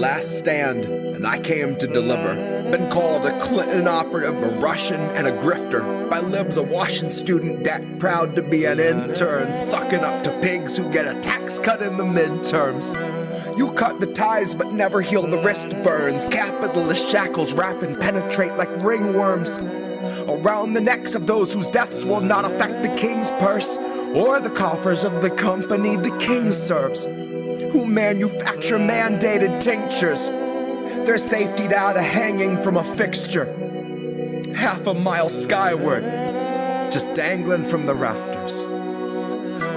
last stand, and I came to deliver. Been called a Clinton operative, a Russian, and a grifter. By libs, a washing student debt, proud to be an intern, sucking up to pigs who get a tax cut in the midterms. You cut the ties but never heal the wrist burns. Capitalist shackles wrap and penetrate like ringworms around the necks of those whose deaths will not affect the king's purse or the coffers of the company the king serves, who manufacture mandated tinctures. Their safety data hanging from a fixture, half a mile skyward, just dangling from the rafters.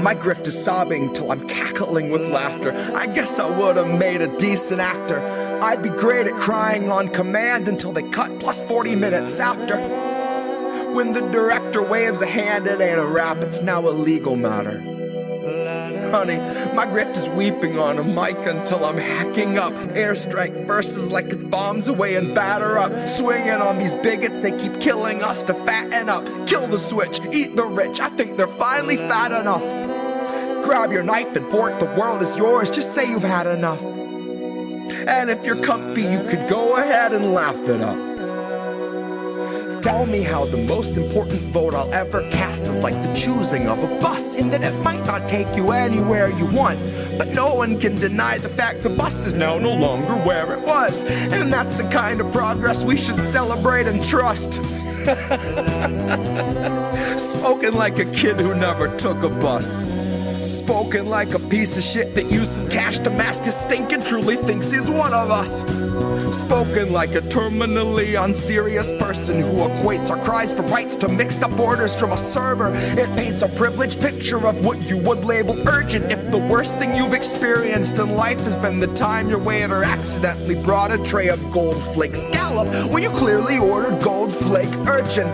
My grift is sobbing till I'm cackling with laughter. I guess I would've made a decent actor. I'd be great at crying on command until they cut plus 40 minutes after. When the director waves a hand, it ain't a rap, it's now a legal matter. Honey, my grift is weeping on a mic until I'm hacking up airstrike verses like it's bombs away and batter up. Swinging on these bigots, they keep killing us to fatten up. Kill the switch, eat the rich, I think they're finally fat enough. Grab your knife and fork, the world is yours, just say you've had enough. And if you're comfy, you could go ahead and laugh it up. Tell me how the most important vote I'll ever cast is like the choosing of a bus, in that it might not take you anywhere you want, but no one can deny the fact the bus is now no longer where it was. And that's the kind of progress we should celebrate and trust. Spoken like a kid who never took a bus. Spoken like a piece of shit that used some cash to mask his stink and truly thinks he's one of us. Spoken like a terminally unserious person who equates our cries for rights to mixed up orders from a server. It paints a privileged picture of what you would label urgent if the worst thing you've experienced in life has been the time your waiter accidentally brought a tray of gold flake scallop when you clearly ordered gold flake urchin.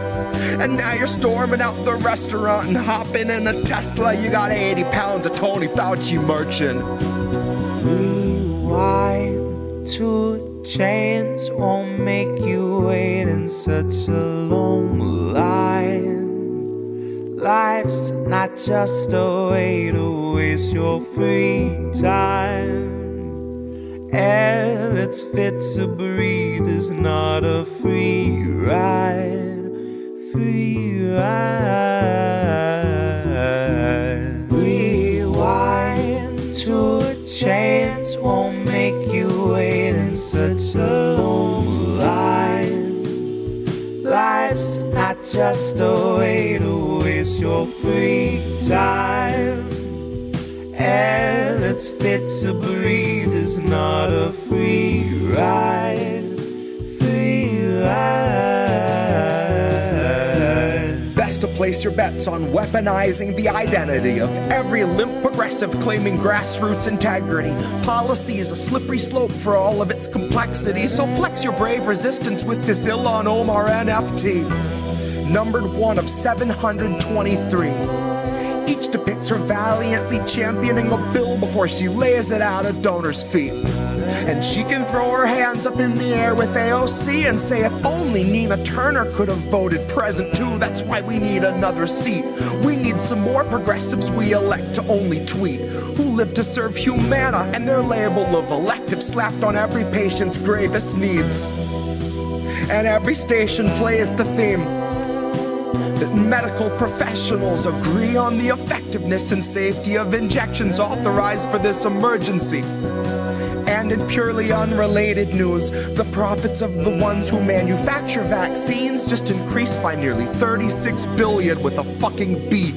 And now you're storming out the restaurant and hopping in a Tesla. You got 80 pounds of Tony Fauci merchant. Rewind to chains won't make you wait in such a long line. Life's not just a way to waste your free time. Air that's fit to breathe is not a free ride. Free ride. Rewind to a chance won't make you wait in such a long line. Life's not just a way to waste your free time. Air that's fit to breathe is not a free ride. Free ride. Best to place your bets on weaponizing the identity of every limp progressive claiming grassroots integrity. Policy is a slippery slope for all of its complexity, so flex your brave resistance with this Ilhan Omar NFT. Numbered one of 723. Each depicts her valiantly championing a bill before she lays it at a donor's feet. And she can throw her hands up in the air with AOC and say if only Nina Turner could have voted present too, that's why we need another seat. We need some more progressives we elect to only tweet, who live to serve humana and their label of elective slapped on every patient's gravest needs. And every station plays the theme that medical professionals agree on the effectiveness and safety of injections authorized for this emergency. And in purely unrelated news, the profits of the ones who manufacture vaccines just increased by nearly 36 billion with a fucking B.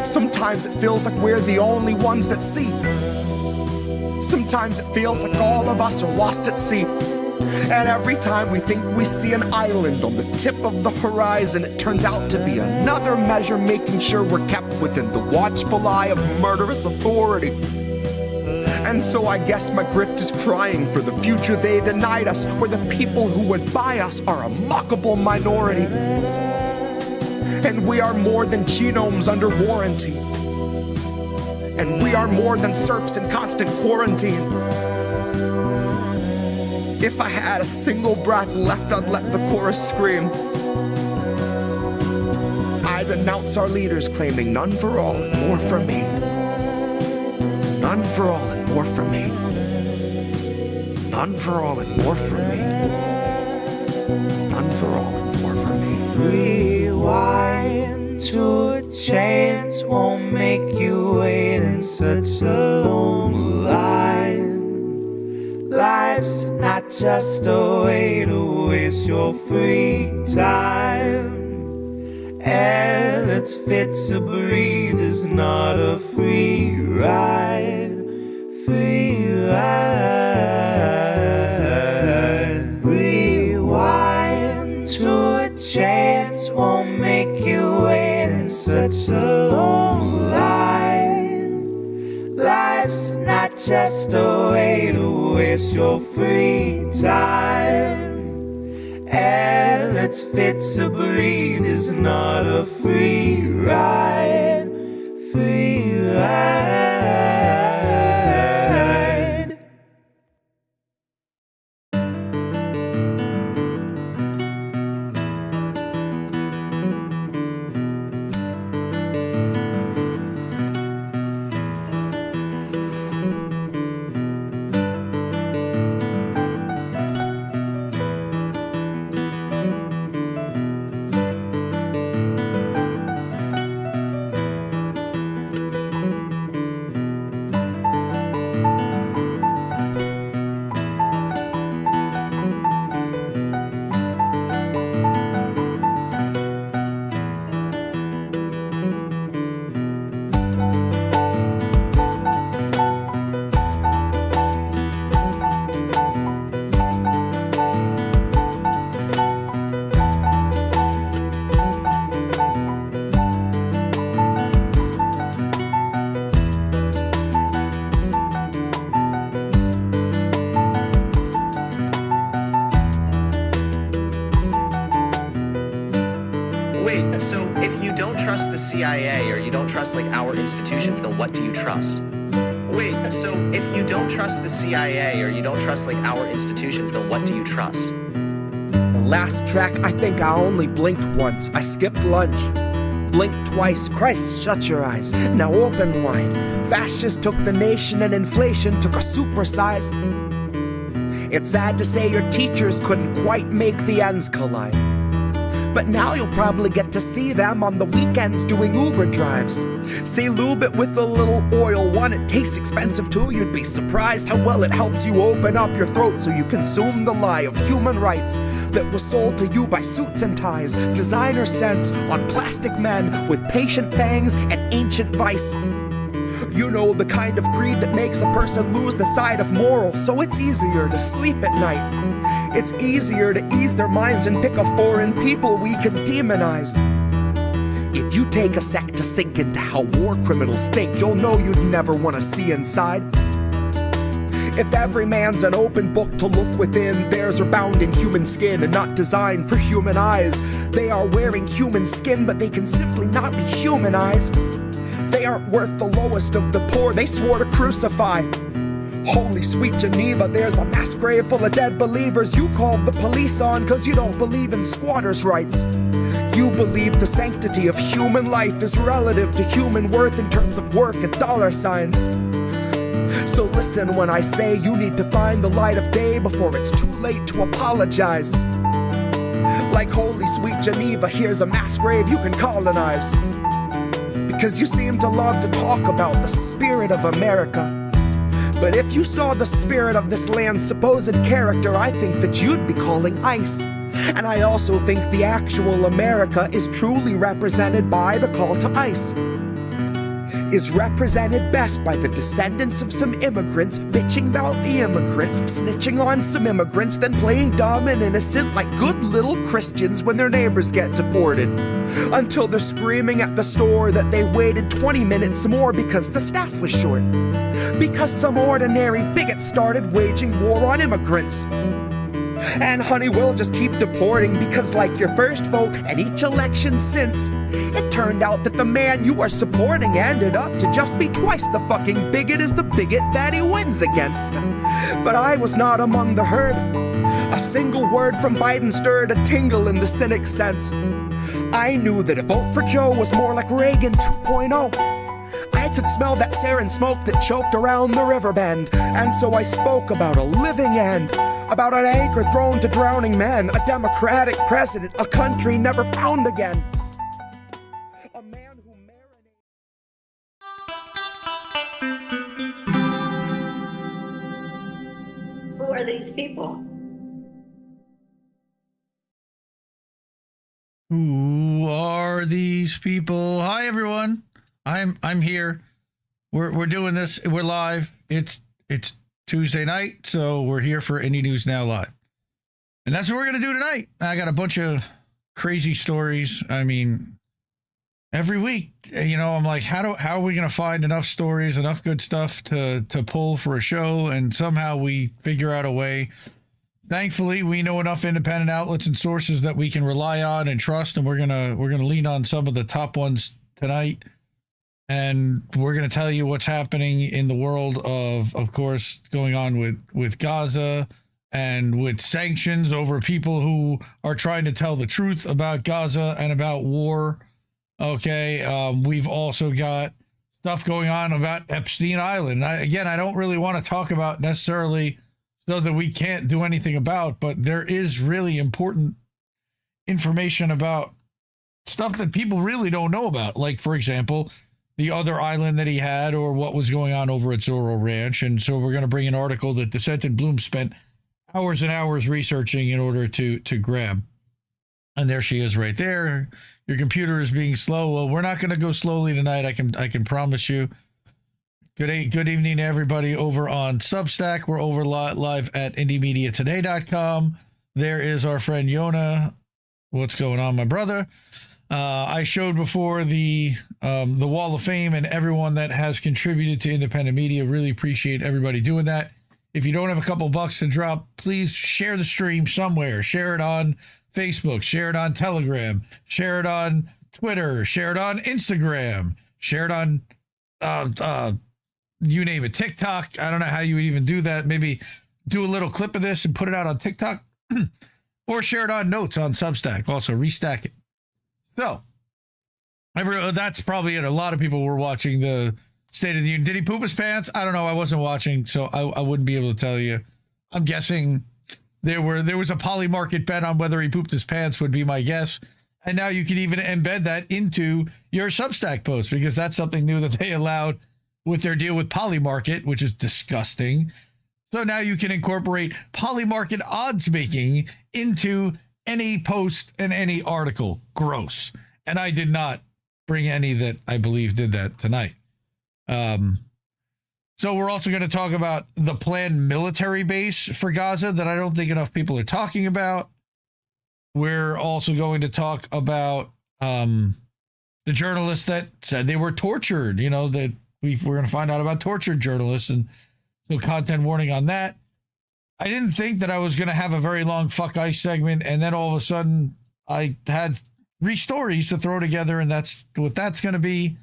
Sometimes it feels like we're the only ones that see. Sometimes it feels like all of us are lost at sea. And every time we think we see an island on the tip of the horizon, it turns out to be another measure making sure we're kept within the watchful eye of murderous authority. And so I guess my grift is crying for the future they denied us, where the people who would buy us are a mockable minority. And we are more than genomes under warranty. And we are more than serfs in constant quarantine. If I had a single breath left, I'd let the chorus scream. I'd announce our leaders claiming none for all and more for me. None for all and more for me. None for all and more for me. None for all and more for me. Rewind to a chance won't make you wait in such a long line. Life's not just a way to waste your free time. Air that's fit to breathe is not a free ride. Free ride. Rewind to a chance won't make you wait in such a long line. Life's not just a way to waste your free time. Air that's fit to breathe is not a free ride. Free ride. Wait, so if you don't trust the CIA or you don't trust like our institutions, then what do you trust? Wait, so if you don't trust the CIA or you don't trust like our institutions, then what do you trust? The last track, I think I only blinked once. I skipped lunch. Blinked twice. Christ, shut your eyes. Now open wide. Fascists took the nation and inflation took a supersize. It's sad to say your teachers couldn't quite make the ends collide. But now you'll probably get to see them on the weekends doing Uber drives. See, lube it with a little oil. One, it tastes expensive too. You'd be surprised how well it helps you open up your throat so you consume the lie of human rights that was sold to you by suits and ties, designer scents on plastic men with patient fangs and ancient vice. You know, the kind of greed that makes a person lose the sight of morals, so it's easier to sleep at night. It's easier to ease their minds and pick a foreign people we can demonize. If you take a sec to sink into how war criminals think, you'll know you'd never want to see inside. If every man's an open book to look within, theirs are bound in human skin and not designed for human eyes. They are wearing human skin, but they can simply not be humanized. They aren't worth the lowest of the poor they swore to crucify. Holy sweet Geneva, there's a mass grave full of dead believers you called the police on cause you don't believe in squatters' rights. You believe the sanctity of human life is relative to human worth in terms of work and dollar signs. So listen when I say you need to find the light of day before it's too late to apologize. Like holy sweet Geneva, here's a mass grave you can colonize. Because you seem to love to talk about the spirit of America. But if you saw the spirit of this land's supposed character, I think that you'd be calling ICE. And I also think the actual America is truly represented by the call to ICE. Is represented best by the descendants of some immigrants bitching about the immigrants, snitching on some immigrants, then playing dumb and innocent like good little Christians when their neighbors get deported. Until they're screaming at the store that they waited 20 minutes more because the staff was short. Because some ordinary bigot started waging war on immigrants. And honey, we'll just keep deporting because like your first vote and each election since, it turned out that the man you are supporting ended up to just be twice the fucking bigot as the bigot that he wins against. But I was not among the herd. A single word from Biden stirred a tingle in the cynic's sense. I knew that a vote for Joe was more like Reagan 2.0. I could smell that sarin smoke that choked around the river bend. And so I spoke about a living end, about an anchor thrown to drowning men, a democratic president, a country never found again. A man who marinated. Who are these people? Who are these people? Hi everyone. I'm here. We're doing this. We're live. It's Tuesday night, so we're here for Indie News Now Live. And that's what we're going to do tonight. I got a bunch of crazy stories. I mean, every week, I'm like, how are we going to find enough stories, enough good stuff to pull for a show? And somehow we figure out a way. Thankfully, we know enough independent outlets and sources that we can rely on and trust, and we're gonna lean on some of the top ones tonight. And we're gonna tell you what's happening in the world of course, going on with Gaza and with sanctions over people who are trying to tell the truth about Gaza and about war. Okay, we've also got stuff going on about Epstein Island. I don't really want to talk about necessarily so that we can't do anything about, but there is really important information about stuff that people really don't know about. Like, for example, the other island that he had, or what was going on over at Zoro Ranch. And so we're going to bring an article that Dissent and Bloom spent hours and hours researching in order to grab. And there she is right there. Your computer is being slow. Well, we're not going to go slowly tonight. I can promise you. Good evening to everybody over on Substack. We're over live at IndieMediaToday.com. There is our friend Journo. What's going on, my brother? I showed before the Wall of Fame and everyone that has contributed to independent media. Really appreciate everybody doing that. If you don't have a couple bucks to drop, please share the stream somewhere. Share it on Facebook. Share it on Telegram. Share it on Twitter. Share it on Instagram. Share it on you name it, TikTok. I don't know how you would even do that. Maybe do a little clip of this and put it out on TikTok or share it on Notes on Substack. Also restack it. So that's probably it. A lot of people were watching the State of the Union. Did he poop his pants? I don't know. I wasn't watching, so I wouldn't be able to tell you. I'm guessing there was a poly market bet on whether he pooped his pants would be my guess. And now you can even embed that into your Substack post, because that's something new that they allowed with their deal with Polymarket, which is disgusting. So now you can incorporate Polymarket odds making into any post and any article. Gross. And I did not bring any that I believe did that tonight. So we're also going to talk about the planned military base for Gaza that I don't think enough people are talking about. We're also going to talk about the journalists that said they were tortured, that we're going to find out about tortured journalists, and so content warning on that. I didn't think that I was going to have a very long fuck ice segment, and then all of a sudden I had 3 stories to throw together, and that's what that's going to be.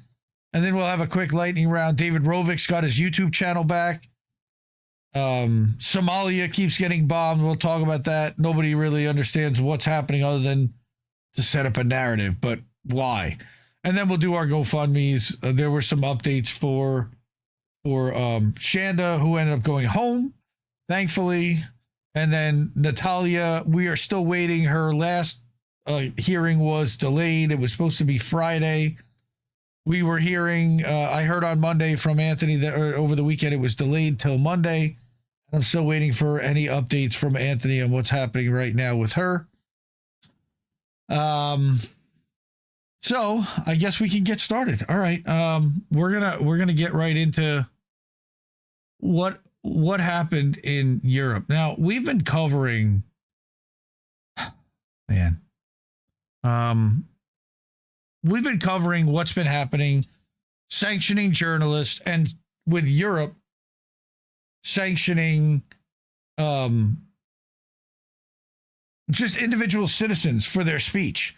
And then we'll have a quick lightning round. David Rovics got his YouTube channel back. Somalia keeps getting bombed. We'll talk about that. Nobody really understands what's happening other than to set up a narrative, but why? And then we'll do our GoFundMes. There were some updates for Shanda, who ended up going home, thankfully. And then Natalia, we are still waiting. Her last hearing was delayed. It was supposed to be Friday. We were hearing, I heard on Monday from Anthony that over the weekend it was delayed till Monday. I'm still waiting for any updates from Anthony on what's happening right now with her. So I guess we can get started. All right. We're gonna get right into what happened in Europe. Now, we've been covering, we've been covering what's been happening, sanctioning journalists, and with Europe sanctioning just individual citizens for their speech.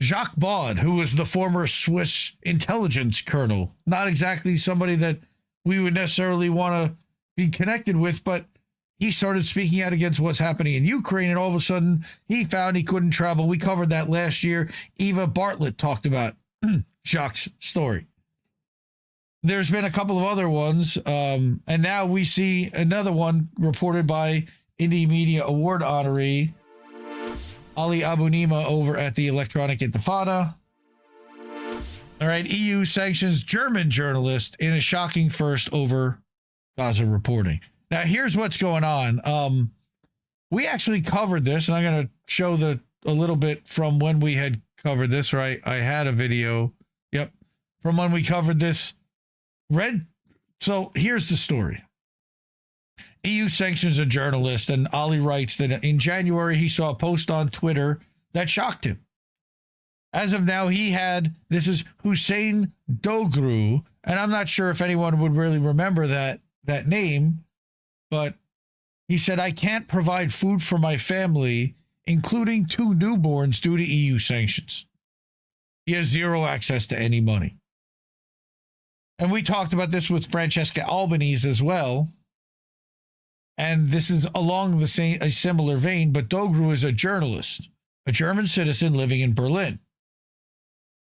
Jacques Baud, who was the former Swiss intelligence colonel, not exactly somebody that we would necessarily want to be connected with, but he started speaking out against what's happening in Ukraine, and all of a sudden he found he couldn't travel. We covered that last year. Eva Bartlett talked about Jacques' story. there's been a couple of other ones, and now we see another one reported by Indie Media Award honoree Ali Abunimah over at the Electronic Intifada. All right, EU sanctions German journalist in a shocking first over Gaza reporting. Now, here's what's going on. We actually covered this, and I'm going to show a little bit from when we had covered this, right? I had a video, from when we covered this. So here's the story. EU sanctions a journalist, and Ali writes that in January he saw a post on Twitter that shocked him. As of now, this is Hussein Dogru, and I'm not sure if anyone would really remember that name, but he said, I can't provide food for my family, including 2 newborns due to EU sanctions. He has zero access to any money. And we talked about this with Francesca Albanese as well. And this is along a similar vein, but Dogru is a journalist, a German citizen living in Berlin.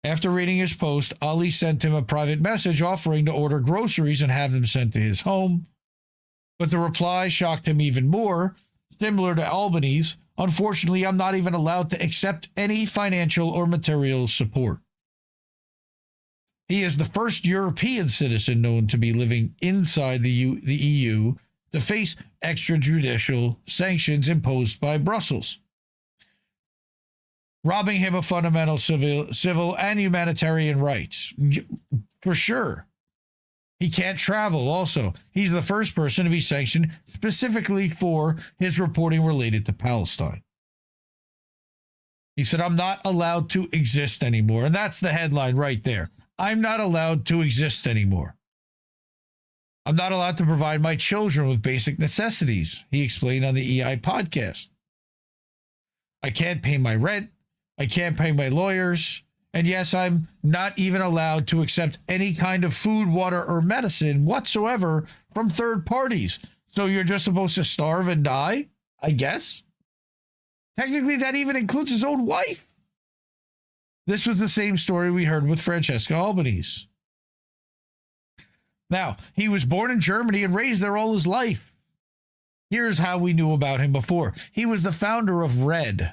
After reading his post, Ali sent him a private message offering to order groceries and have them sent to his home. But the reply shocked him even more. Similar to Albanese, unfortunately, I'm not even allowed to accept any financial or material support. He is the first European citizen known to be living inside the EU to face extrajudicial sanctions imposed by Brussels, robbing him of fundamental civil and humanitarian rights. For sure. He can't travel also. He's the first person to be sanctioned specifically for his reporting related to Palestine. He said, I'm not allowed to exist anymore. And that's the headline right there. I'm not allowed to exist anymore. I'm not allowed to provide my children with basic necessities, he explained on the EI podcast. I can't pay my rent. I can't pay my lawyers. And yes, I'm not even allowed to accept any kind of food, water, or medicine whatsoever from third parties. So you're just supposed to starve and die, I guess? Technically, that even includes his own wife. This was the same story we heard with Francesca Albanese. Now, he was born in Germany and raised there all his life. Here's how we knew about him before. He was the founder of Red,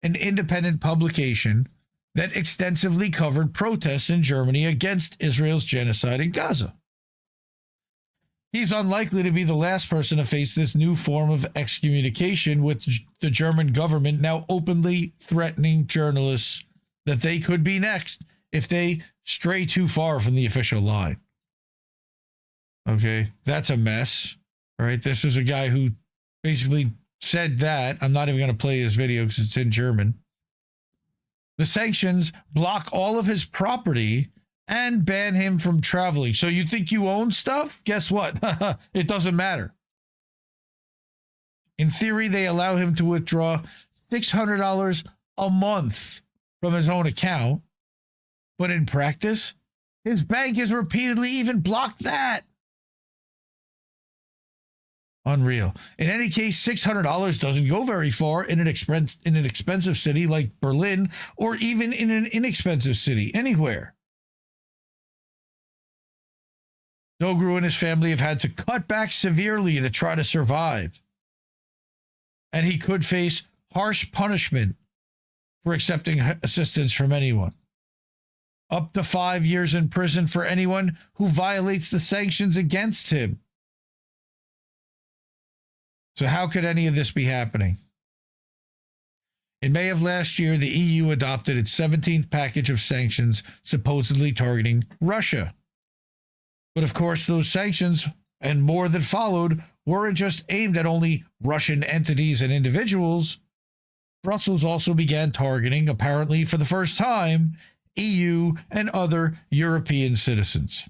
an independent publication that extensively covered protests in Germany against Israel's genocide in Gaza. He's unlikely to be the last person to face this new form of excommunication, with the German government now openly threatening journalists that they could be next if they stray too far from the official line. Okay, that's a mess. All right, this is a guy who basically said that. I'm not even going to play his video because it's in German. The sanctions block all of his property and ban him from traveling. So you think you own stuff? Guess what? It doesn't matter. In theory, they allow him to withdraw $600 a month from his own account. But in practice, his bank has repeatedly even blocked that. Unreal. In any case, $600 doesn't go very far in an expensive city like Berlin, or even in an inexpensive city anywhere. Dogru and his family have had to cut back severely to try to survive. And he could face harsh punishment for accepting assistance from anyone. Up to 5 years in prison for anyone who violates the sanctions against him. So how could any of this be happening? In May of last year, the EU adopted its 17th package of sanctions supposedly targeting Russia. But of course, those sanctions and more that followed weren't just aimed at only Russian entities and individuals. Brussels also began targeting, apparently for the first time, EU and other European citizens.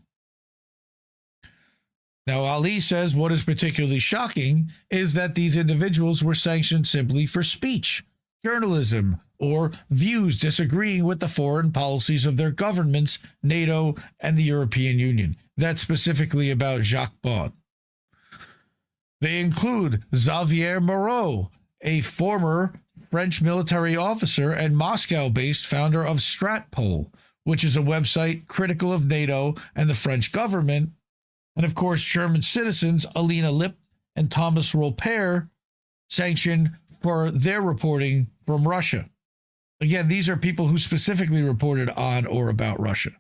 Now, Ali says what is particularly shocking is that these individuals were sanctioned simply for speech, journalism, or views disagreeing with the foreign policies of their governments, NATO, and the European Union. That's specifically about Jacques Bond. They include Xavier Moreau, a former French military officer and Moscow-based founder of Stratpol, which is a website critical of NATO and the French government. And of course, German citizens Alina Lipp and Thomas Roper sanctioned for their reporting from Russia. Again, these are people who specifically reported on or about Russia.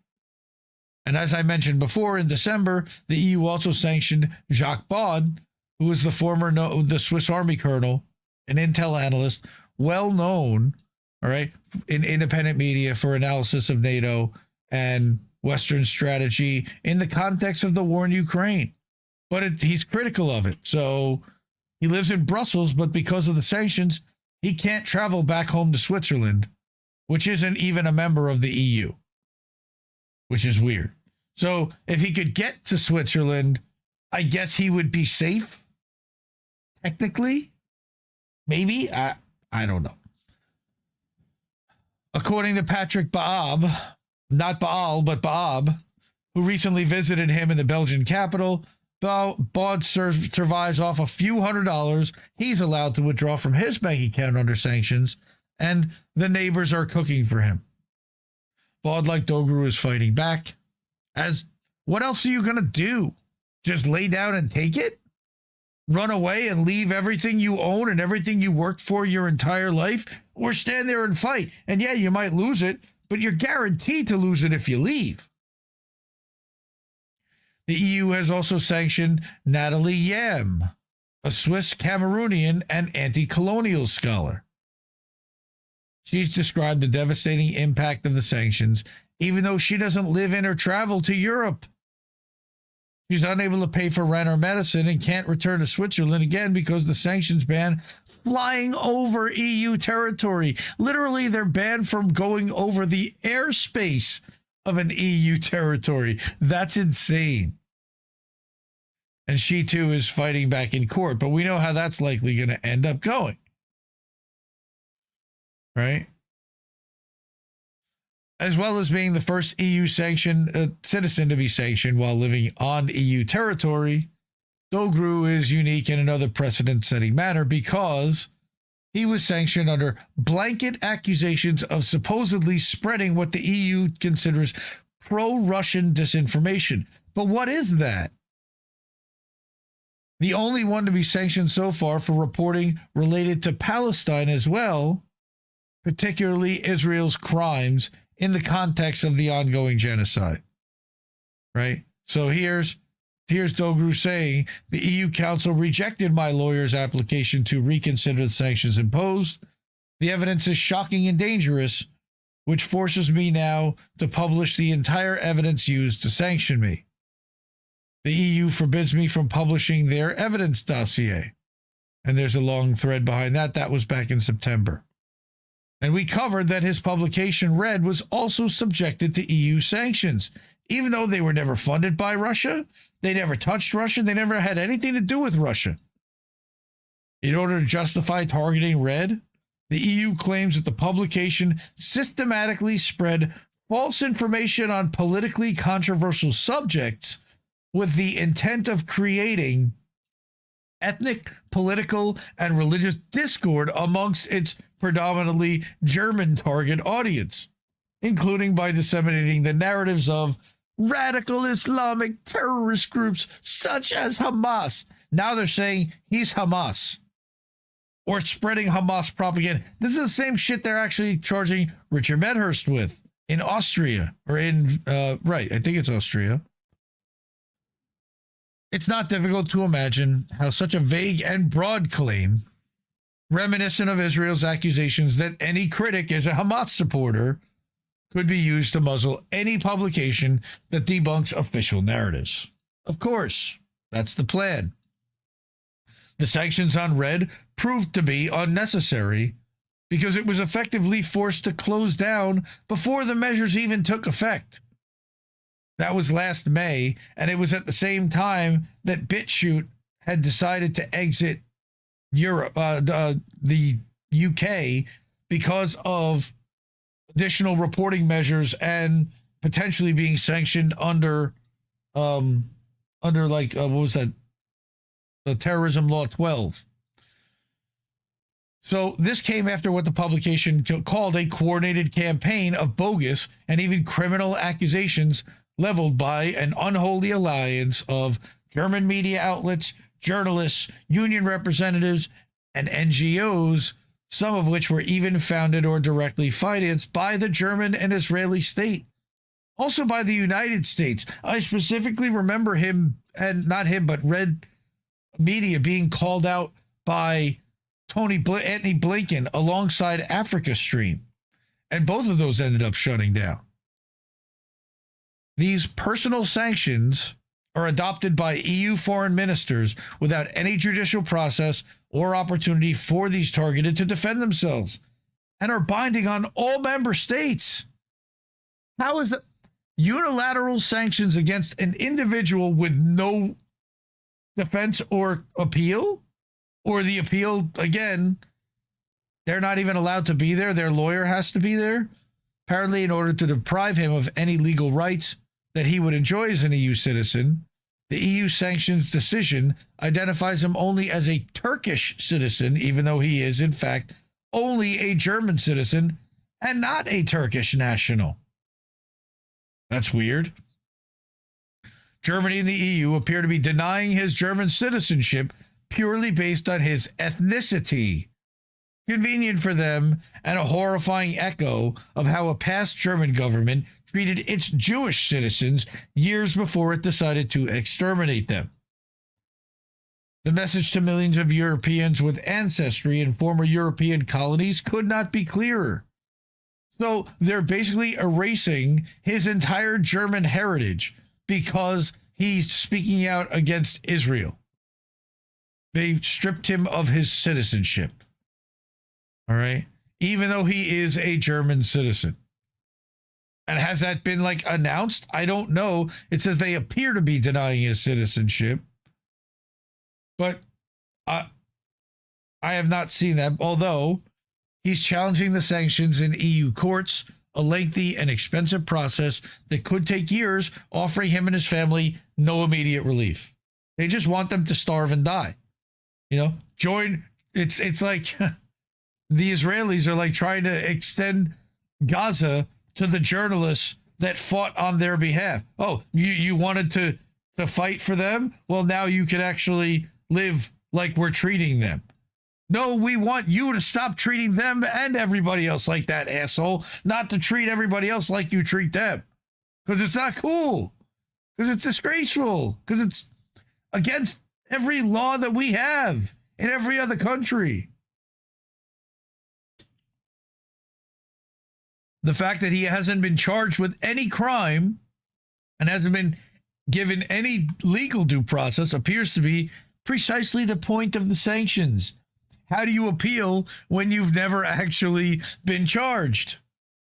And as I mentioned before, in December, the EU also sanctioned Jacques Baud, who was the Swiss Army colonel, an intel analyst, well known, all right, in independent media for analysis of NATO and Western strategy in the context of the war in Ukraine. But he's critical of it. So he lives in Brussels, but because of the sanctions, he can't travel back home to Switzerland, which isn't even a member of the EU, which is weird. So if he could get to Switzerland, I guess he would be safe. Technically, maybe. I don't know. According to Patrick Baab, not Baal, but Baab, who recently visited him in the Belgian capital, Baud survives off a few $100s he's allowed to withdraw from his bank account under sanctions, and the neighbors are cooking for him. Baud, like Dogru, is fighting back. As what else are you going to do? Just lay down and take it? Run away and leave everything you own and everything you worked for your entire life? Or stand there and fight? And yeah, you might lose it, but you're guaranteed to lose it if you leave. The EU has also sanctioned Natalie Yam, a Swiss Cameroonian and anti-colonial scholar. She's described the devastating impact of the sanctions, even though she doesn't live in or travel to Europe. She's unable to pay for rent or medicine and can't return to Switzerland again because the sanctions ban flying over EU territory. Literally, they're banned from going over the airspace of an EU territory. That's insane. And she, too, is fighting back in court. But we know how that's likely going to end up going. Right? As well as being the first EU sanctioned citizen to be sanctioned while living on EU territory, Dogru is unique in another precedent-setting manner because he was sanctioned under blanket accusations of supposedly spreading what the EU considers pro-Russian disinformation. But what is that? The only one to be sanctioned so far for reporting related to Palestine as well, particularly Israel's crimes in the context of the ongoing genocide, right? So here's Dogru saying, the EU Council rejected my lawyer's application to reconsider the sanctions imposed. The evidence is shocking and dangerous, which forces me now to publish the entire evidence used to sanction me. The EU forbids me from publishing their evidence dossier. And there's a long thread behind that. That was back in September. And we covered that his publication, Red, was also subjected to EU sanctions. Even though they were never funded by Russia, they never touched Russia, they never had anything to do with Russia. In order to justify targeting Red, the EU claims that the publication systematically spread false information on politically controversial subjects with the intent of creating ethnic, political, and religious discord amongst its predominantly German target audience, including by disseminating the narratives of radical Islamic terrorist groups such as Hamas. Now they're saying he's Hamas, or spreading Hamas propaganda. This is the same shit they're actually charging Richard Medhurst with in Austria, or in, right, I think it's Austria. It's not difficult to imagine how such a vague and broad claim, reminiscent of Israel's accusations that any critic is a Hamas supporter, could be used to muzzle any publication that debunks official narratives. Of course, that's the plan. The sanctions on Red proved to be unnecessary because it was effectively forced to close down before the measures even took effect. That was last May, and it was at the same time that BitChute had decided to exit Europe, the UK, because of additional reporting measures and potentially being sanctioned under what was that? The Terrorism Law 12. So this came after what the publication called a coordinated campaign of bogus and even criminal accusations leveled by an unholy alliance of German media outlets, journalists, union representatives, and NGOs, some of which were even founded or directly financed by the German and Israeli state. Also by the United States. I specifically remember him, and not him, but Red Media being called out by Antony Blinken alongside Africa Stream. And both of those ended up shutting down. These personal sanctions are adopted by EU foreign ministers without any judicial process or opportunity for these targeted to defend themselves, and are binding on all member states. How is that? Unilateral sanctions against an individual with no defense or appeal? Or the appeal, again, they're not even allowed to be there. Their lawyer has to be there, apparently in order to deprive him of any legal rights that he would enjoy as an EU citizen. The EU sanctions decision identifies him only as a Turkish citizen, even though he is, in fact, only a German citizen and not a Turkish national. That's weird. Germany and the EU appear to be denying his German citizenship purely based on his ethnicity. Convenient for them, and a horrifying echo of how a past German government treated its Jewish citizens years before it decided to exterminate them. The message to millions of Europeans with ancestry in former European colonies could not be clearer. So they're basically erasing his entire German heritage because he's speaking out against Israel. They stripped him of his citizenship. All right? Even though he is a German citizen. And has that been announced? I don't know. It says they appear to be denying his citizenship. But I have not seen that. Although he's challenging the sanctions in EU courts, a lengthy and expensive process that could take years, offering him and his family no immediate relief. They just want them to starve and die. Join. It's like the Israelis are trying to extend Gaza to the journalists that fought on their behalf. Oh, you wanted to fight for them? Well, now you can actually live like we're treating them. No, we want you to stop treating them and everybody else like that, asshole. Not to treat everybody else like you treat them. Because it's not cool. Because it's disgraceful. Because it's against every law that we have in every other country. The fact that he hasn't been charged with any crime and hasn't been given any legal due process appears to be precisely the point of the sanctions. How do you appeal when you've never actually been charged?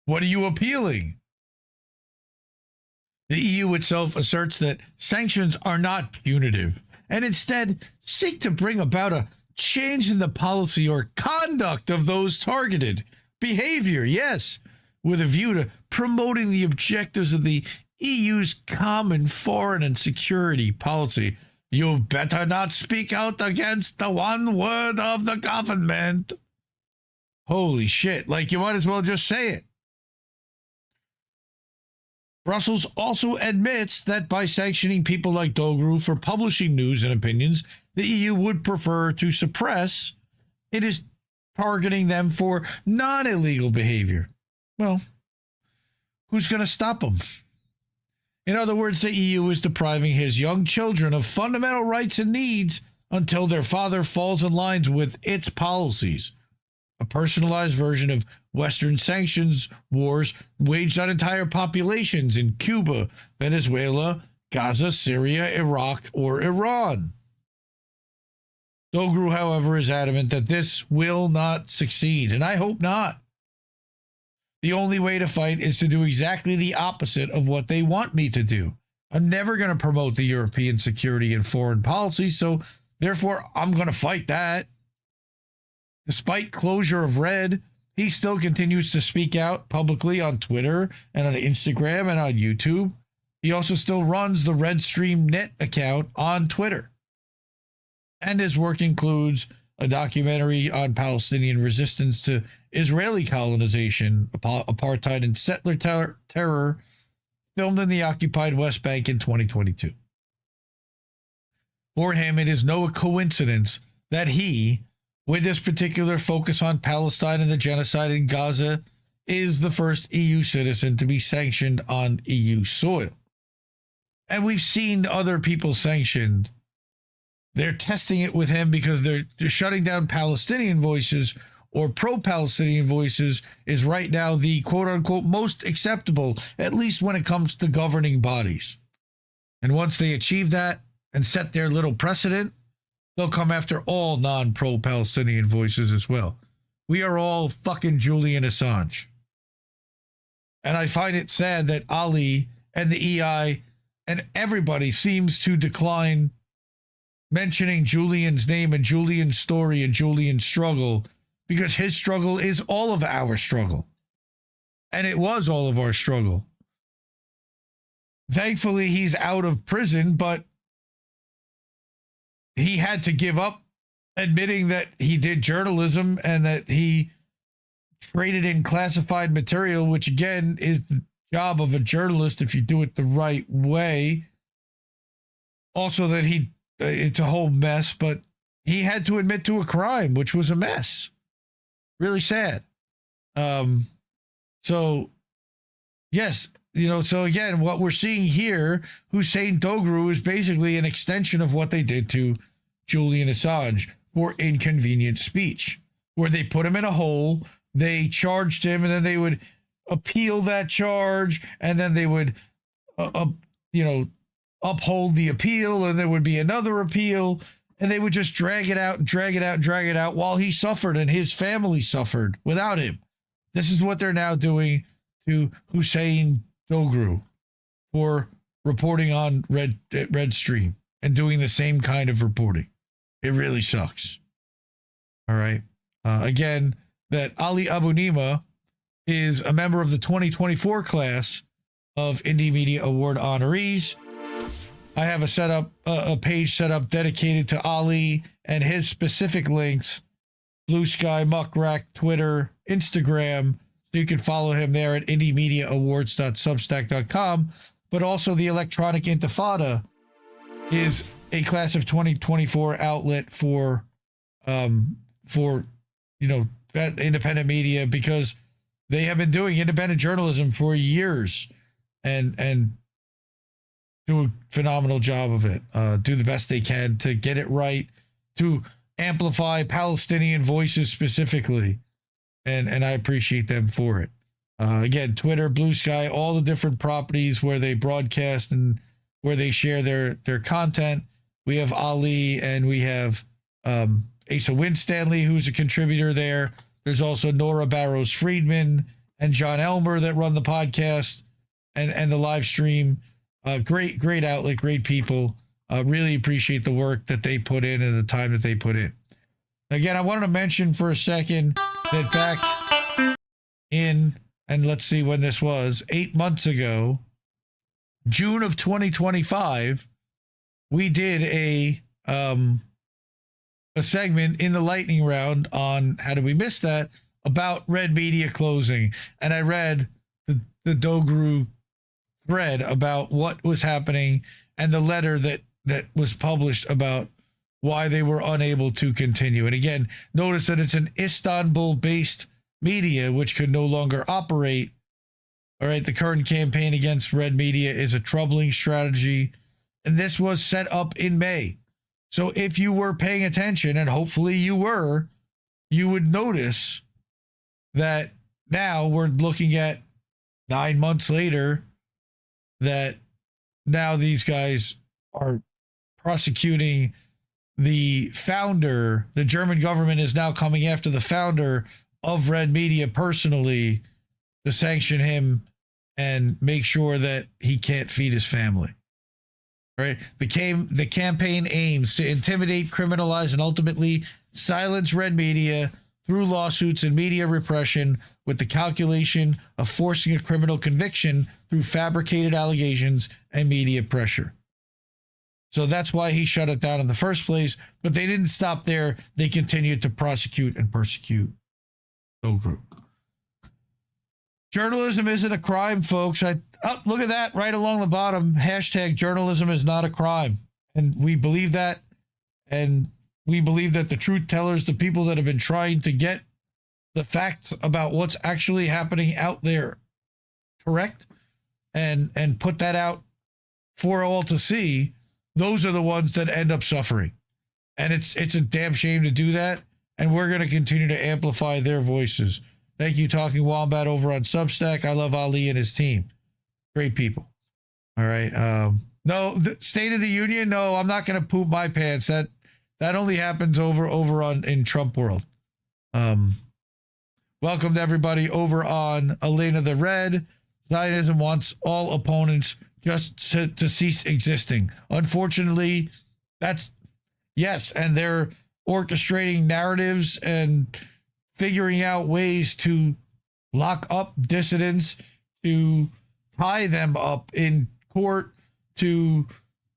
What are you appealing? The EU itself asserts that sanctions are not punitive and instead seek to bring about a change in the policy or conduct of those targeted. Behavior, yes, with a view to promoting the objectives of the EU's common foreign and security policy. You better not speak out against the one word of the government. Holy shit, you might as well just say it. Brussels also admits that by sanctioning people like Dogru for publishing news and opinions the EU would prefer to suppress, it is targeting them for non-illegal behavior. Well, who's going to stop them? In other words, the EU is depriving his young children of fundamental rights and needs until their father falls in line with its policies. A personalized version of Western sanctions wars waged on entire populations in Cuba, Venezuela, Gaza, Syria, Iraq, or Iran. Dogru, however, is adamant that this will not succeed, and I hope not. The only way to fight is to do exactly the opposite of what they want me to do. I'm never going to promote the European security and foreign policy, so therefore I'm going to fight that. Despite closure of Red, he still continues to speak out publicly on Twitter and on Instagram and on YouTube. He also still runs the Red Stream Net account on Twitter. And his work includes a documentary on Palestinian resistance to Israeli colonization, apartheid, and settler terror, filmed in the occupied West Bank in 2022. For him, it is no coincidence that he, with this particular focus on Palestine and the genocide in Gaza, is the first EU citizen to be sanctioned on EU soil. And we've seen other people sanctioned. They're testing it with him because they're shutting down Palestinian voices, or pro-Palestinian voices is right now the quote-unquote most acceptable, at least when it comes to governing bodies. And once they achieve that and set their little precedent, they'll come after all non-pro-Palestinian voices as well. We are all fucking Julian Assange. And I find it sad that Ali and the EI and everybody seems to decline mentioning Julian's name and Julian's story and Julian's struggle, because his struggle is all of our struggle. And it was all of our struggle. Thankfully, he's out of prison, but he had to give up admitting that he did journalism and that he traded in classified material, which again is the job of a journalist if you do it the right way. Also that it's a whole mess, but he had to admit to a crime, which was a mess. Really sad. So yes, so again, what we're seeing here, Hussein Dogru is basically an extension of what they did to Julian Assange for inconvenient speech, where they put him in a hole, they charged him, and then they would appeal that charge, and then they would, uphold the appeal, and there would be another appeal, and they would just drag it out while he suffered and his family suffered without him. This is what they're now doing to Hussein Dogru for reporting on Red Stream and doing the same kind of reporting. It really sucks. All right. Again, that Ali Abu Nima is a member of the 2024 class of Indie Media Award honorees. I have a page set up dedicated to Ali and his specific links: Blue Sky, Muckrack, Twitter, Instagram. So you can follow him there at indiemediaawards.substack.com. But also the Electronic Intifada is a class of 2024 outlet for independent media, because they have been doing independent journalism for years and do a phenomenal job of it. Do the best they can to get it right, to amplify Palestinian voices specifically. And I appreciate them for it. Again, Twitter, Blue Sky, all the different properties where they broadcast and where they share their content. We have Ali and we have Asa Winstanley, who's a contributor there. There's also Nora Barrows Friedman and John Elmer that run the podcast and the live stream. Great outlet, great people. Really appreciate the work that they put in and the time that they put in. Again, I wanted to mention for a second that back in, and let's see when this was, 8 months ago, June of 2025, we did a segment in the lightning round on How Did We Miss That? About Red Media closing. And I read the Dogru thread about what was happening and the letter that was published about why they were unable to continue. And again, notice that it's an Istanbul-based media which could no longer operate. All right, the current campaign against Red Media is a troubling strategy, and this was set up in May. So if you were paying attention, and hopefully you were, you would notice that now we're looking at 9 months later that now these guys are prosecuting the founder. The German government is now coming after the founder of Red Media personally to sanction him and make sure that he can't feed his family. Right? The campaign aims to intimidate, criminalize, and ultimately silence Red Media through lawsuits and media repression, with the calculation of forcing a criminal conviction through fabricated allegations and media pressure. So that's why he shut it down in the first place. But they didn't stop there. They continued to prosecute and persecute the group. Journalism isn't a crime, folks. Look at that right along the bottom. Hashtag journalism is not a crime. And we believe that. And we believe that the truth tellers, the people that have been trying to get the facts about what's actually happening out there correct and put that out for all to see, those are the ones that end up suffering. And it's a damn shame to do that. And we're going to continue to amplify their voices. Thank you, Talking Wombat over on Substack. I love Ali and his team. Great people. All right. No, the State of the Union. No, I'm not going to poop my pants. That only happens over in Trump world. Welcome to everybody over on Elena the Red. Zionism wants all opponents just to cease existing. Unfortunately, yes, and they're orchestrating narratives and figuring out ways to lock up dissidents, to tie them up in court, to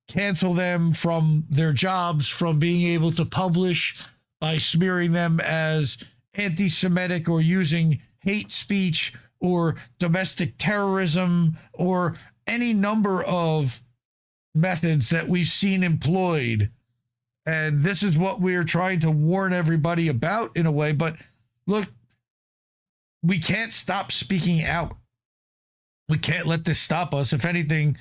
cancel them from their jobs, from being able to publish by smearing them as anti-Semitic or using hate speech or domestic terrorism or any number of methods that we've seen employed. And this is what we're trying to warn everybody about in a way. But look, we can't stop speaking out. We can't let this stop us. If anything,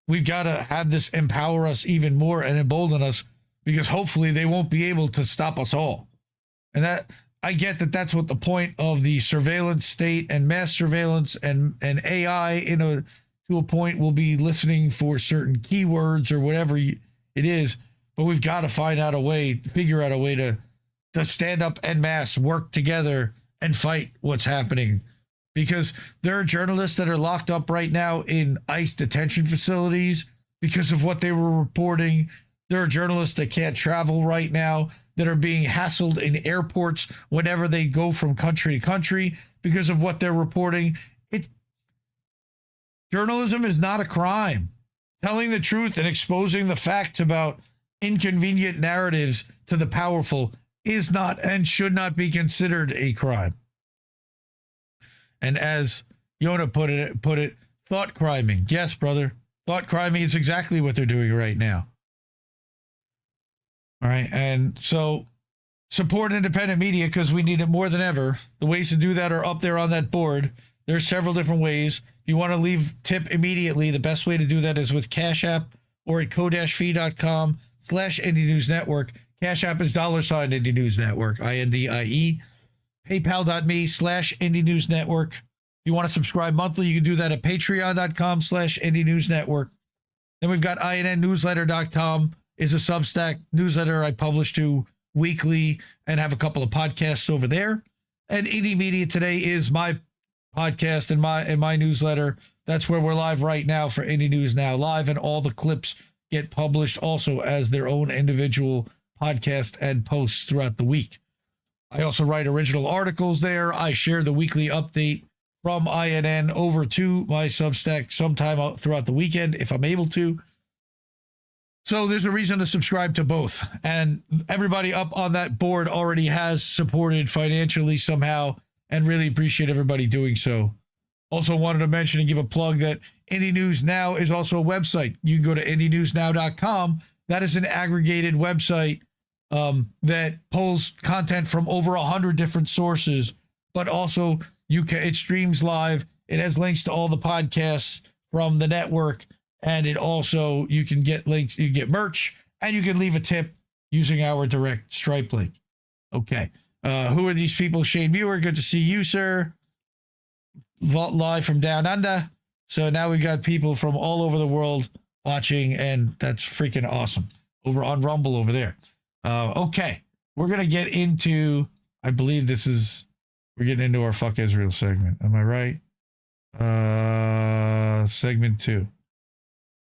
we've got to have this empower us even more and embolden us, because hopefully they won't be able to stop us all. And that, I get that that's what the point of the surveillance state and mass surveillance and AI to a point will be listening for certain keywords or whatever it is. But we've got to figure out a way to stand up en masse, work together, and fight what's happening. Because there are journalists that are locked up right now in ICE detention facilities because of what they were reporting. There are journalists that can't travel right now, that are being hassled in airports whenever they go from country to country because of what they're reporting. Journalism is not a crime. Telling the truth and exposing the facts about inconvenient narratives to the powerful is not and should not be considered a crime. And as Yona put it, thought criming. Yes, brother. Thought criming is exactly what they're doing right now. All right. And so support independent media because we need it more than ever. The ways to do that are up there on that board. There's several different ways. If you want to leave tip immediately, the best way to do that is with Cash App or at ko-fi.com/IndieNewsNetwork. Cash App is $ Indie News Network, INDIE. PayPal.me/IndieNewsNetwork. If you want to subscribe monthly, you can do that at Patreon.com/IndieNewsNetwork. Then we've got INNnewsletter.com is a Substack newsletter I publish to weekly and have a couple of podcasts over there. And Indie Media Today is my podcast and my newsletter. That's where we're live right now for Indie News Now Live, and all the clips get published also as their own individual podcast and posts throughout the week. I also write original articles there. I share the weekly update from INN over to my Substack sometime throughout the weekend if I'm able to. So there's a reason to subscribe to both. And everybody up on that board already has supported financially somehow, and really appreciate everybody doing so. Also wanted to mention and give a plug that Indie News Now is also a website. You can go to IndieNewsNow.com. That is an aggregated website that pulls content from over 100 different sources, but also it streams live. It has links to all the podcasts from the network, and it also, you can get links, you get merch, and you can leave a tip using our direct Stripe link. Okay. Who are these people? Shane Muir, good to see you, sir. Live from down under. So now we've got people from all over the world watching, and that's freaking awesome. Over on Rumble over there. Okay, we're going to get into, I believe we're getting into our Fuck Israel segment. Am I right? Segment 2.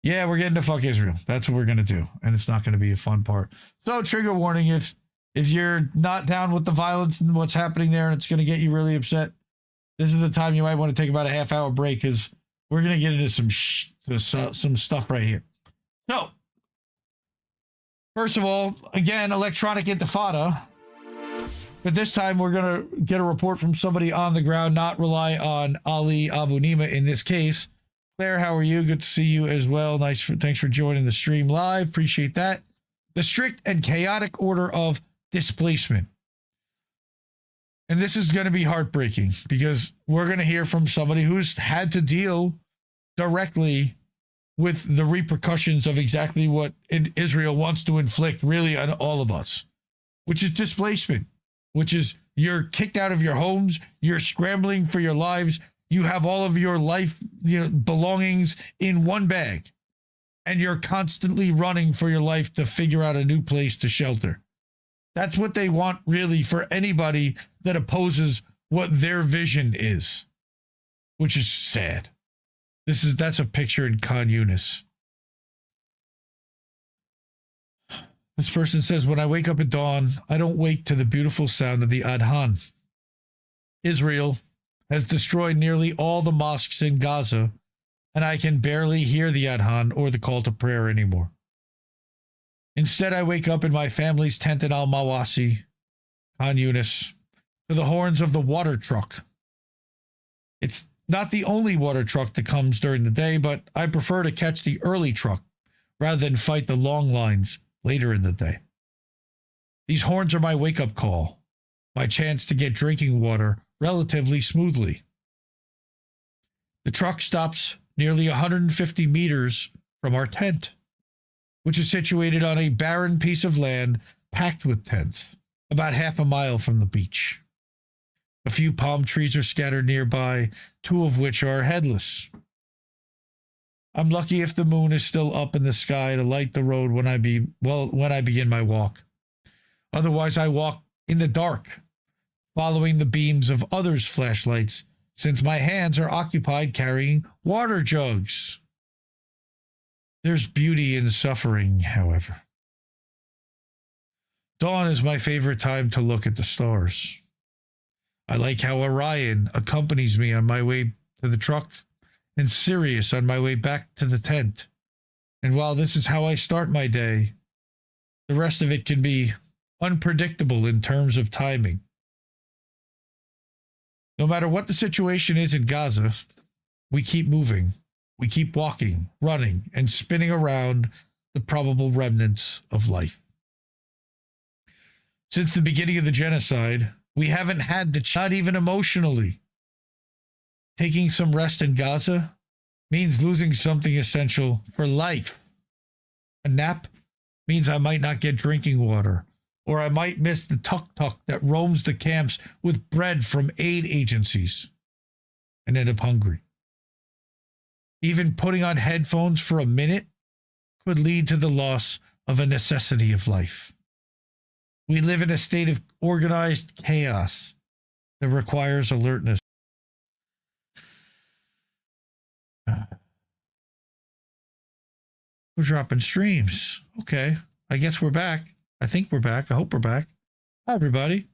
Yeah, we're getting to Fuck Israel. That's what we're going to do. And it's not going to be a fun part. So trigger warning, if you're not down with the violence and what's happening there and it's going to get you really upset, this is the time you might want to take about a half-hour break, because we're going to get into some stuff right here. So, First of all, again, electronic intifada. But this time we're going to get a report from somebody on the ground, not rely on Ali Abu Nima in this case. Claire, how are you? Good to see you as well. Thanks for joining the stream live. Appreciate that. The strict and chaotic order of displacement. And this is going to be heartbreaking because we're going to hear from somebody who's had to deal directly with the repercussions of exactly what Israel wants to inflict really on all of us, which is displacement, which is you're kicked out of your homes, you're scrambling for your lives, you have all of your life, belongings in one bag, and you're constantly running for your life to figure out a new place to shelter. That's what they want really for anybody that opposes what their vision is, which is sad. That's a picture in Khan Yunis. This person says, when I wake up at dawn, I don't wake to the beautiful sound of the Adhan. Israel has destroyed nearly all the mosques in Gaza, and I can barely hear the Adhan or the call to prayer anymore. Instead, I wake up in my family's tent in Al-Mawasi, Khan Yunis, to the horns of the water truck. It's not the only water truck that comes during the day, but I prefer to catch the early truck rather than fight the long lines later in the day. These horns are my wake-up call, my chance to get drinking water relatively smoothly. The truck stops nearly 150 meters from our tent, which is situated on a barren piece of land packed with tents, about half a mile from the beach. A few palm trees are scattered nearby, 2 of which are headless. I'm lucky if the moon is still up in the sky to light the road when I begin my walk. Otherwise, I walk in the dark, following the beams of others' flashlights, since my hands are occupied carrying water jugs. There's beauty in suffering, however. Dawn is my favorite time to look at the stars. I like how Orion accompanies me on my way to the truck and Sirius on my way back to the tent. And while this is how I start my day, the rest of it can be unpredictable in terms of timing. No matter what the situation is in Gaza, we keep moving, we keep walking, running, and spinning around the probable remnants of life. Since the beginning of the genocide, we haven't had the not even emotionally. Taking some rest in Gaza means losing something essential for life. A nap means I might not get drinking water, or I might miss the tuk-tuk that roams the camps with bread from aid agencies and end up hungry. Even putting on headphones for a minute could lead to the loss of a necessity of life. We live in a state of organized chaos that requires alertness. We're dropping streams. Okay. I guess we're back. I think we're back. I hope we're back. Hi, everybody.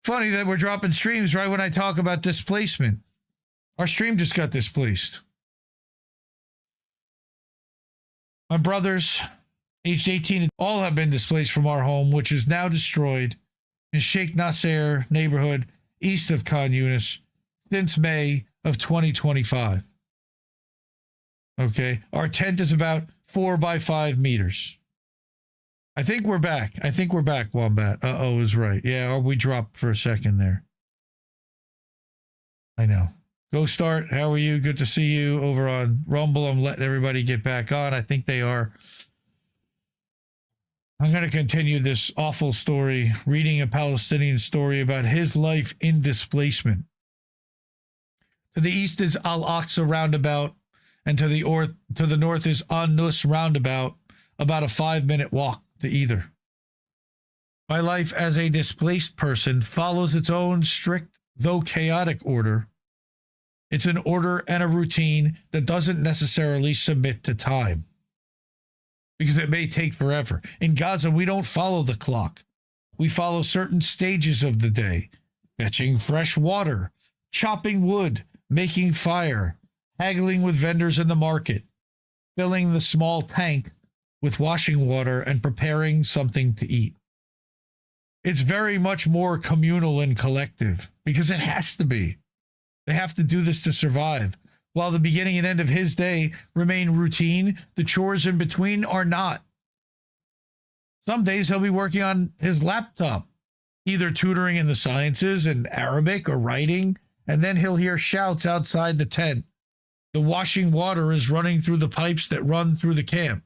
Funny that we're dropping streams right when I talk about displacement. Our stream just got displaced. My brothers, aged 18, all have been displaced from our home, which is now destroyed in Sheikh Nasser neighborhood east of Khan Yunis since May of 2025. Okay, our tent is about 4 by 5 meters. I think we're back. Wombat. Uh-oh is right. Yeah, or we dropped for a second there. I know. Go Start, how are you? Good to see you over on Rumble. I'm letting everybody get back on. I think they are. I'm going to continue this awful story, reading a Palestinian story about his life in displacement. To the east is Al-Aqsa roundabout, and to the north is An-Nus roundabout, about a 5-minute walk to either. My life as a displaced person follows its own strict, though chaotic order. It's an order and a routine that doesn't necessarily submit to time, because it may take forever. In Gaza, we don't follow the clock. We follow certain stages of the day: fetching fresh water, chopping wood, making fire, haggling with vendors in the market, filling the small tank with washing water and preparing something to eat. It's very much more communal and collective because it has to be. They have to do this to survive. While the beginning and end of his day remain routine, the chores in between are not. Some days he'll be working on his laptop, either tutoring in the sciences and Arabic or writing, and then he'll hear shouts outside the tent. The washing water is running through the pipes that run through the camp.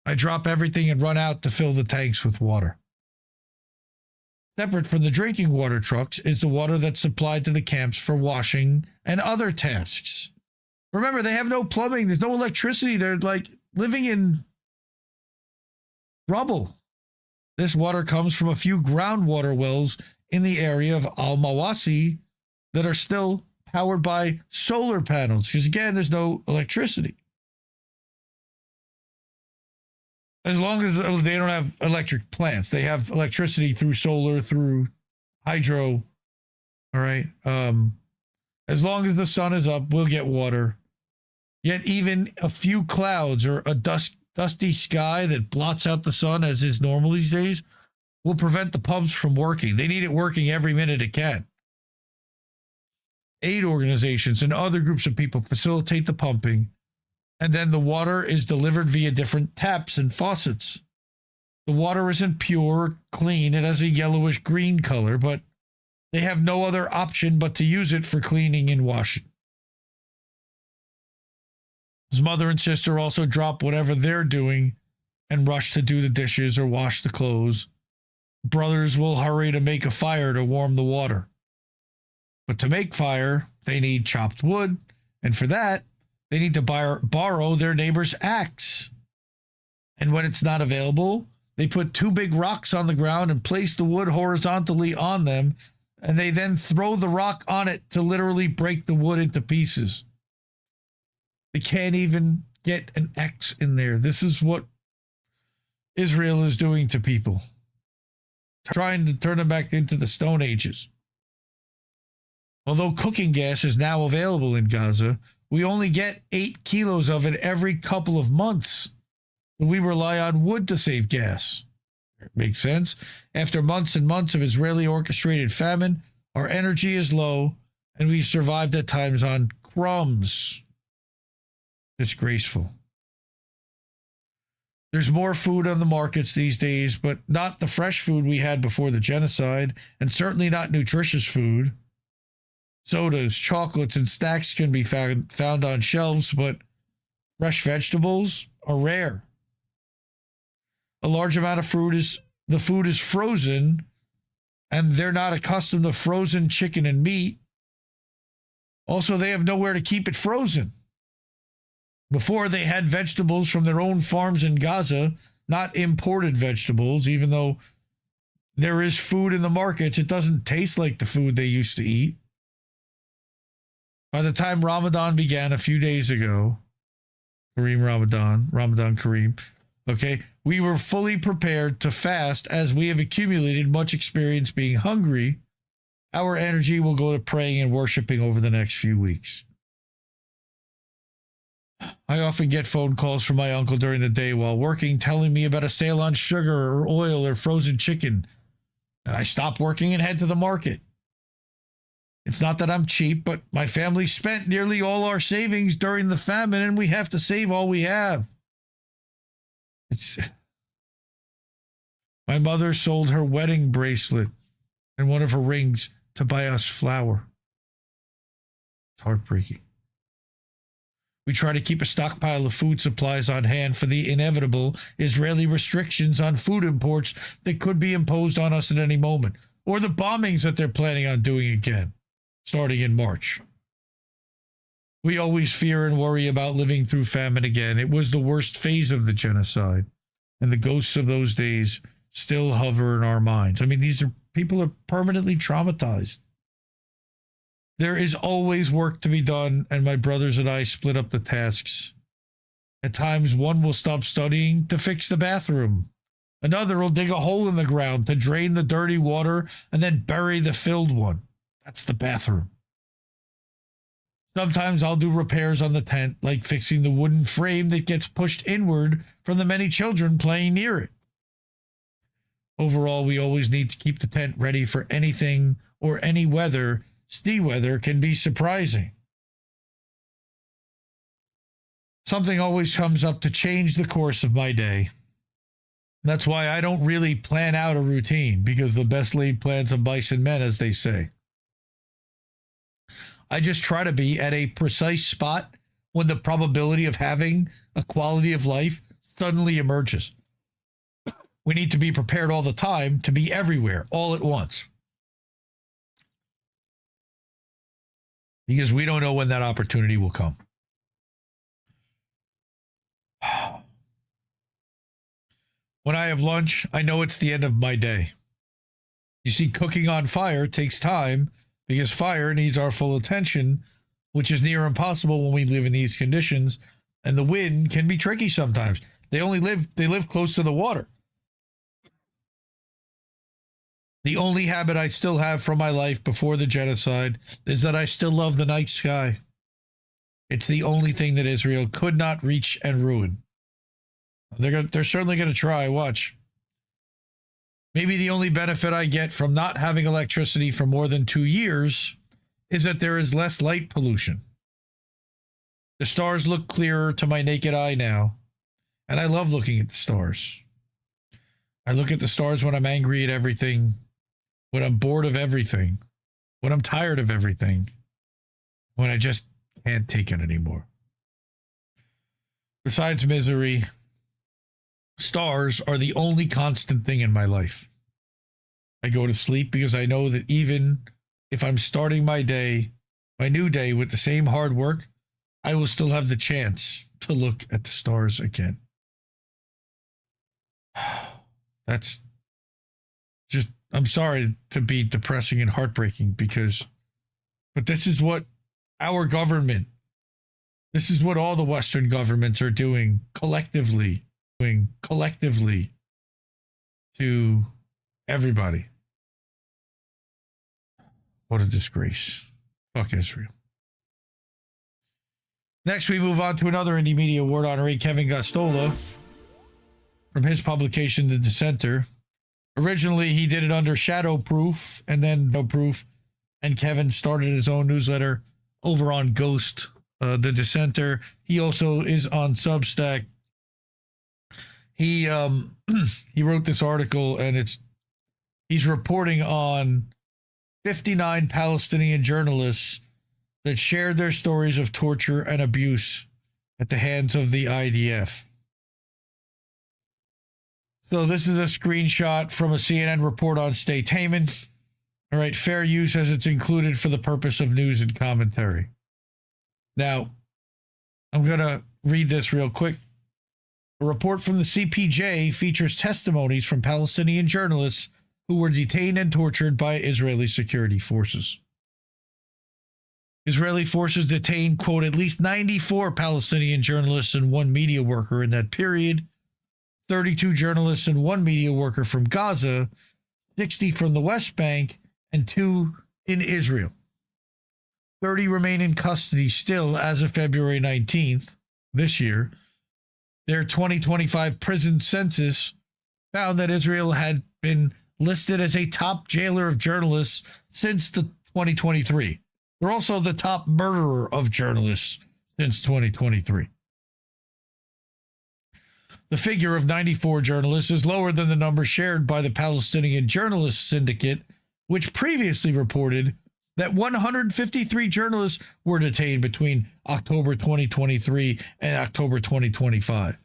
I drop everything and run out to fill the tanks with water. Separate from the drinking water trucks is the water that's supplied to the camps for washing and other tasks. Remember, they have no plumbing. There's no electricity. They're like living in rubble. This water comes from a few groundwater wells in the area of Al-Mawasi that are still powered by solar panels because, again, there's no electricity. As long as they don't have electric plants, they have electricity through solar, through hydro. All right. As long as the sun is up, we'll get water. Yet even a few clouds or a dusty sky that blots out the sun, as is normal these days, will prevent the pumps from working. They need it working every minute it can. Aid organizations and other groups of people facilitate the pumping, and then the water is delivered via different taps and faucets. The water isn't pure, clean. It has a yellowish green color, but they have no other option but to use it for cleaning and washing. His mother and sister also drop whatever they're doing and rush to do the dishes or wash the clothes. Brothers will hurry to make a fire to warm the water. But to make fire, they need chopped wood, and for that, they need to borrow their neighbor's axe. And when it's not available, they put two big rocks on the ground and place the wood horizontally on them, and they then throw the rock on it to literally break the wood into pieces. They can't even get an X in there. This is what Israel is doing to people, trying to turn them back into the Stone Ages. Although cooking gas is now available in Gaza, we only get 8 kilos of it every couple of months. We rely on wood to save gas. It makes sense. After months and months of Israeli orchestrated famine, our energy is low, and we survived at times on crumbs. Disgraceful. There's more food on the markets these days, but not the fresh food we had before the genocide, and certainly not nutritious food. Sodas, chocolates, and snacks can be found on shelves, but fresh vegetables are rare. A large amount of the food is frozen, and they're not accustomed to frozen chicken and meat. Also, they have nowhere to keep it frozen. Before, they had vegetables from their own farms in Gaza, not imported vegetables, even though there is food in the markets. It doesn't taste like the food they used to eat. By the time Ramadan began a few days ago, Ramadan Kareem, okay, we were fully prepared to fast as we have accumulated much experience being hungry. Our energy will go to praying and worshiping over the next few weeks. I often get phone calls from my uncle during the day while working, telling me about a sale on sugar or oil or frozen chicken. And I stop working and head to the market. It's not that I'm cheap, but my family spent nearly all our savings during the famine, and we have to save all we have. My mother sold her wedding bracelet and one of her rings to buy us flour. It's heartbreaking. We try to keep a stockpile of food supplies on hand for the inevitable Israeli restrictions on food imports that could be imposed on us at any moment, or the bombings that they're planning on doing again, starting in March. We always fear and worry about living through famine again. It was the worst phase of the genocide, and the ghosts of those days still hover in our minds. I mean, people are permanently traumatized. There is always work to be done, and my brothers and I split up the tasks. At times, one will stop studying to fix the bathroom. Another will dig a hole in the ground to drain the dirty water and then bury the filled one. That's the bathroom. Sometimes I'll do repairs on the tent, like fixing the wooden frame that gets pushed inward from the many children playing near it. Overall, we always need to keep the tent ready for anything or any weather. Sea weather can be surprising. Something always comes up to change the course of my day. That's why I don't really plan out a routine, because the best laid plans of mice and men, as they say. I just try to be at a precise spot when the probability of having a quality of life suddenly emerges. We need to be prepared all the time to be everywhere, all at once. Because we don't know when that opportunity will come. When I have lunch, I know it's the end of my day. You see, cooking on fire takes time because fire needs our full attention, which is near impossible when we live in these conditions, and the wind can be tricky sometimes. They live close to the water. The only habit I still have from my life before the genocide is that I still love the night sky. It's the only thing that Israel could not reach and ruin. They're certainly going to try. Watch. Maybe the only benefit I get from not having electricity for more than 2 years is that there is less light pollution. The stars look clearer to my naked eye now, and I love looking at the stars. I look at the stars when I'm angry at everything, when I'm bored of everything, when I'm tired of everything, when I just can't take it anymore. Besides misery, stars are the only constant thing in my life. I go to sleep because I know that even if I'm starting my new day with the same hard work, I will still have the chance to look at the stars again. That's just, I'm sorry to be depressing and heartbreaking but this is what our government, this is what all the Western governments are doing collectively to everybody. What a disgrace. Fuck Israel. Next, we move on to another Indie Media Award honoree, Kevin Gosztola, from his publication, The Dissenter. Originally, he did it under Shadowproof and then No Proof, and Kevin started his own newsletter over on Ghost, The Dissenter. He also is on Substack. He wrote this article, and he's reporting on 59 Palestinian journalists that shared their stories of torture and abuse at the hands of the IDF. So this is a screenshot from a CNN report on Statehamen. All right, fair use as it's included for the purpose of news and commentary. Now, I'm going to read this real quick. A report from the CPJ features testimonies from Palestinian journalists who were detained and tortured by Israeli security forces. Israeli forces detained, quote, at least 94 Palestinian journalists and one media worker in that period, 32 journalists and one media worker from Gaza, 60 from the West Bank, and 2 in Israel. 30 remain in custody still as of February 19th this year. Their 2025 prison census found that Israel had been listed as a top jailer of journalists since the 2023. They're also the top murderer of journalists since 2023. The figure of 94 journalists is lower than the number shared by the Palestinian Journalists Syndicate, which previously reported that 153 journalists were detained between October 2023 and October 2025.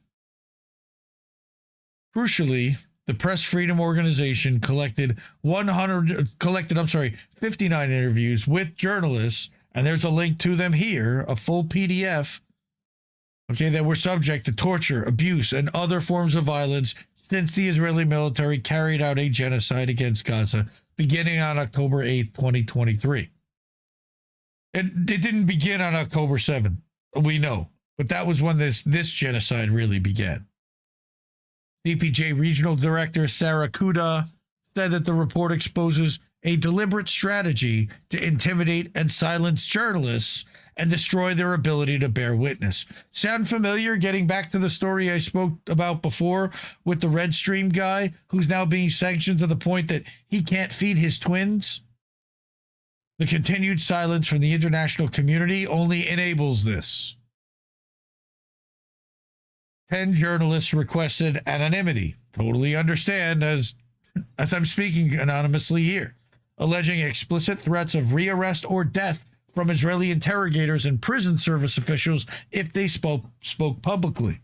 Crucially, the Press Freedom Organization collected 59 interviews with journalists, and there's a link to them here, a full PDF, that were subject to torture, abuse, and other forms of violence since the Israeli military carried out a genocide against Gaza beginning on October 8th, 2023. It didn't begin on October 7th, we know, but that was when this genocide really began. CPJ Regional Director Sarah Kuda said that the report exposes a deliberate strategy to intimidate and silence journalists and destroy their ability to bear witness. Sound familiar? Getting back to the story I spoke about before with the Red Stream guy who's now being sanctioned to the point that he can't feed his twins? The continued silence from the international community only enables this. 10 journalists requested anonymity. Totally understand as I'm speaking anonymously here, alleging explicit threats of rearrest or death from Israeli interrogators and prison service officials if they spoke publicly.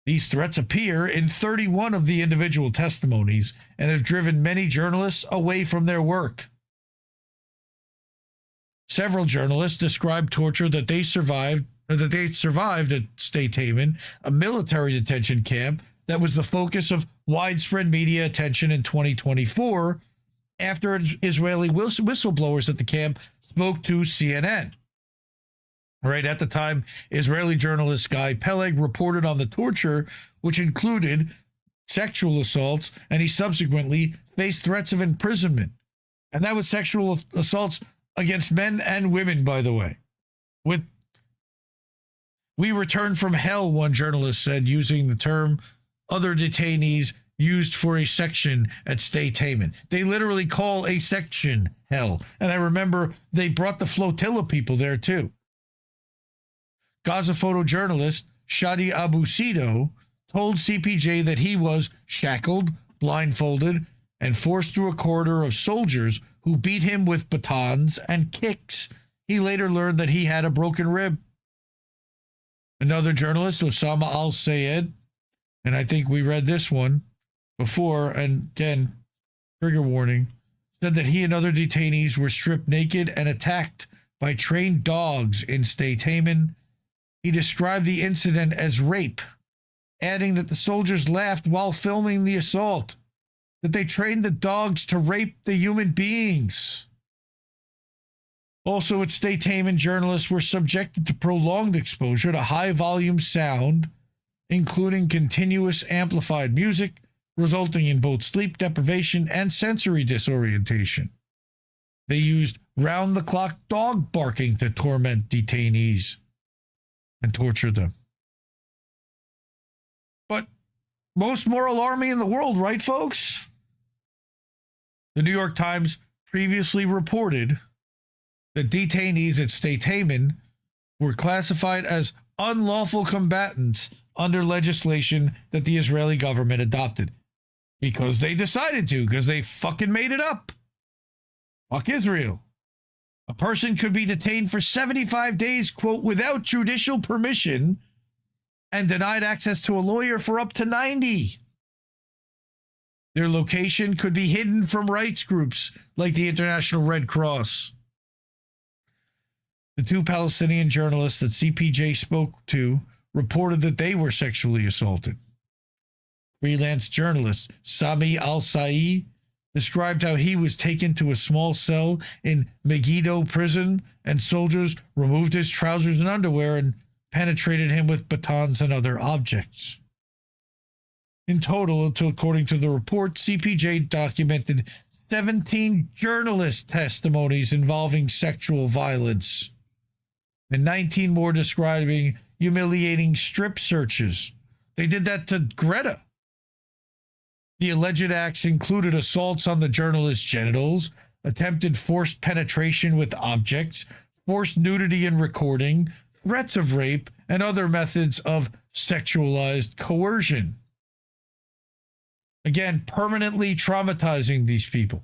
These threats appear in 31 of the individual testimonies and have driven many journalists away from their work. Several journalists described torture that they survived at State Haven, a military detention camp that was the focus of widespread media attention in 2024 after Israeli whistleblowers at the camp spoke to CNN. Right at the time, Israeli journalist Guy Peleg reported on the torture, which included sexual assaults, and he subsequently faced threats of imprisonment. And that was sexual assaults against men and women, by the way. We returned from hell, one journalist said, using the term other detainees used for a section at State Haven. They literally call a section hell. And I remember they brought the flotilla people there too. Gaza photojournalist Shadi Abu Sido told CPJ that he was shackled, blindfolded, and forced through a corridor of soldiers who beat him with batons and kicks. He later learned that he had a broken rib. Another journalist, Osama al-Sayed, and I think we read this one before, and again, trigger warning, said that he and other detainees were stripped naked and attacked by trained dogs in State Haven. He described the incident as rape, adding that the soldiers laughed while filming the assault, that they trained the dogs to rape the human beings. Also at State Haven, journalists were subjected to prolonged exposure to high-volume sound, including continuous amplified music, resulting in both sleep deprivation and sensory disorientation. They used round-the-clock dog barking to torment detainees and torture them. But most moral army in the world, right, folks? The New York Times previously reported that detainees at State Haven were classified as unlawful combatants under legislation that the Israeli government adopted. Because they decided to, because they fucking made it up. Fuck Israel. A person could be detained for 75 days, quote, without judicial permission and denied access to a lawyer for up to 90. Their location could be hidden from rights groups like the International Red Cross. The two Palestinian journalists that CPJ spoke to reported that they were sexually assaulted. Freelance journalist Sami al-Sa'i described how he was taken to a small cell in Megiddo prison and soldiers removed his trousers and underwear and penetrated him with batons and other objects. In total, according to the report, CPJ documented 17 journalist testimonies involving sexual violence and 19 more describing humiliating strip searches. They did that to Greta. The alleged acts included assaults on the journalist's genitals, attempted forced penetration with objects, forced nudity in recording, threats of rape, and other methods of sexualized coercion. Again, permanently traumatizing these people.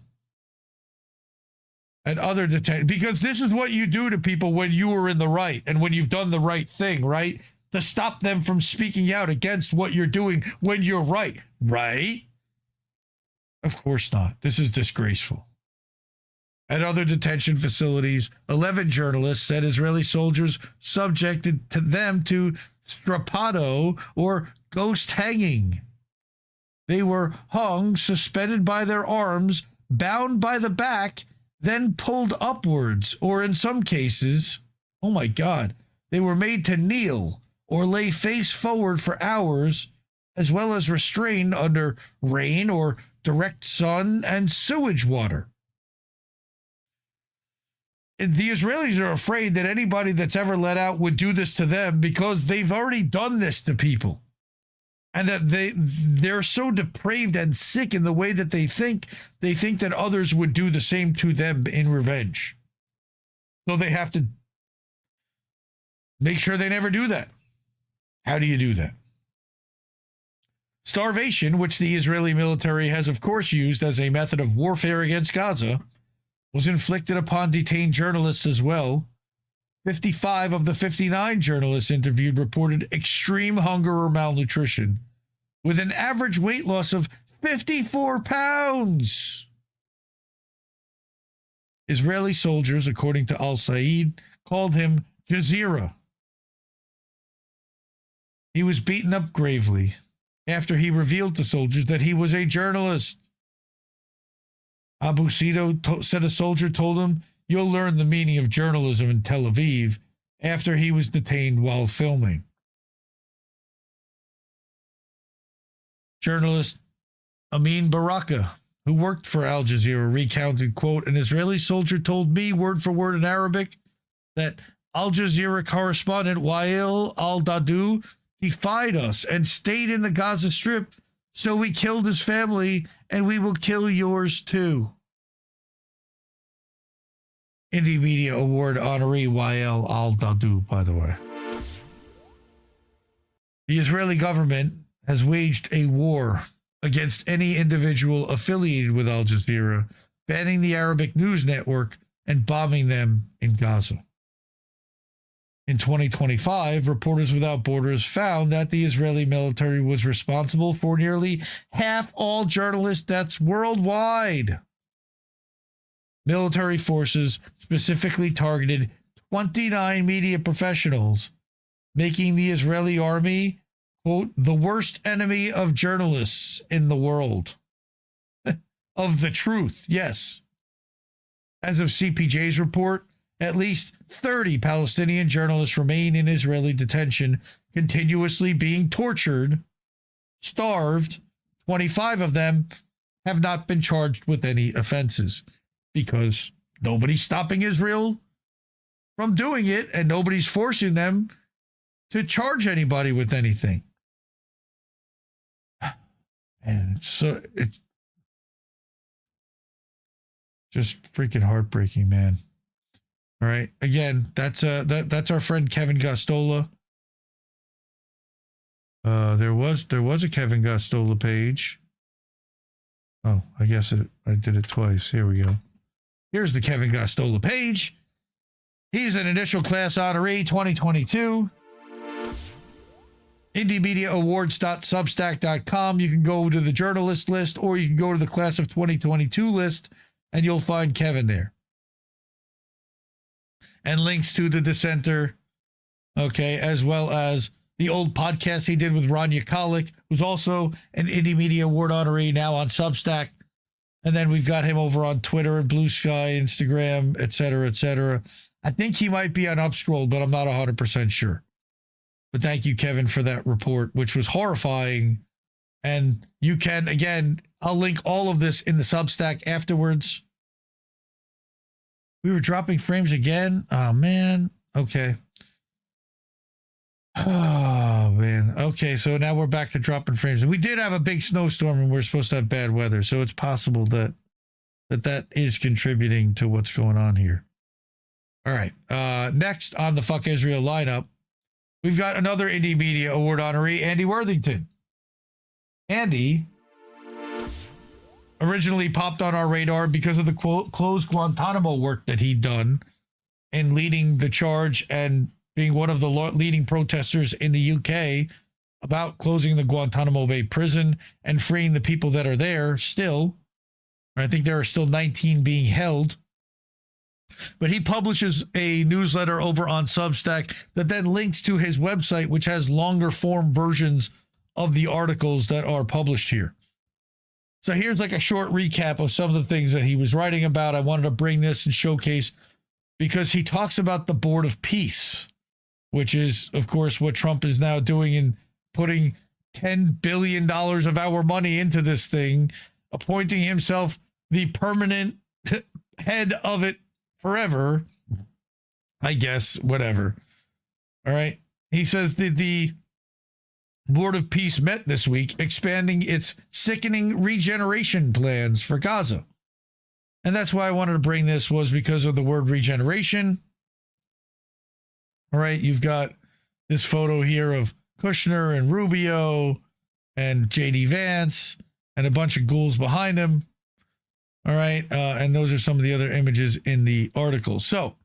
And other because this is what you do to people when you are in the right and when you've done the right thing, right? To stop them from speaking out against what you're doing when you're right, right? Of course not. This is disgraceful. At other detention facilities, 11 journalists said Israeli soldiers subjected to them to strapato or ghost hanging. They were hung, suspended by their arms, bound by the back, then pulled upwards, or in some cases, oh my God, they were made to kneel or lay face forward for hours, as well as restrained under rain or direct sun and sewage water. the Israelis are afraid that anybody that's ever let out would do this to them because they've already done this to people. And that they're so depraved and sick in the way that they think that others would do the same to them in revenge. So they have to make sure they never do that. How do you do that? Starvation, which the Israeli military has of course used as a method of warfare against Gaza, was inflicted upon detained journalists as well. 55 of the 59 journalists interviewed reported extreme hunger or malnutrition, with an average weight loss of 54 pounds. Israeli soldiers, according to Al Said, called him Jazeera. He was beaten up gravely after he revealed to soldiers that he was a journalist. Abu Sido said a soldier told him, "You'll learn the meaning of journalism in Tel Aviv," after he was detained while filming. Journalist Amin Baraka, who worked for Al Jazeera, recounted, quote, "An Israeli soldier told me, word for word in Arabic, that Al Jazeera correspondent Wael al-Dadu defied us and stayed in the Gaza Strip, so we killed his family, and we will kill yours too." Indie Media Award honoree Wael al-Dadu, by the way. The Israeli government has waged a war against any individual affiliated with Al Jazeera, banning the Arabic news network and bombing them in Gaza. In 2025, Reporters Without Borders found that the Israeli military was responsible for nearly half all journalist deaths worldwide. Military forces specifically targeted 29 media professionals, making the Israeli army, quote, "the worst enemy of journalists in the world." Of the truth, yes. As of CPJ's report, at least 30 Palestinian journalists remain in Israeli detention, continuously being tortured, starved. 25 of them have not been charged with any offenses because nobody's stopping Israel from doing it and nobody's forcing them to charge anybody with anything. And it's just freaking heartbreaking, man. All right. Again, that's our friend Kevin Gostola. There was a Kevin Gostola page. Oh, I guess I did it twice. Here we go. Here's the Kevin Gostola page. He's an initial class honoree 2022. IndieMediaAwards.substack.com. You can go to the journalist list or you can go to the class of 2022 list and you'll find Kevin there. And links to The Dissenter, okay, as well as the old podcast he did with Rania Kalik, who's also an Indie Media Award honoree now on Substack. And then we've got him over on Twitter and Blue Sky, Instagram, etc., etc. I think he might be on Upscroll, but I'm not 100% sure. But thank you, Kevin, for that report, which was horrifying. And you can, again, I'll link all of this in the Substack afterwards. We were dropping frames again. Oh, man. Okay. Oh, man. Okay, so now we're back to dropping frames. And we did have a big snowstorm and we're supposed to have bad weather. So it's possible that is contributing to what's going on here. All right. Next on the Fuck Israel lineup, we've got another Indie Media Award honoree, Andy Worthington. Andy originally popped on our radar because of the closed Guantanamo work that he'd done in leading the charge and being one of the leading protesters in the UK about closing the Guantanamo Bay prison and freeing the people that are there still. I think there are still 19 being held. But he publishes a newsletter over on Substack that then links to his website, which has longer form versions of the articles that are published here. So here's like a short recap of some of the things that he was writing about. I wanted to bring this and showcase because he talks about the Board of Peace, which is, of course, what Trump is now doing in putting $10 billion of our money into this thing, appointing himself the permanent head of it forever. I guess, whatever. All right. He says that the Board of Peace met this week, expanding its sickening regeneration plans for Gaza. And that's why I wanted to bring this, was because of the word regeneration. All right. You've got this photo here of Kushner and Rubio and J.D. Vance and a bunch of ghouls behind him. All right. And those are some of the other images in the article. So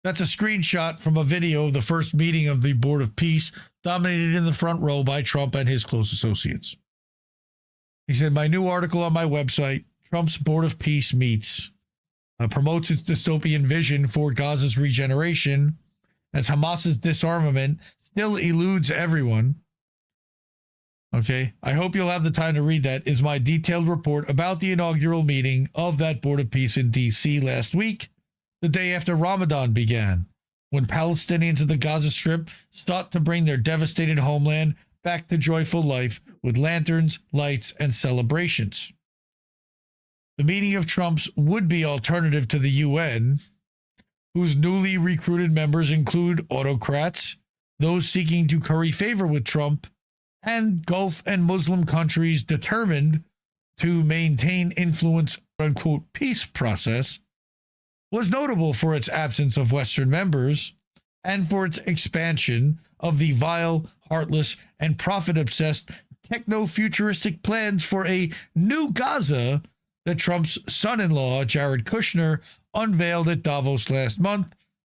that's a screenshot from a video of the first meeting of the Board of Peace, dominated in the front row by Trump and his close associates. He said, my new article on my website, Trump's Board of Peace meets, promotes its dystopian vision for Gaza's regeneration as Hamas's disarmament still eludes everyone. Okay, I hope you'll have the time to read that, is my detailed report about the inaugural meeting of that Board of Peace in D.C. last week, the day after Ramadan began, when Palestinians of the Gaza Strip sought to bring their devastated homeland back to joyful life with lanterns, lights, and celebrations. The meeting of Trump's would-be alternative to the UN, whose newly recruited members include autocrats, those seeking to curry favor with Trump, and Gulf and Muslim countries determined to maintain influence, quote-unquote, peace process, was notable for its absence of Western members and for its expansion of the vile, heartless, and profit-obsessed techno-futuristic plans for a new Gaza that Trump's son-in-law, Jared Kushner, unveiled at Davos last month,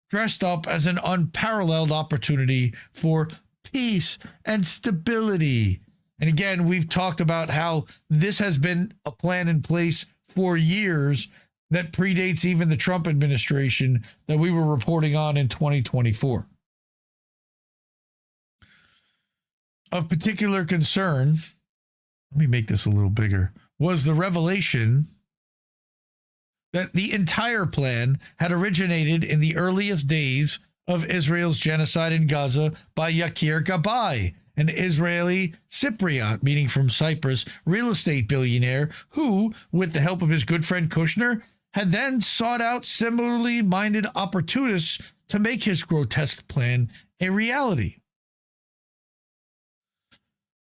dressed up as an unparalleled opportunity for peace and stability. And again, we've talked about how this has been a plan in place for years that predates even the Trump administration that we were reporting on in 2024. Of particular concern, let me make this a little bigger, was the revelation that the entire plan had originated in the earliest days of Israel's genocide in Gaza by Yakir Gabay, an Israeli Cypriot, meaning from Cyprus, real estate billionaire who, with the help of his good friend Kushner, had then sought out similarly minded opportunists to make his grotesque plan a reality.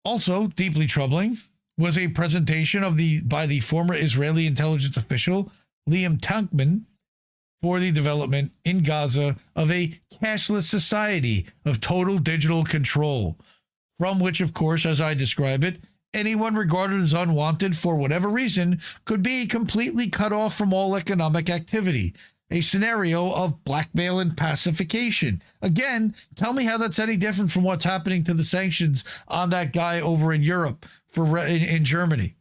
Also, deeply troubling was a presentation by the former Israeli intelligence official Liam Tankman for the development in Gaza of a cashless society of total digital control, from which, of course, as I describe it, anyone regarded as unwanted for whatever reason could be completely cut off from all economic activity. A scenario of blackmail and pacification. Again, tell me how that's any different from what's happening to the sanctions on that guy over in Europe, in Germany.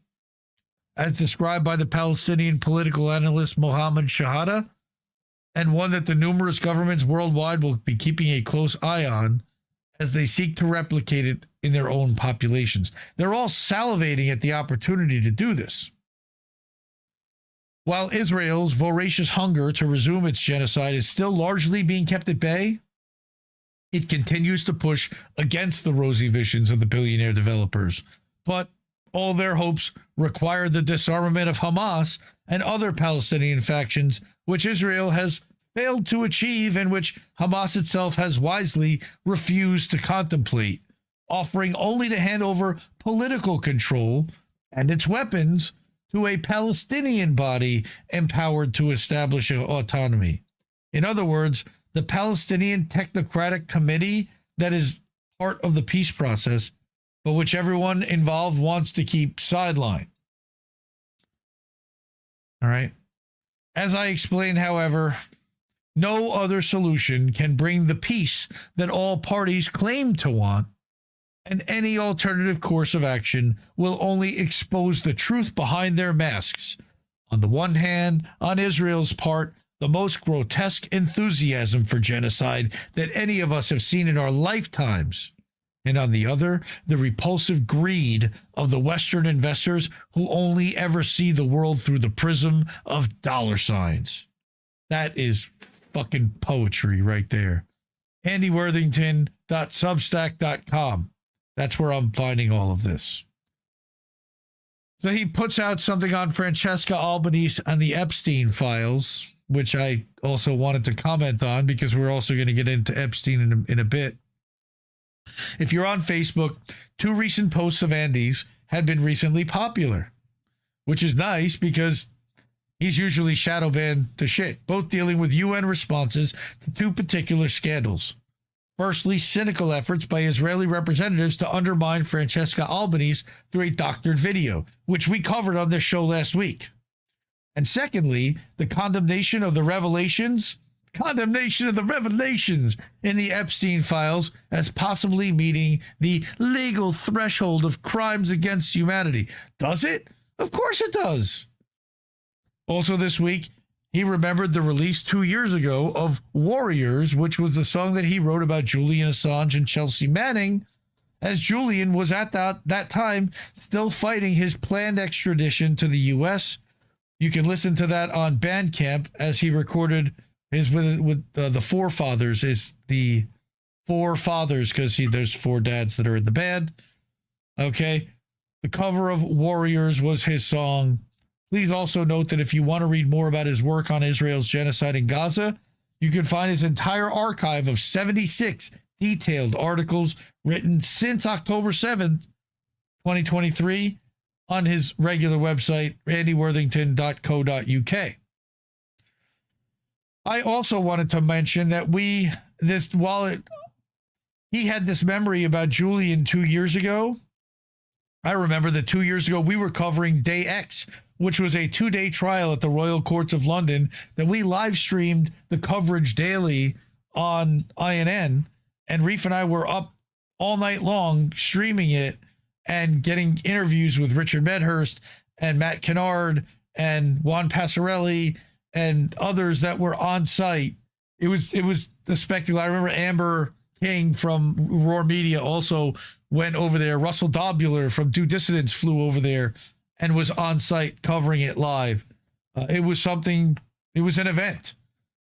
As described by the Palestinian political analyst Mohammed Shahada, and one that the numerous governments worldwide will be keeping a close eye on as they seek to replicate it in their own populations. They're all salivating at the opportunity to do this. While Israel's voracious hunger to resume its genocide is still largely being kept at bay, it continues to push against the rosy visions of the billionaire developers. But all their hopes require the disarmament of Hamas and other Palestinian factions, which Israel has failed to achieve and which Hamas itself has wisely refused to contemplate, offering only to hand over political control and its weapons to a Palestinian body empowered to establish autonomy. In other words, the Palestinian Technocratic Committee that is part of the peace process, but which everyone involved wants to keep sidelined. All right. As I explained, however, no other solution can bring the peace that all parties claim to want, and any alternative course of action will only expose the truth behind their masks. On the one hand, on Israel's part, the most grotesque enthusiasm for genocide that any of us have seen in our lifetimes. And on the other, the repulsive greed of the Western investors who only ever see the world through the prism of dollar signs. That is fucking poetry right there. AndyWorthington.substack.com. That's where I'm finding all of this. So he puts out something on Francesca Albanese and the Epstein files. which I also wanted to comment on because we're also going to get into Epstein in a bit. If you're on Facebook, 2 recent posts of Andy's had been recently popular, which is nice because he's usually shadow banned to shit, both dealing with UN responses to 2 particular scandals. Firstly, cynical efforts by Israeli representatives to undermine Francesca Albanese through a doctored video, which we covered on this show last week. And secondly, the condemnation of the revelations in the Epstein files as possibly meeting the legal threshold of crimes against humanity. Does it? Of course it does. Also this week, he remembered the release 2 years ago of Warriors, which was the song that he wrote about Julian Assange and Chelsea Manning, as Julian was at that time still fighting his planned extradition to the U.S. You can listen to that on Bandcamp as he recorded his with the Forefathers, is the Forefathers, because there's 4 dads that are in the band. Okay. The cover of Warriors was his song. Please also note that if you want to read more about his work on Israel's genocide in Gaza, you can find his entire archive of 76 detailed articles written since October 7th, 2023, on his regular website, andyworthington.co.uk. I also wanted to mention that he had this memory about Julian 2 years ago. I remember that 2 years ago we were covering Day X, which was a 2-day trial at the Royal Courts of London that we live streamed the coverage daily on INN, and Reef and I were up all night long streaming it and getting interviews with Richard Medhurst and Matt Kennard and Juan Passarelli and others that were on site. It was the spectacle. I remember Amber King from Roar Media also went over there. Russell Dobular from Due Dissidence flew over there and was on site covering it live. It was an event.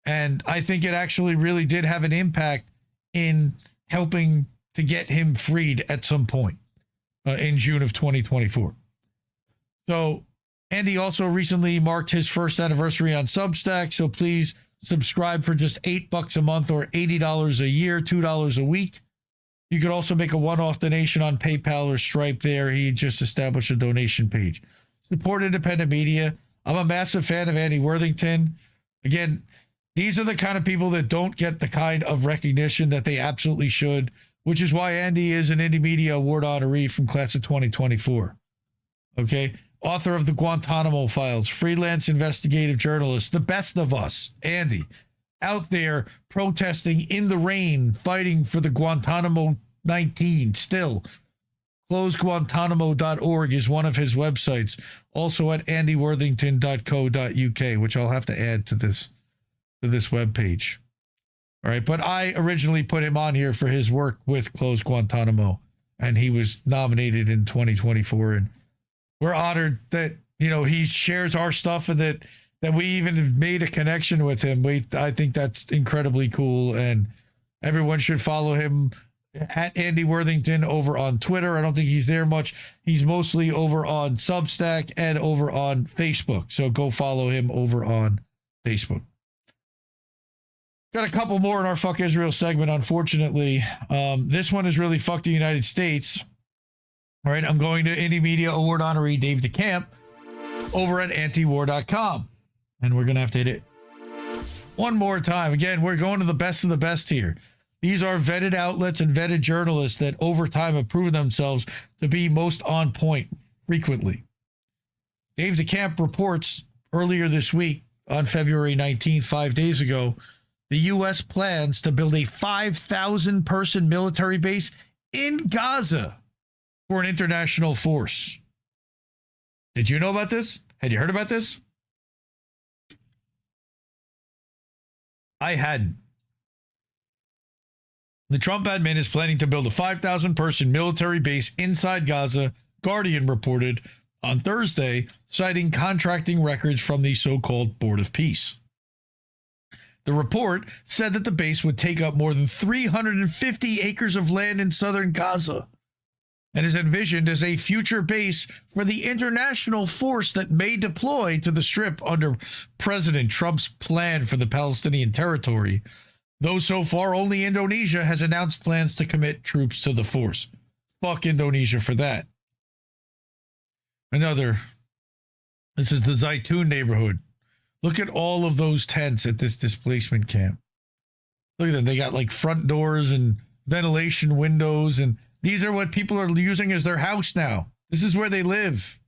And I think it actually really did have an impact in helping to get him freed at some point in June of 2024. So Andy also recently marked his first anniversary on Substack. So please subscribe for just $8 a month or $80 a year, $2 a week. You could also make a one-off donation on PayPal or Stripe there. He just established a donation page. Support independent media. I'm a massive fan of Andy Worthington. Again, these are the kind of people that don't get the kind of recognition that they absolutely should, which is why Andy is an Indie Media Award honoree from class of 2024. Okay? Author of the Guantanamo Files, freelance investigative journalist, the best of us, Andy, out there protesting in the rain, fighting for the Guantanamo 19 still. CloseGuantanamo.org is one of his websites. Also at andyworthington.co.uk, which I'll have to add to this webpage. All right, but I originally put him on here for his work with Close Guantanamo, and he was nominated in 2024. And we're honored that, he shares our stuff and that we even made a connection with him. I think that's incredibly cool, and everyone should follow him at Andy Worthington over on Twitter. I don't think he's there much. He's mostly over on Substack and over on Facebook. So go follow him over on Facebook. Got a couple more in our Fuck Israel segment, unfortunately. This one is really fuck the United States. All right, I'm going to Indie Media Award honoree Dave DeCamp over at antiwar.com. And we're going to have to hit it one more time. Again, we're going to the best of the best here. These are vetted outlets and vetted journalists that over time have proven themselves to be most on point frequently. Dave DeCamp reports earlier this week on February 19th, 5 days ago, the U.S. plans to build a 5,000-person military base in Gaza for an international force. Did you know about this? Had you heard about this? I hadn't. The Trump admin is planning to build a 5,000-person military base inside Gaza, Guardian reported on Thursday, citing contracting records from the so-called Board of Peace. The report said that the base would take up more than 350 acres of land in southern Gaza. and is envisioned as a future base for the international force that may deploy to the Strip under President Trump's plan for the Palestinian territory, though so far only Indonesia has announced plans to commit troops to the force. Fuck Indonesia for that. This is the Zaytun neighborhood. Look at all of those tents at this displacement camp. Look at them. They got like front doors and ventilation windows, and these are what people are using as their house now. This is where they live.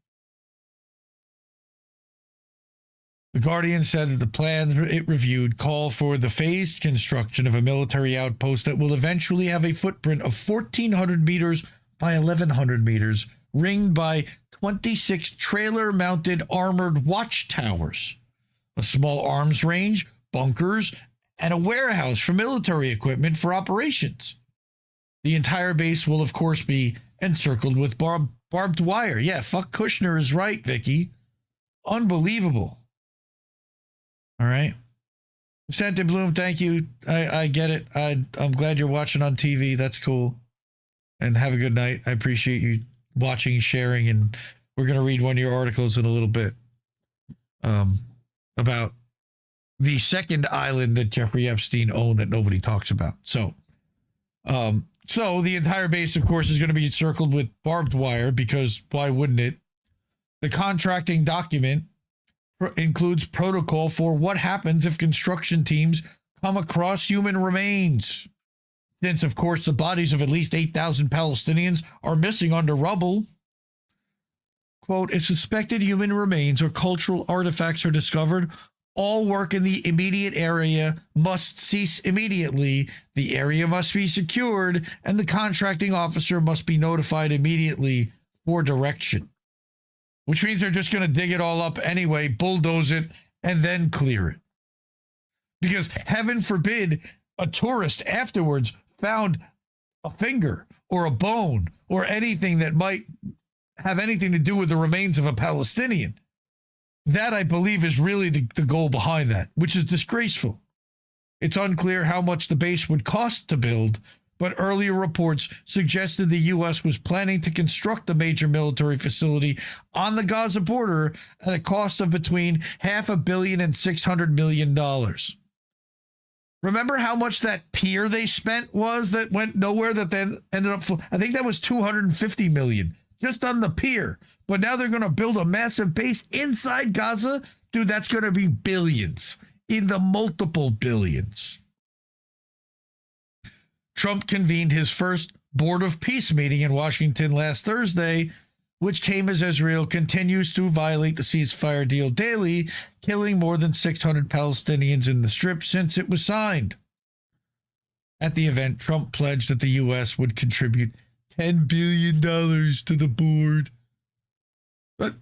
The Guardian said that the plans it reviewed call for the phased construction of a military outpost that will eventually have a footprint of 1,400 meters by 1,100 meters, ringed by 26 trailer-mounted armored watchtowers, a small arms range, bunkers, and a warehouse for military equipment for operations. The entire base will, of course, be encircled with barbed wire. Yeah, fuck Kushner is right, Vicky. Unbelievable. All right. Santa Bloom, thank you. I get it. I'm glad you're watching on TV. That's cool. And have a good night. I appreciate you watching, sharing, and we're going to read one of your articles in a little bit about the second island that Jeffrey Epstein owned that nobody talks about. So the entire base, of course, is going to be encircled with barbed wire because why wouldn't it? The contracting document includes protocol for what happens if construction teams come across human remains. Since, of course, the bodies of at least 8,000 Palestinians are missing under rubble. Quote, if suspected human remains or cultural artifacts are discovered, all work in the immediate area must cease immediately. The area must be secured, and the contracting officer must be notified immediately for direction. Which means they're just going to dig it all up anyway, bulldoze it, and then clear it. Because heaven forbid a tourist afterwards found a finger or a bone or anything that might have anything to do with the remains of a Palestinian. That, I believe, is really the goal behind that, which is disgraceful. It's unclear how much the base would cost to build, but earlier reports suggested the U.S. was planning to construct a major military facility on the Gaza border at a cost of between $500 million and $600 million. Remember how much that pier they spent was that went nowhere that then ended up, I think that was $250 million just on the pier. But now they're going to build a massive base inside Gaza. Dude, that's going to be billions, in the multiple billions. Trump convened his first Board of Peace meeting in Washington last Thursday, which came as Israel continues to violate the ceasefire deal daily, killing more than 600 Palestinians in the Strip since it was signed. At the event, Trump pledged that the U.S. would contribute $10 billion to the board. But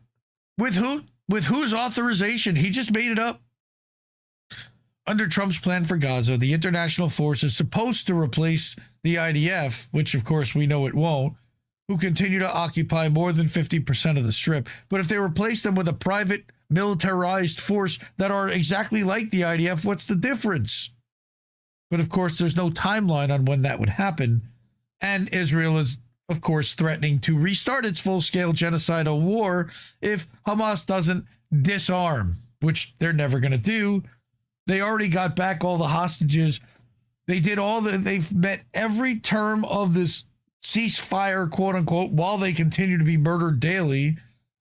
with who? With whose authorization? He just made it up. Under Trump's plan for Gaza, the international force is supposed to replace the IDF, which of course we know it won't, who continue to occupy more than 50% of the Strip. But if they replace them with a private militarized force that are exactly like the IDF, what's the difference? But of course, there's no timeline on when that would happen. And Israel is, of course, threatening to restart its full-scale genocidal war if Hamas doesn't disarm, which they're never going to do. They already got back all the hostages. They've met every term of this ceasefire, quote unquote, while they continue to be murdered daily.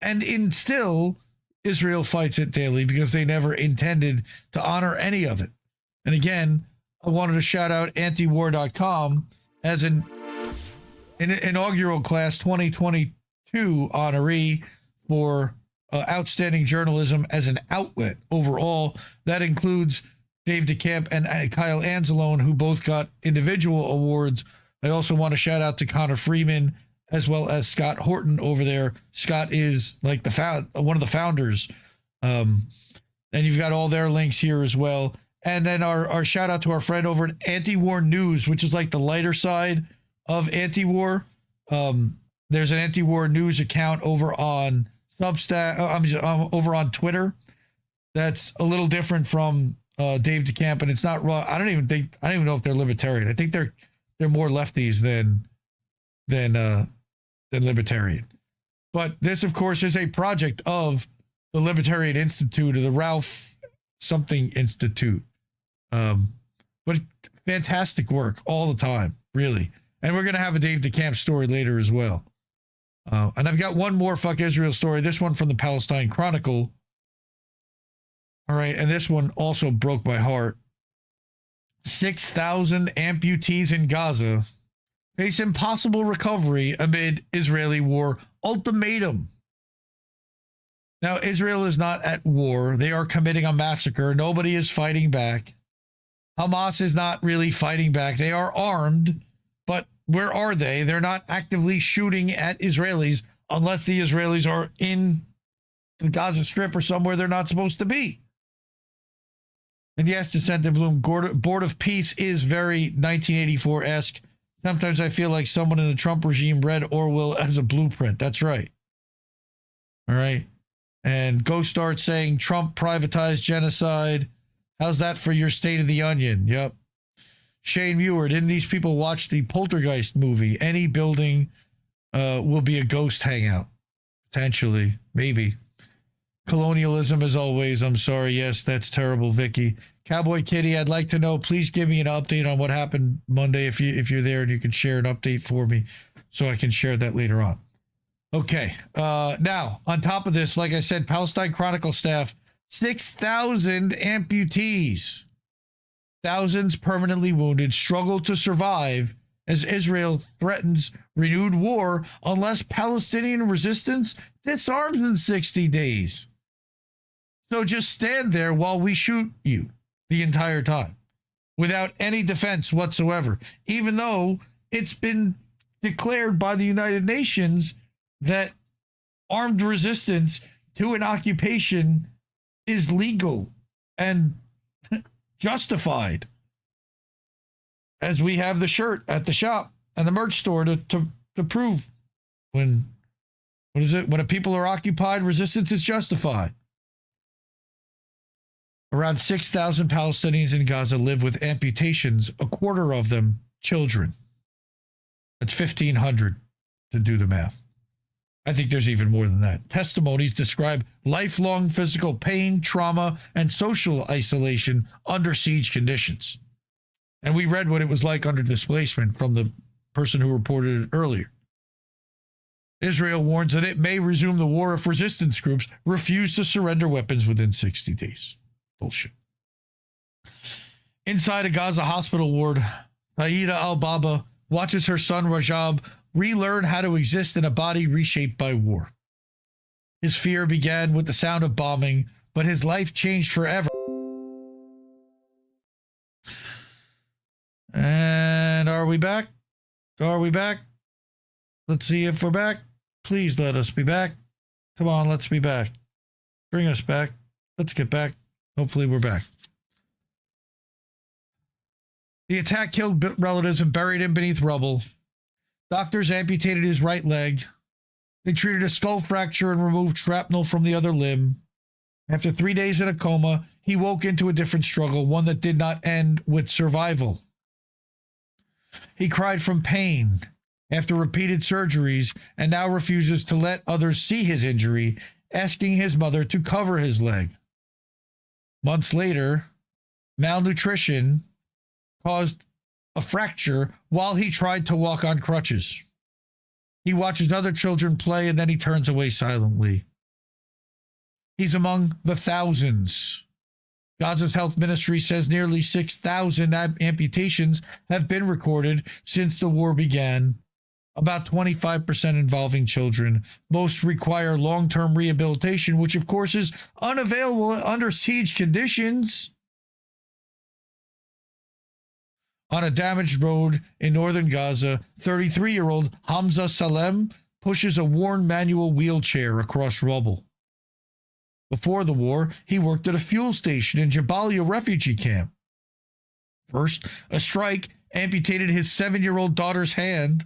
And still, Israel fights it daily because they never intended to honor any of it. And again, I wanted to shout out antiwar.com as an inaugural class 2022 honoree for outstanding journalism as an outlet overall. That includes Dave DeCamp and Kyle Anzalone, who both got individual awards. I also want to shout out to Connor Freeman as well as Scott Horton over there. Scott is like one of the founders. And you've got all their links here as well. And then our shout out to our friend over at Anti-War News, which is like the lighter side of anti-war. There's an Anti-War News account over on Substack, over on Twitter. That's a little different from Dave DeCamp, and it's not raw. I don't even know if they're libertarian. I think they're more lefties than than libertarian. But this, of course, is a project of the Libertarian Institute or the Ralph something Institute. But fantastic work all the time, really. And we're going to have a Dave DeCamp story later as well. And I've got one more Fuck Israel story, this one from the Palestine Chronicle. All right, and this one also broke my heart. 6,000 amputees in Gaza face impossible recovery amid Israeli war ultimatum. Now, Israel is not at war. They are committing a massacre. Nobody is fighting back. Hamas is not really fighting back. They are armed, but where are they? They're not actively shooting at Israelis unless the Israelis are in the Gaza Strip or somewhere they're not supposed to be. And yes, Dissent in Bloom, Board of Peace is very 1984-esque. Sometimes I feel like someone in the Trump regime read Orwell as a blueprint. That's right. All right. And Ghost Art saying Trump privatized genocide. How's that for your State of the Onion? Yep. Shane Muir, didn't these people watch the Poltergeist movie? Any building will be a ghost hangout. Potentially. Maybe. Colonialism as always. I'm sorry. Yes, that's terrible, Vicky. Cowboy Kitty, I'd like to know, please give me an update on what happened Monday if you're there and you can share an update for me so I can share that later on. Okay. Now, on top of this, like I said, Palestine Chronicle staff, 6,000 amputees, thousands permanently wounded, struggle to survive as Israel threatens renewed war unless Palestinian resistance disarms in 60 days. So just stand there while we shoot you the entire time without any defense whatsoever, even though it's been declared by the United Nations that armed resistance to an occupation is legal and justified. As we have the shirt at the shop and the merch store to prove when a people are occupied, resistance is justified. Around 6,000 Palestinians in Gaza live with amputations, a quarter of them children. That's 1,500 to do the math. I think there's even more than that. Testimonies describe lifelong physical pain, trauma, and social isolation under siege conditions. And we read what it was like under displacement from the person who reported it earlier. Israel warns that it may resume the war if resistance groups refuse to surrender weapons within 60 days. Bullshit. Inside a Gaza hospital ward, Saida al-Baba watches her son Rajab relearn how to exist in a body reshaped by war. His fear began with the sound of bombing, but his life changed forever. And are we back? Are we back? Let's see if we're back. Please let us be back. Come on, let's be back. Bring us back. Let's get back. Hopefully we're back. The attack killed relatives and buried him beneath rubble. Doctors amputated his right leg. They treated a skull fracture and removed shrapnel from the other limb. After 3 days in a coma, he woke into a different struggle, one that did not end with survival. He cried from pain after repeated surgeries and now refuses to let others see his injury, asking his mother to cover his leg. Months later, malnutrition caused a fracture while he tried to walk on crutches. He watches other children play and then he turns away silently. He's among the thousands. Gaza's health ministry says nearly 6,000 amputations have been recorded since the war began, about 25% involving children. Most require long-term rehabilitation, which of course is unavailable under siege conditions. On a damaged road in northern Gaza, 33-year-old Hamza Salem pushes a worn manual wheelchair across rubble. Before the war, he worked at a fuel station in Jabalia refugee camp. First, a strike amputated his 7-year-old daughter's hand.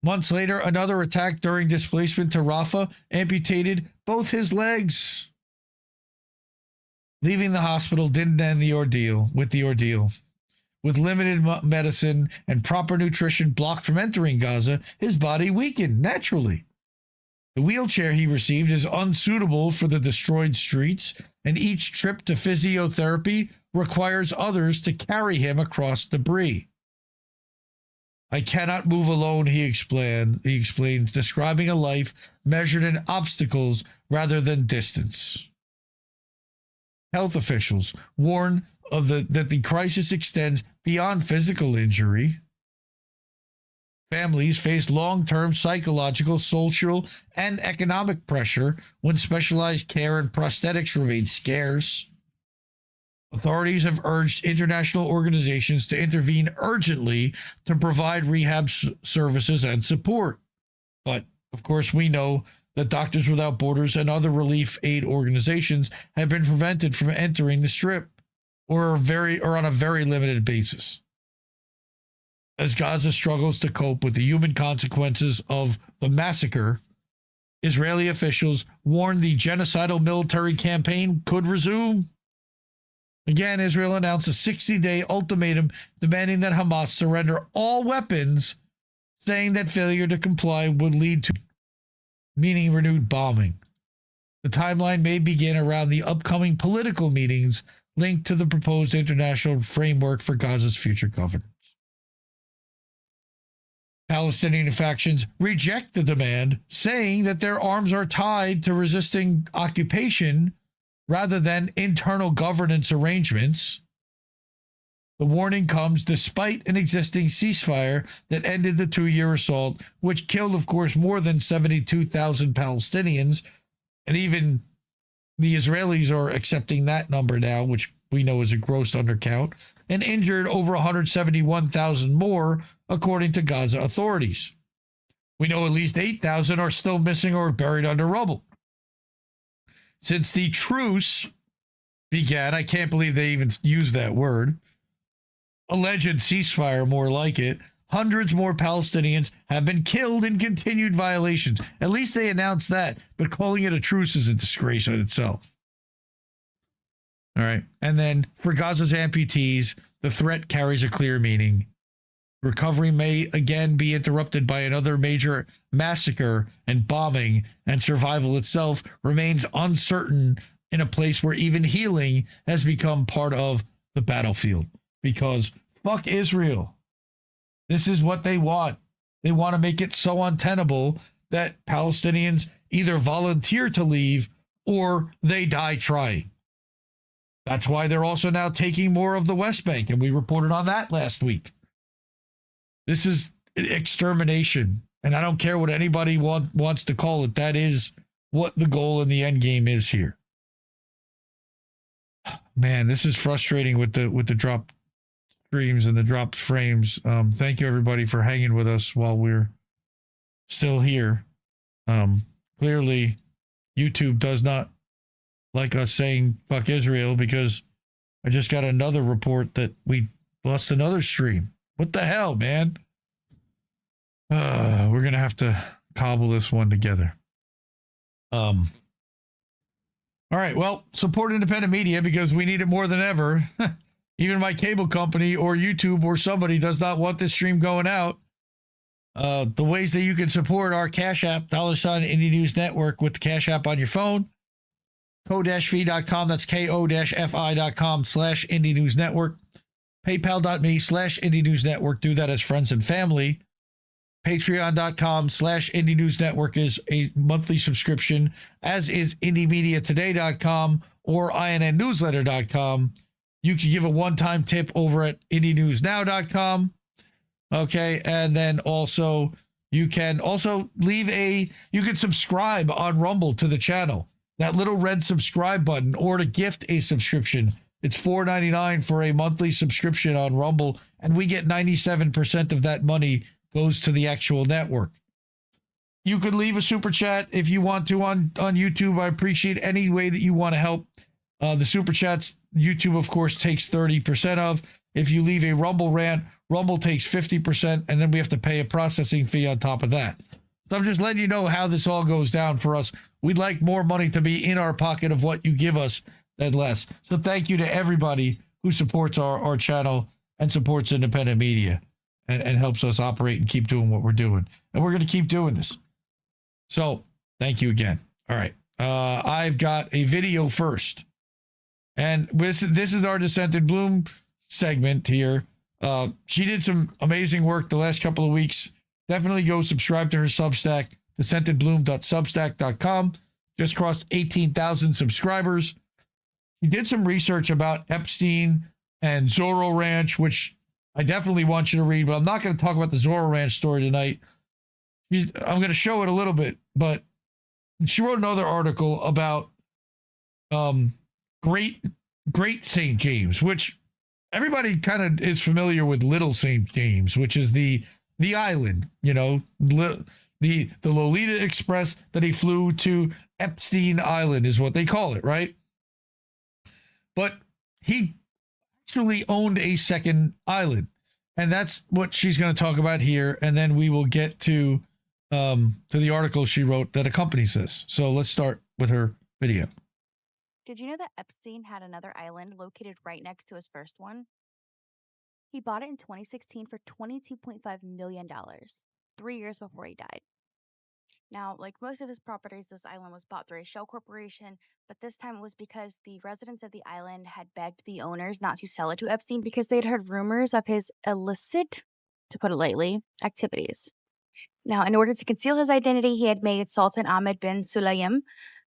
Months later, another attack during displacement to Rafah amputated both his legs. Leaving the hospital didn't end the ordeal. with limited medicine and proper nutrition blocked from entering Gaza, his body weakened naturally. The wheelchair he received is unsuitable for the destroyed streets, and each trip to physiotherapy requires others to carry him across debris. I cannot move alone, he explains, describing a life measured in obstacles rather than distance. Health officials warn that the crisis extends beyond physical injury. Families face long-term psychological, social, and economic pressure when specialized care and prosthetics remain scarce. Authorities have urged international organizations to intervene urgently to provide rehab services and support. But, of course, we know that Doctors Without Borders and other relief aid organizations have been prevented from entering the Strip or on a very limited basis. As Gaza struggles to cope with the human consequences of the massacre, Israeli officials warned the genocidal military campaign could resume. Again, Israel announced a 60-day ultimatum demanding that Hamas surrender all weapons, saying that failure to comply would lead to renewed bombing. The timeline may begin around the upcoming political meetings linked to the proposed international framework for Gaza's future governance. Palestinian factions reject the demand, saying that their arms are tied to resisting occupation rather than internal governance arrangements. The warning comes despite an existing ceasefire that ended the 2-year assault, which killed, of course, more than 72,000 Palestinians. And even the Israelis are accepting that number now, which we know is a gross undercount, and injured over 171,000 more, according to Gaza authorities. We know at least 8,000 are still missing or buried under rubble. Since the truce began, I can't believe they even used that word, alleged ceasefire, more like it, hundreds more Palestinians have been killed in continued violations. At least they announced that, but calling it a truce is a disgrace in itself. All right. And then for Gaza's amputees, the threat carries a clear meaning. Recovery may again be interrupted by another major massacre and bombing, and survival itself remains uncertain in a place where even healing has become part of the battlefield. Because fuck Israel. This is what they want. They want to make it so untenable that Palestinians either volunteer to leave or they die trying. That's why they're also now taking more of the West Bank, and we reported on that last week. This is extermination, and I don't care what anybody wants to call it. That is what the goal in the end game is here. Man, this is frustrating with the drop streams and the dropped frames. Thank you everybody for hanging with us while we're still here. Clearly, YouTube does not like us saying fuck Israel, because I just got another report that we lost another stream. What the hell, man? We're going to have to cobble this one together. All right, well, support independent media because we need it more than ever. Even my cable company or YouTube or somebody does not want this stream going out. The ways that you can support our Cash App, $, Indie News Network with the Cash App on your phone. ko-fi.com, that's ko-fi.com/Indie News Network. PayPal.me/Indie News Network. Do that as friends and family. Patreon.com/Indie News Network is a monthly subscription, as is IndieMediaToday.com or INNNewsletter.com. You can give a one-time tip over at IndieNewsNow.com. Okay, and then also you can subscribe on Rumble to the channel. That little red subscribe button, or to gift a subscription. It's $4.99 for a monthly subscription on Rumble, and we get 97% of that money goes to the actual network. You could leave a super chat if you want to on YouTube. I appreciate any way that you want to help. The super chats, YouTube, of course, takes 30% of. If you leave a Rumble rant, Rumble takes 50%, and then we have to pay a processing fee on top of that. So I'm just letting you know how this all goes down for us. We'd like more money to be in our pocket of what you give us than less. So thank you to everybody who supports our channel and supports independent media and helps us operate and keep doing what we're doing. And we're going to keep doing this. So thank you again. All right. I've got a video first. And this is our Descent in Bloom segment here. She did some amazing work the last couple of weeks. Definitely go subscribe to her Substack, descentandbloom.substack.com. Just crossed 18,000 subscribers. She did some research about Epstein and Zoro Ranch, which I definitely want you to read, but I'm not going to talk about the Zoro Ranch story tonight. I'm going to show it a little bit, but she wrote another article about Great St. James, which everybody kind of is familiar with Little St. James, which is the island, you know, the Lolita Express that he flew to. Epstein Island is what they call it, right? But he actually owned a second island, and that's what she's going to talk about here, and then we will get to the article she wrote that accompanies this. So let's start with her video. Did you know that Epstein had another island located right next to his first one? He bought it in 2016 for $22.5 million, 3 years before he died. Now, like most of his properties, this island was bought through a shell corporation, but this time it was because the residents of the island had begged the owners not to sell it to Epstein because they'd heard rumors of his illicit, to put it lightly, activities. Now, in order to conceal his identity, he had made Sultan Ahmed bin Sulayem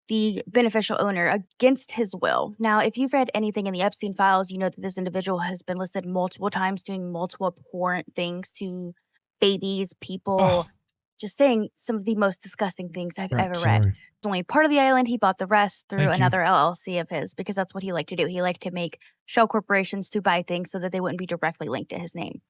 the beneficial owner against his will. Now, if you've read anything in the Epstein files, you know that this individual has been listed multiple times doing multiple abhorrent things to babies, people, just saying some of the most disgusting things I've ever read. It's only part of the island. He bought the rest through another LLC of his because that's what he liked to do. He liked to make shell corporations to buy things so that they wouldn't be directly linked to his name.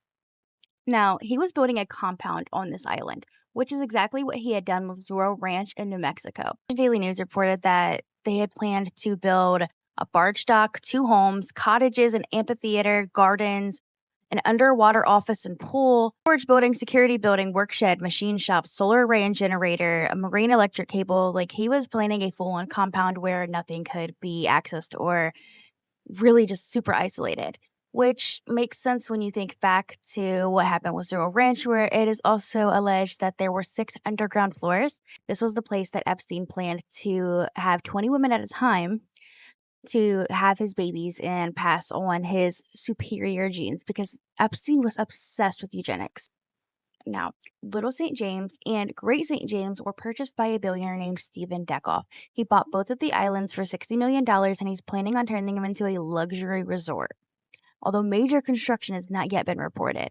Now, he was building a compound on this island, which is exactly what he had done with Zoro Ranch in New Mexico. The Daily News reported that they had planned to build a barge dock, 2 homes, cottages, an amphitheater, gardens, an underwater office and pool, storage building, security building, work shed, machine shop, solar array and generator, a marine electric cable. Like, he was planning a full-on compound where nothing could be accessed or really just super isolated, which makes sense when you think back to what happened with Zoro Ranch, where it is also alleged that there were 6 underground floors. This was the place that Epstein planned to have 20 women at a time to have his babies and pass on his superior genes because Epstein was obsessed with eugenics. Now, Little St. James and Great St. James were purchased by a billionaire named Stephen Deckoff. He bought both of the islands for $60 million, and he's planning on turning them into a luxury resort. Although major construction has not yet been reported.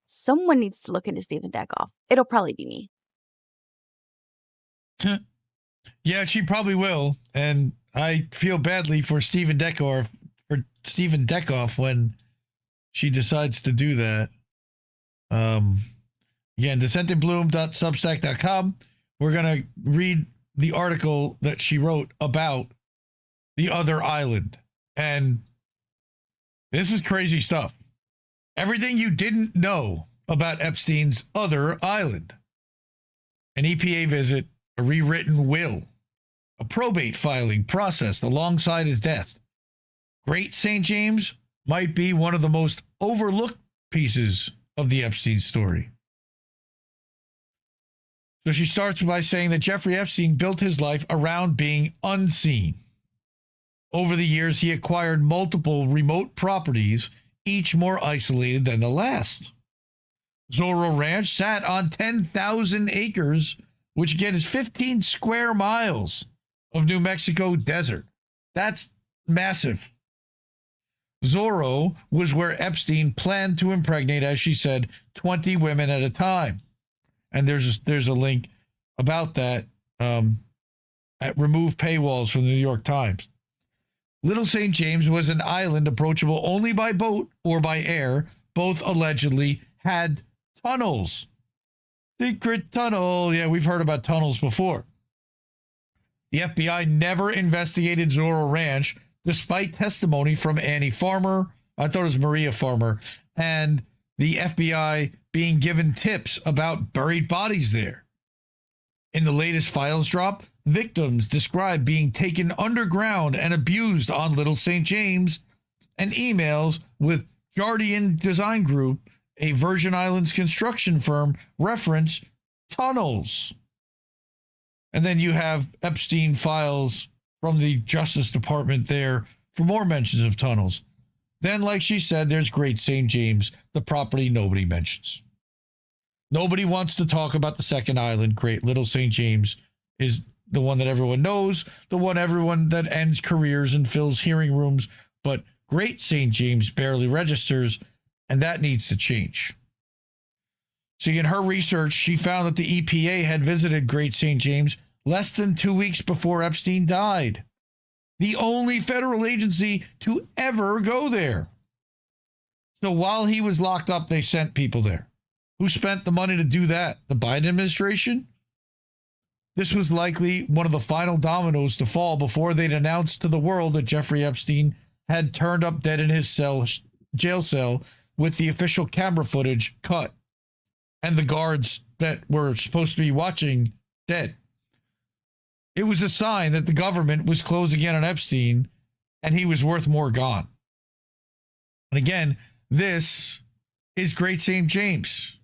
Someone needs to look into Stephen Deckoff. It'll probably be me. Yeah, she probably will. And I feel badly for Stephen Deckoff when she decides to do that. Again, descentandbloom.substack.com. We're going to read the article that she wrote about the other island. And this is crazy stuff. Everything you didn't know about Epstein's other island. An EPA visit, a rewritten will, a probate filing processed alongside his death. Great St. James might be one of the most overlooked pieces of the Epstein story. So she starts by saying that Jeffrey Epstein built his life around being unseen. Over the years, he acquired multiple remote properties, each more isolated than the last. Zoro Ranch sat on 10,000 acres, which again is 15 square miles of New Mexico desert. That's massive. Zoro was where Epstein planned to impregnate, as she said, 20 women at a time. And there's a link about that at Remove Paywalls from the New York Times. Little St. James was an island approachable only by boat or by air. Both allegedly had tunnels. Secret tunnel. Yeah, we've heard about tunnels before. The FBI never investigated Zoro Ranch, despite testimony from Annie Farmer, I thought it was Maria Farmer, and the FBI being given tips about buried bodies there. In the latest files drop, victims described being taken underground and abused on Little St. James, and emails with Jardian Design Group, a Virgin Islands construction firm, reference tunnels. And then you have Epstein files from the Justice Department there for more mentions of tunnels. Then, like she said, there's Great St. James, the property nobody mentions. Nobody wants to talk about the second island. Great Little St. James is the one that everyone knows, the one everyone that ends careers and fills hearing rooms. But Great St. James barely registers, and that needs to change. See, in her research, she found that the EPA had visited Great St. James less than 2 weeks before Epstein died. The only federal agency to ever go there. So while he was locked up, they sent people there. Who spent the money to do that? The Biden administration? This was likely one of the final dominoes to fall before they'd announced to the world that Jeffrey Epstein had turned up dead in his jail cell with the official camera footage cut and the guards that were supposed to be watching dead. It was a sign that the government was closing in on Epstein and he was worth more gone. And again, this is Great St. James.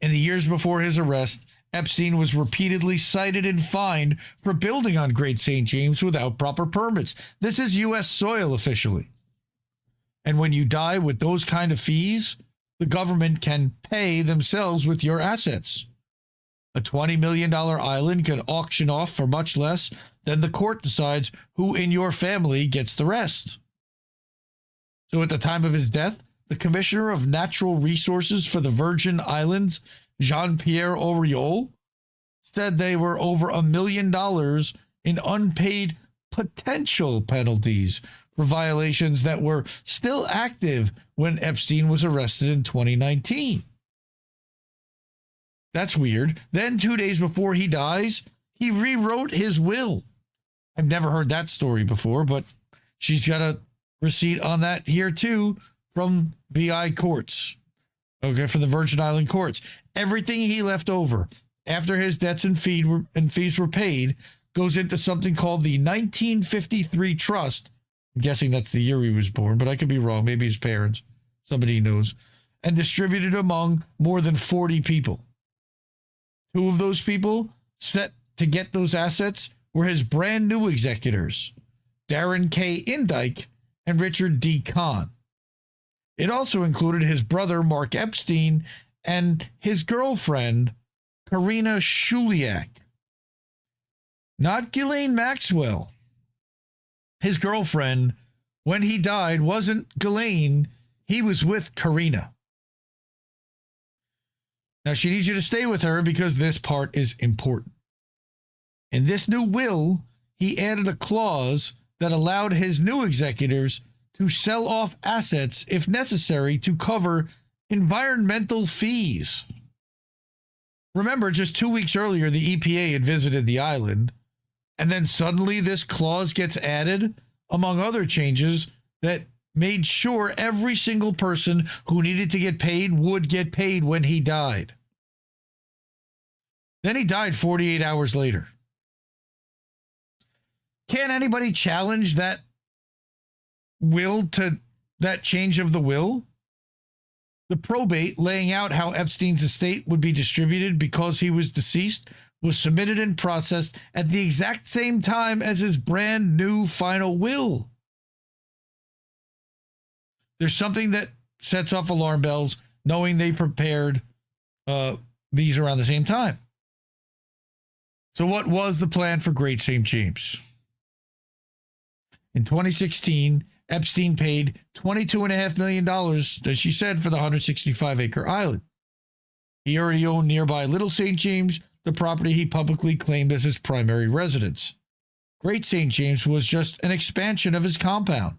In the years before his arrest, Epstein was repeatedly cited and fined for building on Great St. James without proper permits. This is U.S. soil officially. And when you die with those kind of fees, the government can pay themselves with your assets. A $20 million island can auction off for much less than the court decides who in your family gets the rest. So at the time of his death, the Commissioner of Natural Resources for the Virgin Islands, Jean-Pierre Auriol, said they were over $1 million in unpaid potential penalties for violations that were still active when Epstein was arrested in 2019. That's weird. Then 2 days before he dies, he rewrote his will. I've never heard that story before, but she's got a receipt on that here too from VI courts. Okay, from the Virgin Island courts. Everything he left over after his debts and fees were paid goes into something called the 1953 Trust. I'm guessing that's the year he was born, but I could be wrong. Maybe his parents. Somebody knows. And distributed among more than 40 people. 2 of those people set to get those assets were his brand new executors, Darren K. Indyke and Richard D. Kahn. It also included his brother, Mark Epstein, and his girlfriend, Karina Shuliak. Not Ghislaine Maxwell. His girlfriend, when he died, wasn't Ghislaine. He was with Karina. Now, she needs you to stay with her because this part is important. In this new will, he added a clause that allowed his new executors to sell off assets if necessary to cover environmental fees. Remember, just 2 weeks earlier, the EPA had visited the island, and then suddenly this clause gets added, among other changes, that made sure every single person who needed to get paid would get paid when he died. Then he died 48 hours later. Can anybody challenge that will to that change of the will? The probate laying out how Epstein's estate would be distributed because he was deceased was submitted and processed at the exact same time as his brand new final will. There's something that sets off alarm bells knowing they prepared these around the same time. So what was the plan for Great St. James? In 2016, Epstein paid $22.5 million, as she said, for the 165-acre island. He already owned nearby Little St. James, the property he publicly claimed as his primary residence. Great St. James was just an expansion of his compound.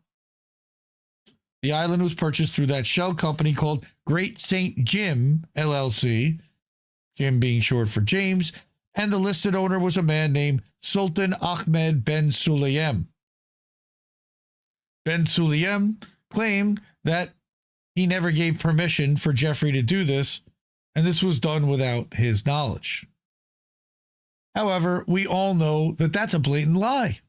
The island was purchased through that shell company called Great St. Jim, LLC, Jim being short for James, and the listed owner was a man named Sultan Ahmed Ben Sulayem. Ben Sulayem claimed that he never gave permission for Jeffrey to do this, and this was done without his knowledge. However, we all know that that's a blatant lie.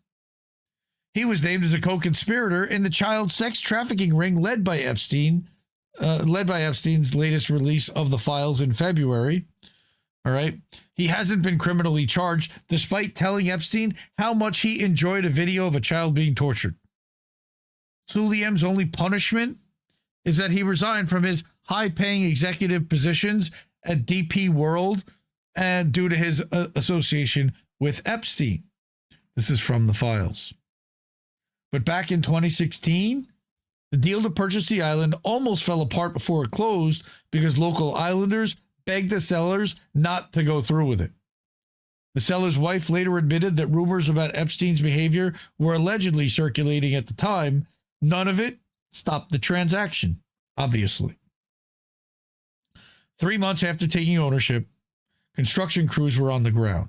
He was named as a co-conspirator in the child sex trafficking ring led by Epstein's latest release of the files in February. All right. He hasn't been criminally charged, despite telling Epstein how much he enjoyed a video of a child being tortured. Suliem's only punishment is that he resigned from his high-paying executive positions at DP World and due to his association with Epstein. This is from the files. But back in 2016, the deal to purchase the island almost fell apart before it closed because local islanders begged the sellers not to go through with it. The seller's wife later admitted that rumors about Epstein's behavior were allegedly circulating at the time. None of it stopped the transaction, obviously. 3 months after taking ownership, construction crews were on the ground.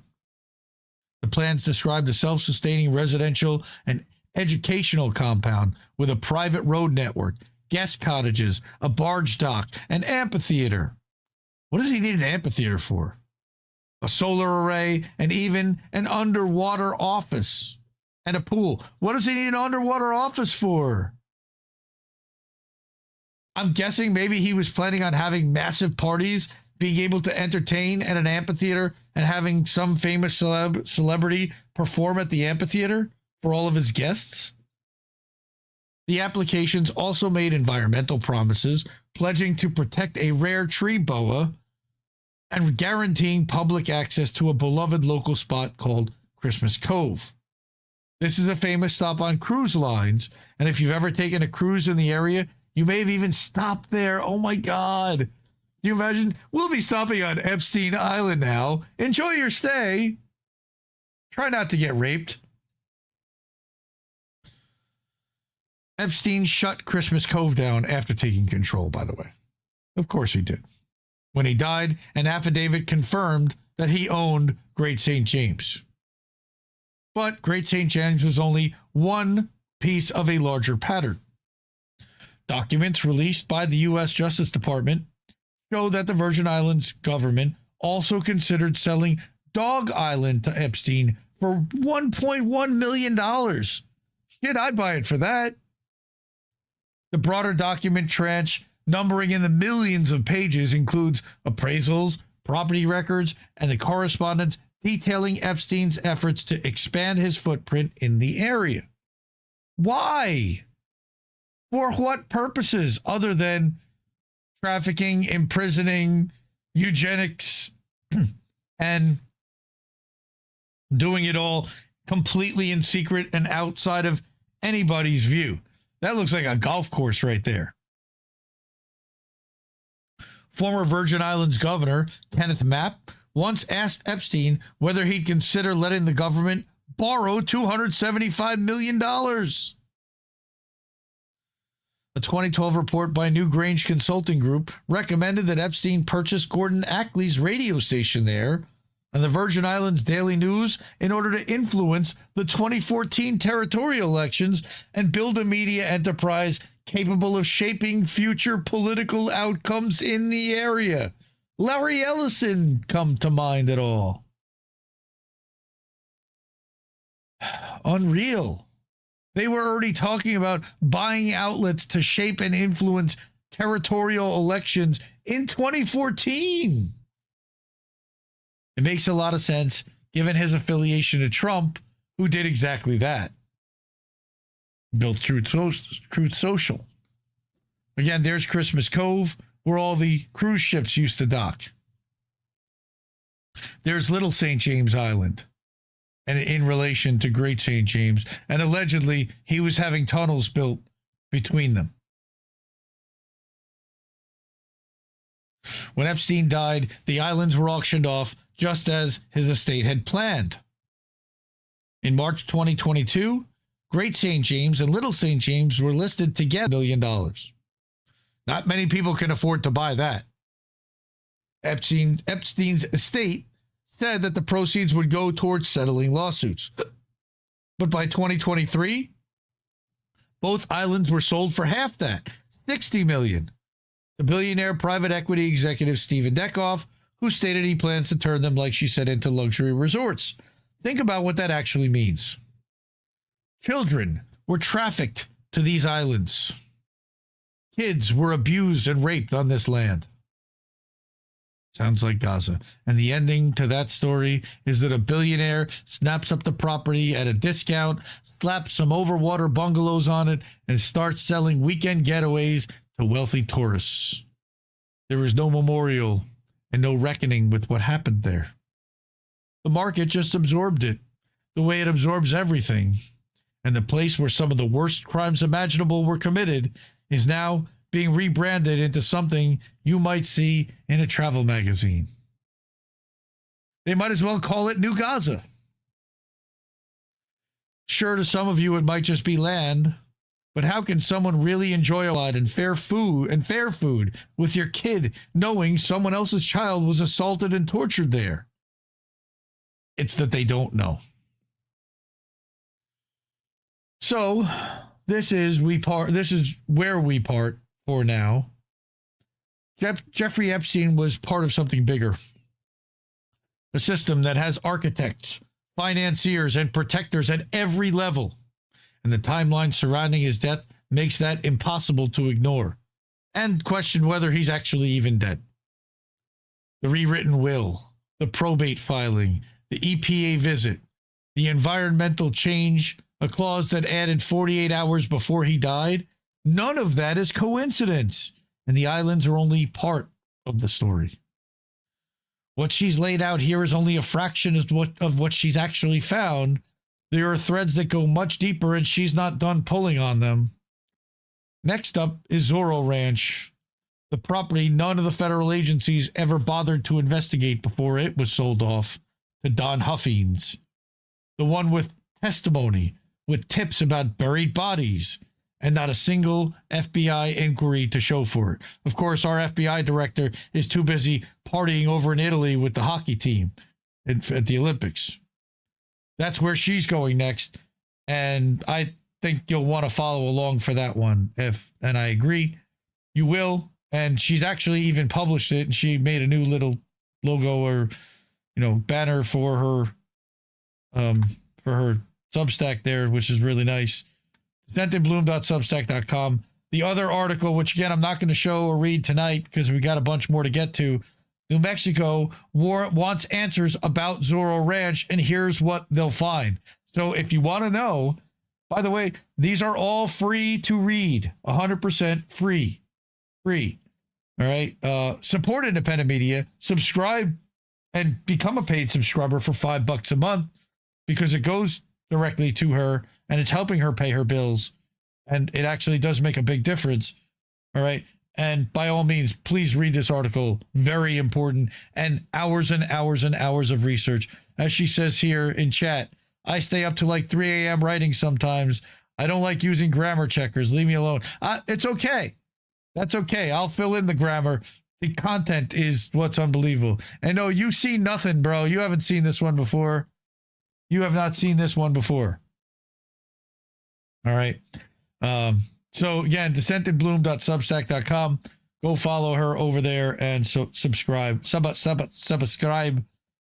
The plans described a self-sustaining residential and educational compound with a private road network, guest cottages, a barge dock, an amphitheater. What does he need an amphitheater for? A solar array, and even an underwater office and a pool. What does he need an underwater office for? I'm guessing maybe he was planning on having massive parties, being able to entertain at an amphitheater, and having some famous celebrity perform at the amphitheater for all of his guests. The applications also made environmental promises, pledging to protect a rare tree boa and guaranteeing public access to a beloved local spot called Christmas Cove. This is a famous stop on cruise lines, and if you've ever taken a cruise in the area, you may have even stopped there. Oh my God. Can you imagine? We'll be stopping on Epstein Island now. Enjoy your stay. Try not to get raped. Epstein shut Christmas Cove down after taking control, by the way. Of course he did. When he died, an affidavit confirmed that he owned Great St. James. But Great St. James was only one piece of a larger pattern. Documents released by the U.S. Justice Department show that the Virgin Islands government also considered selling Dog Island to Epstein for $1.1 million. Shit, I'd buy it for that. The broader document tranche, numbering in the millions of pages, includes appraisals, property records, and the correspondence detailing Epstein's efforts to expand his footprint in the area. Why? For what purposes other than trafficking, imprisoning, eugenics, and doing it all completely in secret and outside of anybody's view? That looks like a golf course right there. Former Virgin Islands Governor Kenneth Mapp once asked Epstein whether he'd consider letting the government borrow $275 million. A 2012 report by New Grange Consulting Group recommended that Epstein purchase Gordon Ackley's radio station there and the Virgin Islands Daily News in order to influence the 2014 territorial elections and build a media enterprise capable of shaping future political outcomes in the area. Larry Ellison come to mind at all. Unreal. They were already talking about buying outlets to shape and influence territorial elections in 2014. It makes a lot of sense given his affiliation to Trump, who did exactly that. Built Truth Social. Again, there's Christmas Cove, where all the cruise ships used to dock. There's Little St. James Island, and in relation to Great St. James, and allegedly he was having tunnels built between them. When Epstein died, the islands were auctioned off just as his estate had planned. In March 2022, Great St. James and Little St. James were listed together $1 million. Not many people can afford to buy that. Epstein's estate said that the proceeds would go towards settling lawsuits. But by 2023, both islands were sold for half that, $60 million. The billionaire private equity executive Stephen Deckoff, who stated he plans to turn them, like she said, into luxury resorts. Think about what that actually means. Children were trafficked to these islands. Kids were abused and raped on this land. Sounds like Gaza. And the ending to that story is that a billionaire snaps up the property at a discount, slaps some overwater bungalows on it, and starts selling weekend getaways to wealthy tourists. There was no memorial and no reckoning with what happened there. The market just absorbed it, the way it absorbs everything. And the place where some of the worst crimes imaginable were committed is now being rebranded into something you might see in a travel magazine. They might as well call it New Gaza. Sure, to some of you, it might just be land, but how can someone really enjoy a lot and fair food with your kid knowing someone else's child was assaulted and tortured there? It's that they don't know. So this is where we part for now. Jeffrey Epstein was part of something bigger. A system that has architects, financiers, and protectors at every level. And the timeline surrounding his death makes that impossible to ignore and question whether he's actually even dead. The rewritten will, the probate filing, the EPA visit, the environmental change, a clause that added 48 hours before he died, none of that is coincidence, and the islands are only part of the story. What she's laid out here is only a fraction of what she's actually found. There are threads that go much deeper, and she's not done pulling on them. Next up is Zoro Ranch, the property none of the federal agencies ever bothered to investigate before it was sold off to Don Huffines, the one with testimony, with tips about buried bodies, and not a single FBI inquiry to show for it. Of course, our FBI director is too busy partying over in Italy with the hockey team at the Olympics. That's where she's going next, and I think you'll want to follow along for that one. And I agree, you will. And she's actually even published it, and she made a new little logo or banner for her Substack there, which is really nice. DescentInBloom.substack.com. The other article, which again I'm not going to show or read tonight because we got a bunch more to get to. New Mexico wants answers about Zoro Ranch, and here's what they'll find. So if you want to know, by the way, these are all free to read, 100% free. All right. Support independent media, subscribe, and become a paid subscriber for $5 a month because it goes directly to her and it's helping her pay her bills. And it actually does make a big difference. All right. And by all means, please read this article. Very important. And hours and hours and hours of research. As she says here in chat, I stay up to like 3 a.m. writing sometimes. I don't like using grammar checkers. Leave me alone. It's okay. That's okay. I'll fill in the grammar. The content is what's unbelievable. And no, you've seen nothing, bro. You haven't seen this one before. You have not seen this one before. All right. So again, DescentInBloom.substack.com. Go follow her over there and subscribe. Subscribe,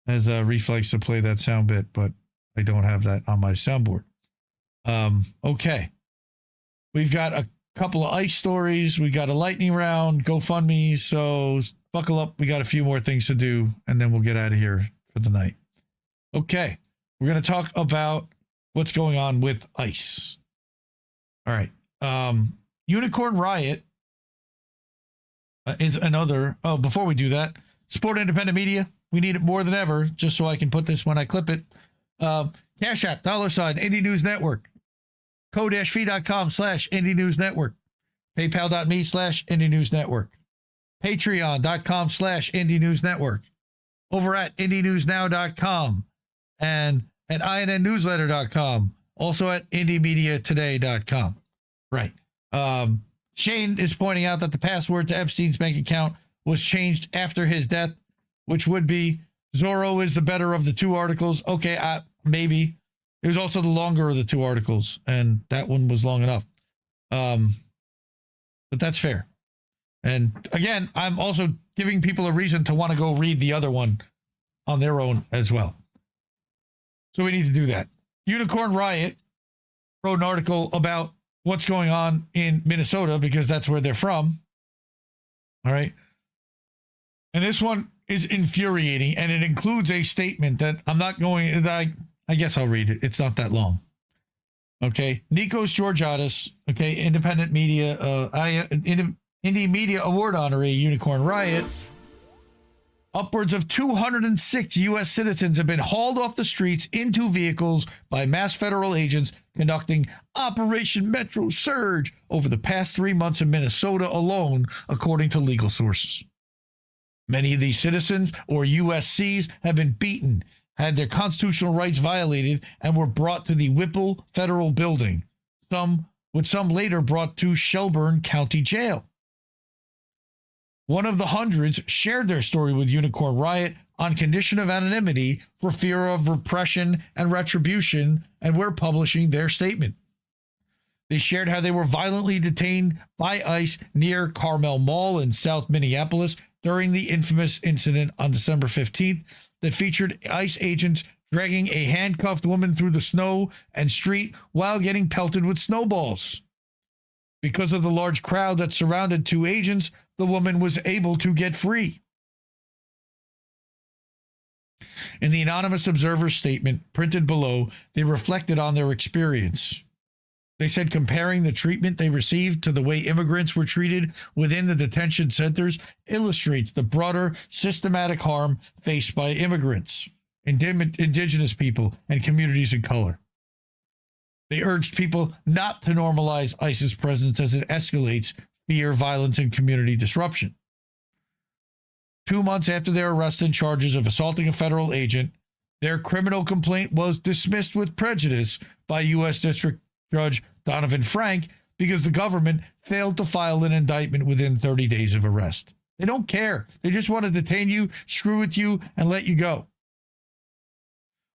as Reef likes to play that sound bit, but I don't have that on my soundboard. Okay. We've got a couple of ICE stories. We got a lightning round, GoFundMe. So buckle up. We got a few more things to do, and then we'll get out of here for the night. Okay. We're going to talk about what's going on with ICE. All right. Unicorn Riot is another. Oh, before we do that, support independent media. We need it more than ever, just so I can put this when I clip it. Cash App, $, Indie News Network. co-fi.com/Indie News Network. PayPal.me/Indie News Network. Patreon.com/Indie News Network. Over at IndieNewsNow.com and at INNNewsletter.com. Also at IndieMediaToday.com. Right. Shane is pointing out that the password to Epstein's bank account was changed after his death, which would be Zoro is the better of the two articles. Okay, maybe. It was also the longer of the two articles, and that one was long enough. But that's fair. And again, I'm also giving people a reason to want to go read the other one on their own as well. So we need to do that. Unicorn Riot wrote an article about what's going on in Minnesota because that's where they're from. All right. And this one is infuriating, and it includes a statement that I'm not going, I guess I'll read it. It's not that long. Okay. Nikos Georgiadis, okay, independent media, Indie Media Award honoree Unicorn Riot. Upwards of 206 U.S. citizens have been hauled off the streets into vehicles by mass federal agents conducting Operation Metro Surge over the past 3 months in Minnesota alone, according to legal sources. Many of these citizens, or USCs, have been beaten, had their constitutional rights violated, and were brought to the Whipple Federal Building, some later brought to Shelburne County Jail. One of the hundreds shared their story with Unicorn Riot on condition of anonymity for fear of repression and retribution, and we're publishing their statement. They shared how they were violently detained by ICE near Carmel Mall in South Minneapolis during the infamous incident on December 15th that featured ICE agents dragging a handcuffed woman through the snow and street while getting pelted with snowballs. Because of the large crowd that surrounded two agents, the woman was able to get free. In the anonymous observer statement printed below, they reflected on their experience. They said comparing the treatment they received to the way immigrants were treated within the detention centers illustrates the broader systematic harm faced by immigrants, indigenous people, and communities of color. They urged people not to normalize ICE's presence as it escalates fear, violence, and community disruption. 2 months after their arrest and charges of assaulting a federal agent, their criminal complaint was dismissed with prejudice by U.S. District Judge Donovan Frank because the government failed to file an indictment within 30 days of arrest. They don't care. They just want to detain you, screw with you, and let you go.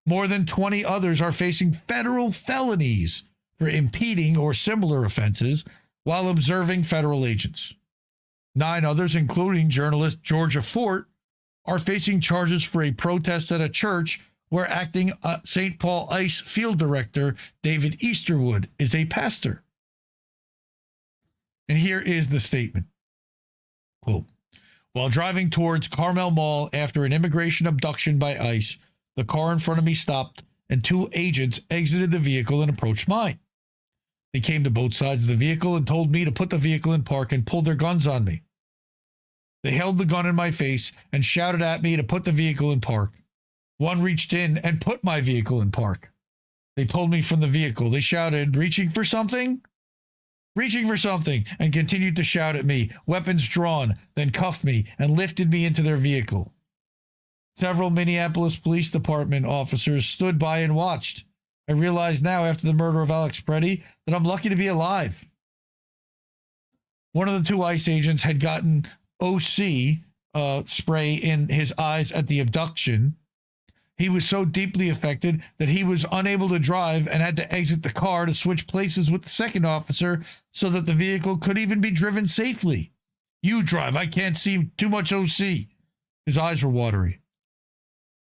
More than 20 others are facing federal felonies for impeding or similar offenses while observing federal agents. 9 others, including journalist Georgia Fort, are facing charges for a protest at a church where acting St. Paul ICE field director David Easterwood is a pastor. And here is the statement. Quote, while driving towards Carmel Mall after an immigration abduction by ICE, the car in front of me stopped and 2 agents exited the vehicle and approached mine. They came to both sides of the vehicle and told me to put the vehicle in park and pull their guns on me. They held the gun in my face and shouted at me to put the vehicle in park. One reached in and put my vehicle in park. They pulled me from the vehicle. They shouted, reaching for something? Reaching for something, and continued to shout at me, weapons drawn, then cuffed me and lifted me into their vehicle. Several Minneapolis Police Department officers stood by and watched. I realize now, after the murder of Alex Preddy, that I'm lucky to be alive. One of the 2 ICE agents had gotten OC spray in his eyes at the abduction. He was so deeply affected that he was unable to drive and had to exit the car to switch places with the second officer so that the vehicle could even be driven safely. You drive. I can't see, too much OC. His eyes were watery.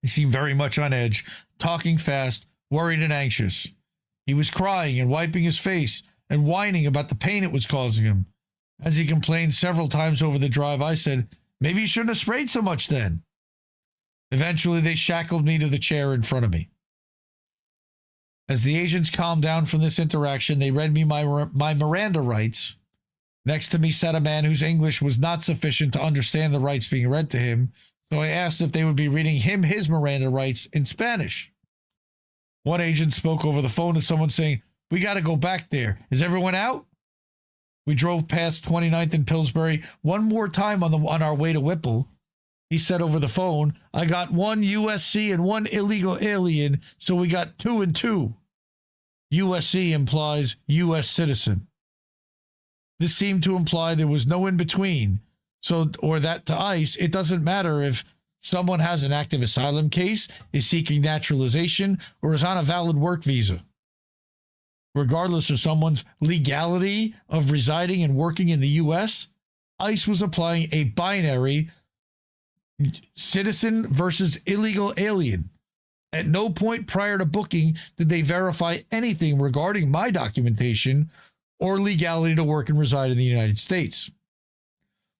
He seemed very much on edge, talking fast, worried and anxious. He was crying and wiping his face and whining about the pain it was causing him. As he complained several times over the drive, I said, maybe you shouldn't have sprayed so much then. Eventually, they shackled me to the chair in front of me. As the agents calmed down from this interaction, they read me my Miranda rights. Next to me sat a man whose English was not sufficient to understand the rights being read to him, so I asked if they would be reading him his Miranda rights in Spanish. One agent spoke over the phone to someone saying, we got to go back there. Is everyone out? We drove past 29th and Pillsbury one more time on our way to Whipple. He said over the phone, I got 1 USC and 1 illegal alien, so we got 2 and 2. USC implies U.S. citizen. This seemed to imply there was no in between, or that to ICE, it doesn't matter if someone has an active asylum case, is seeking naturalization, or is on a valid work visa. Regardless of someone's legality of residing and working in the U.S., ICE was applying a binary citizen versus illegal alien At no point prior to booking did they verify anything regarding my documentation or legality to work and reside in the United States.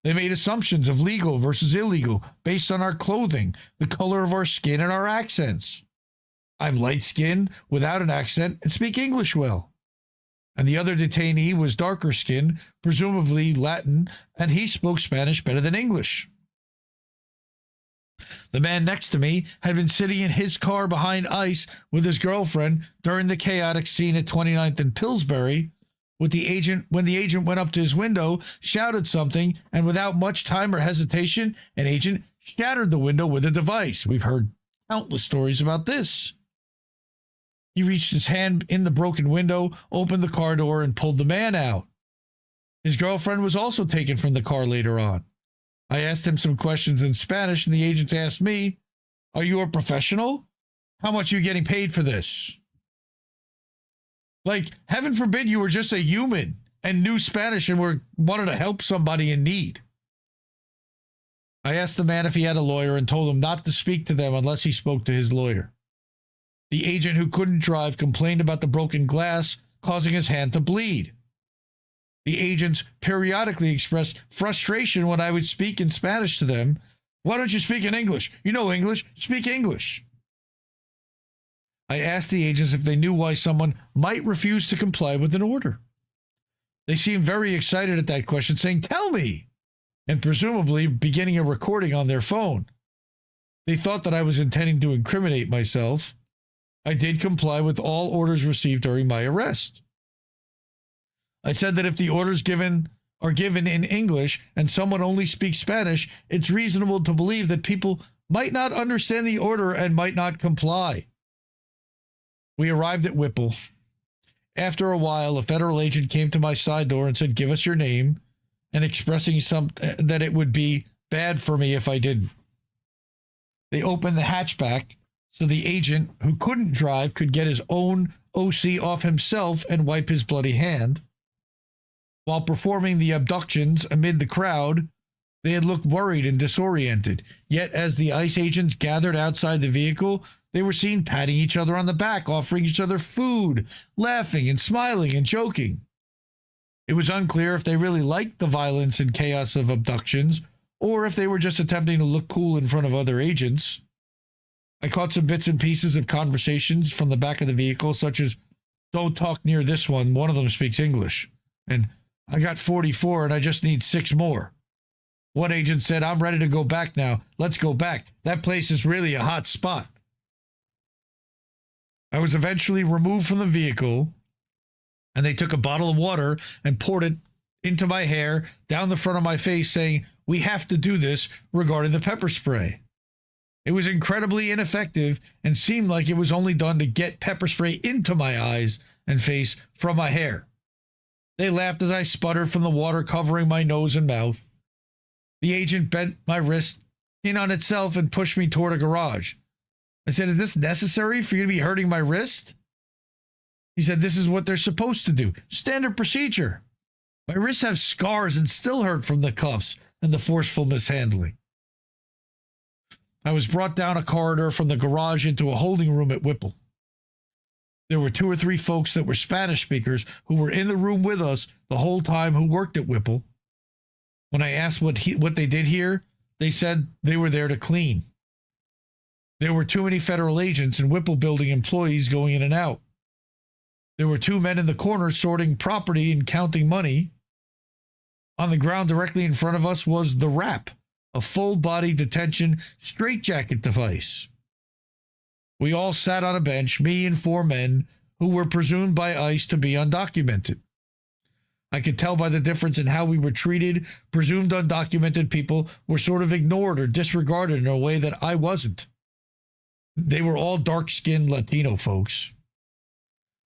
They made assumptions of legal versus illegal based on our clothing, the color of our skin, and our accents. I'm light-skinned, without an accent, and speak English well. And the other detainee was darker-skinned, presumably Latin, and he spoke Spanish better than English. The man next to me had been sitting in his car behind ICE with his girlfriend during the chaotic scene at 29th and Pillsbury, when the agent went up to his window, shouted something, and without much time or hesitation, an agent shattered the window with a device. We've heard countless stories about this. He reached his hand in the broken window, opened the car door, and pulled the man out. His girlfriend was also taken from the car later on. I asked him some questions in Spanish, and the agents asked me, "Are you a professional? How much are you getting paid for this?" Like, heaven forbid you were just a human and knew Spanish and wanted to help somebody in need. I asked the man if he had a lawyer and told him not to speak to them unless he spoke to his lawyer. The agent who couldn't drive complained about the broken glass causing his hand to bleed. The agents periodically expressed frustration when I would speak in Spanish to them. "Why don't you speak in English? You know English. Speak English." I asked the agents if they knew why someone might refuse to comply with an order. They seemed very excited at that question, saying, "Tell me," and presumably beginning a recording on their phone. They thought that I was intending to incriminate myself. I did comply with all orders received during my arrest. I said that if the orders are given in English and someone only speaks Spanish, it's reasonable to believe that people might not understand the order and might not comply. We arrived at Whipple. After a while, a federal agent came to my side door and said, "Give us your name," and expressing that it would be bad for me if I didn't. They opened the hatchback so the agent who couldn't drive could get his own OC off himself and wipe his bloody hand. While performing the abductions amid the crowd, they had looked worried and disoriented. Yet as the ICE agents gathered outside the vehicle, they were seen patting each other on the back, offering each other food, laughing and smiling and joking. It was unclear if they really liked the violence and chaos of abductions, or if they were just attempting to look cool in front of other agents. I caught some bits and pieces of conversations from the back of the vehicle, such as, "Don't talk near this one of them speaks English," and "I got 44 and I just need 6 more. One agent said, "I'm ready to go back now. Let's go back. That place is really a hot spot." I was eventually removed from the vehicle, and they took a bottle of water and poured it into my hair, down the front of my face, saying, "We have to do this," regarding the pepper spray. It was incredibly ineffective and seemed like it was only done to get pepper spray into my eyes and face from my hair. They laughed as I sputtered from the water covering my nose and mouth. The agent bent my wrist in on itself and pushed me toward a garage. I said, "Is this necessary for you to be hurting my wrist?" He said, "This is what they're supposed to do. Standard procedure." My wrists have scars and still hurt from the cuffs and the forceful mishandling. I was brought down a corridor from the garage into a holding room at Whipple. There were 2 or 3 folks that were Spanish speakers who were in the room with us the whole time who worked at Whipple. When I asked what they did here, they said they were there to clean. There were too many federal agents and Whipple building employees going in and out. There were 2 men in the corner sorting property and counting money. On the ground directly in front of us was the wrap, a full-body detention straitjacket device. We all sat on a bench, me and 4 men who were presumed by ICE to be undocumented. I could tell by the difference in how we were treated. Presumed undocumented people were sort of ignored or disregarded in a way that I wasn't. They were all dark-skinned Latino folks.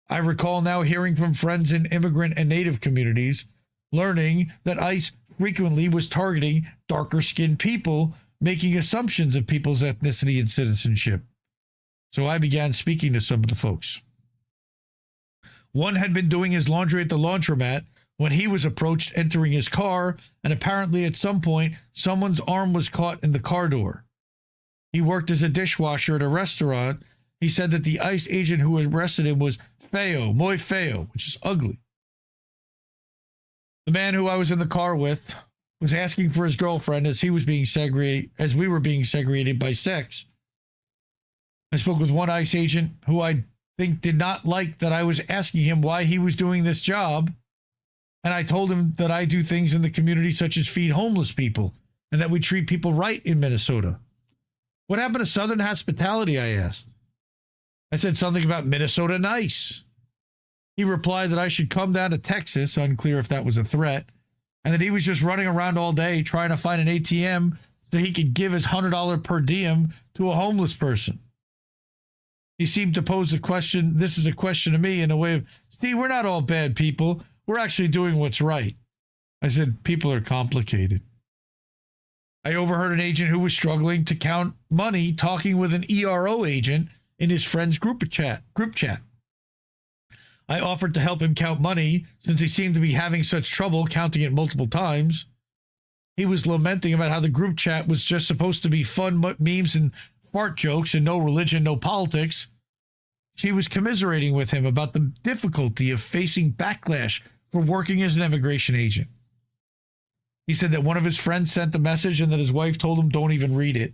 I recall now hearing from friends in immigrant and Native communities, learning that ICE frequently was targeting darker-skinned people, making assumptions of people's ethnicity and citizenship. So I began speaking to some of the folks. One had been doing his laundry at the laundromat when he was approached entering his car, and apparently at some point, someone's arm was caught in the car door. He worked as a dishwasher at a restaurant, He said that the ICE agent who arrested him was feo, muy feo, which is ugly. The man who I was in the car with was asking for his girlfriend as we were being segregated by sex. I spoke with one ICE agent who I think did not like that I was asking him why he was doing this job. And I told him that I do things in the community such as feed homeless people and that we treat people right in Minnesota. What happened to Southern hospitality, I asked. I said something about Minnesota nice. He replied that I should come down to Texas, unclear if that was a threat, and that he was just running around all day trying to find an ATM so he could give his $100 per diem to a homeless person. He seemed to pose a question, this is a question to me, in a way of, see, we're not all bad people. We're actually doing what's right. I said, people are complicated. I overheard an agent who was struggling to count money talking with an ERO agent in his friend's group chat. I offered to help him count money since he seemed to be having such trouble counting it multiple times. He was lamenting about how the group chat was just supposed to be fun memes and fart jokes and no religion, no politics. She was commiserating with him about the difficulty of facing backlash for working as an immigration agent. He said that one of his friends sent the message and that his wife told him don't even read it.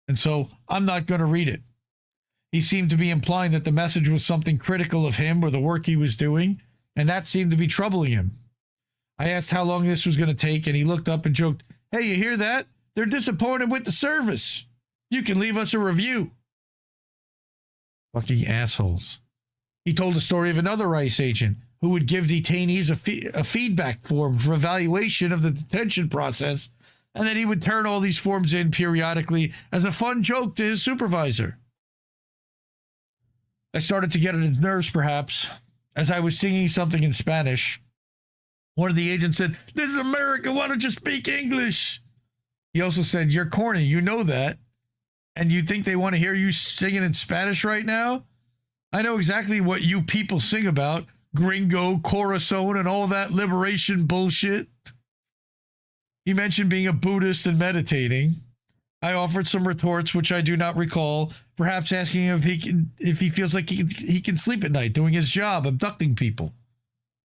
And so I'm not going to read it. He seemed to be implying that the message was something critical of him or the work he was doing, and that seemed to be troubling him. I asked how long this was going to take, and he looked up and joked, hey, you hear that? They're disappointed with the service. You can leave us a review. Fucking assholes. He told the story of another ICE agent who would give detainees a feedback form for evaluation of the detention process, and that he would turn all these forms in periodically as a fun joke to his supervisor. I started to get on his nerves, perhaps, as I was singing something in Spanish. One of the agents said, this is America, why don't you speak English? He also said, you're corny, you know that. And you think they want to hear you singing in Spanish right now? I know exactly what you people sing about. Gringo, Corazon, and all that liberation bullshit. He mentioned being a Buddhist and meditating. I offered some retorts, which I do not recall, perhaps asking him if he feels like he can sleep at night doing his job, abducting people.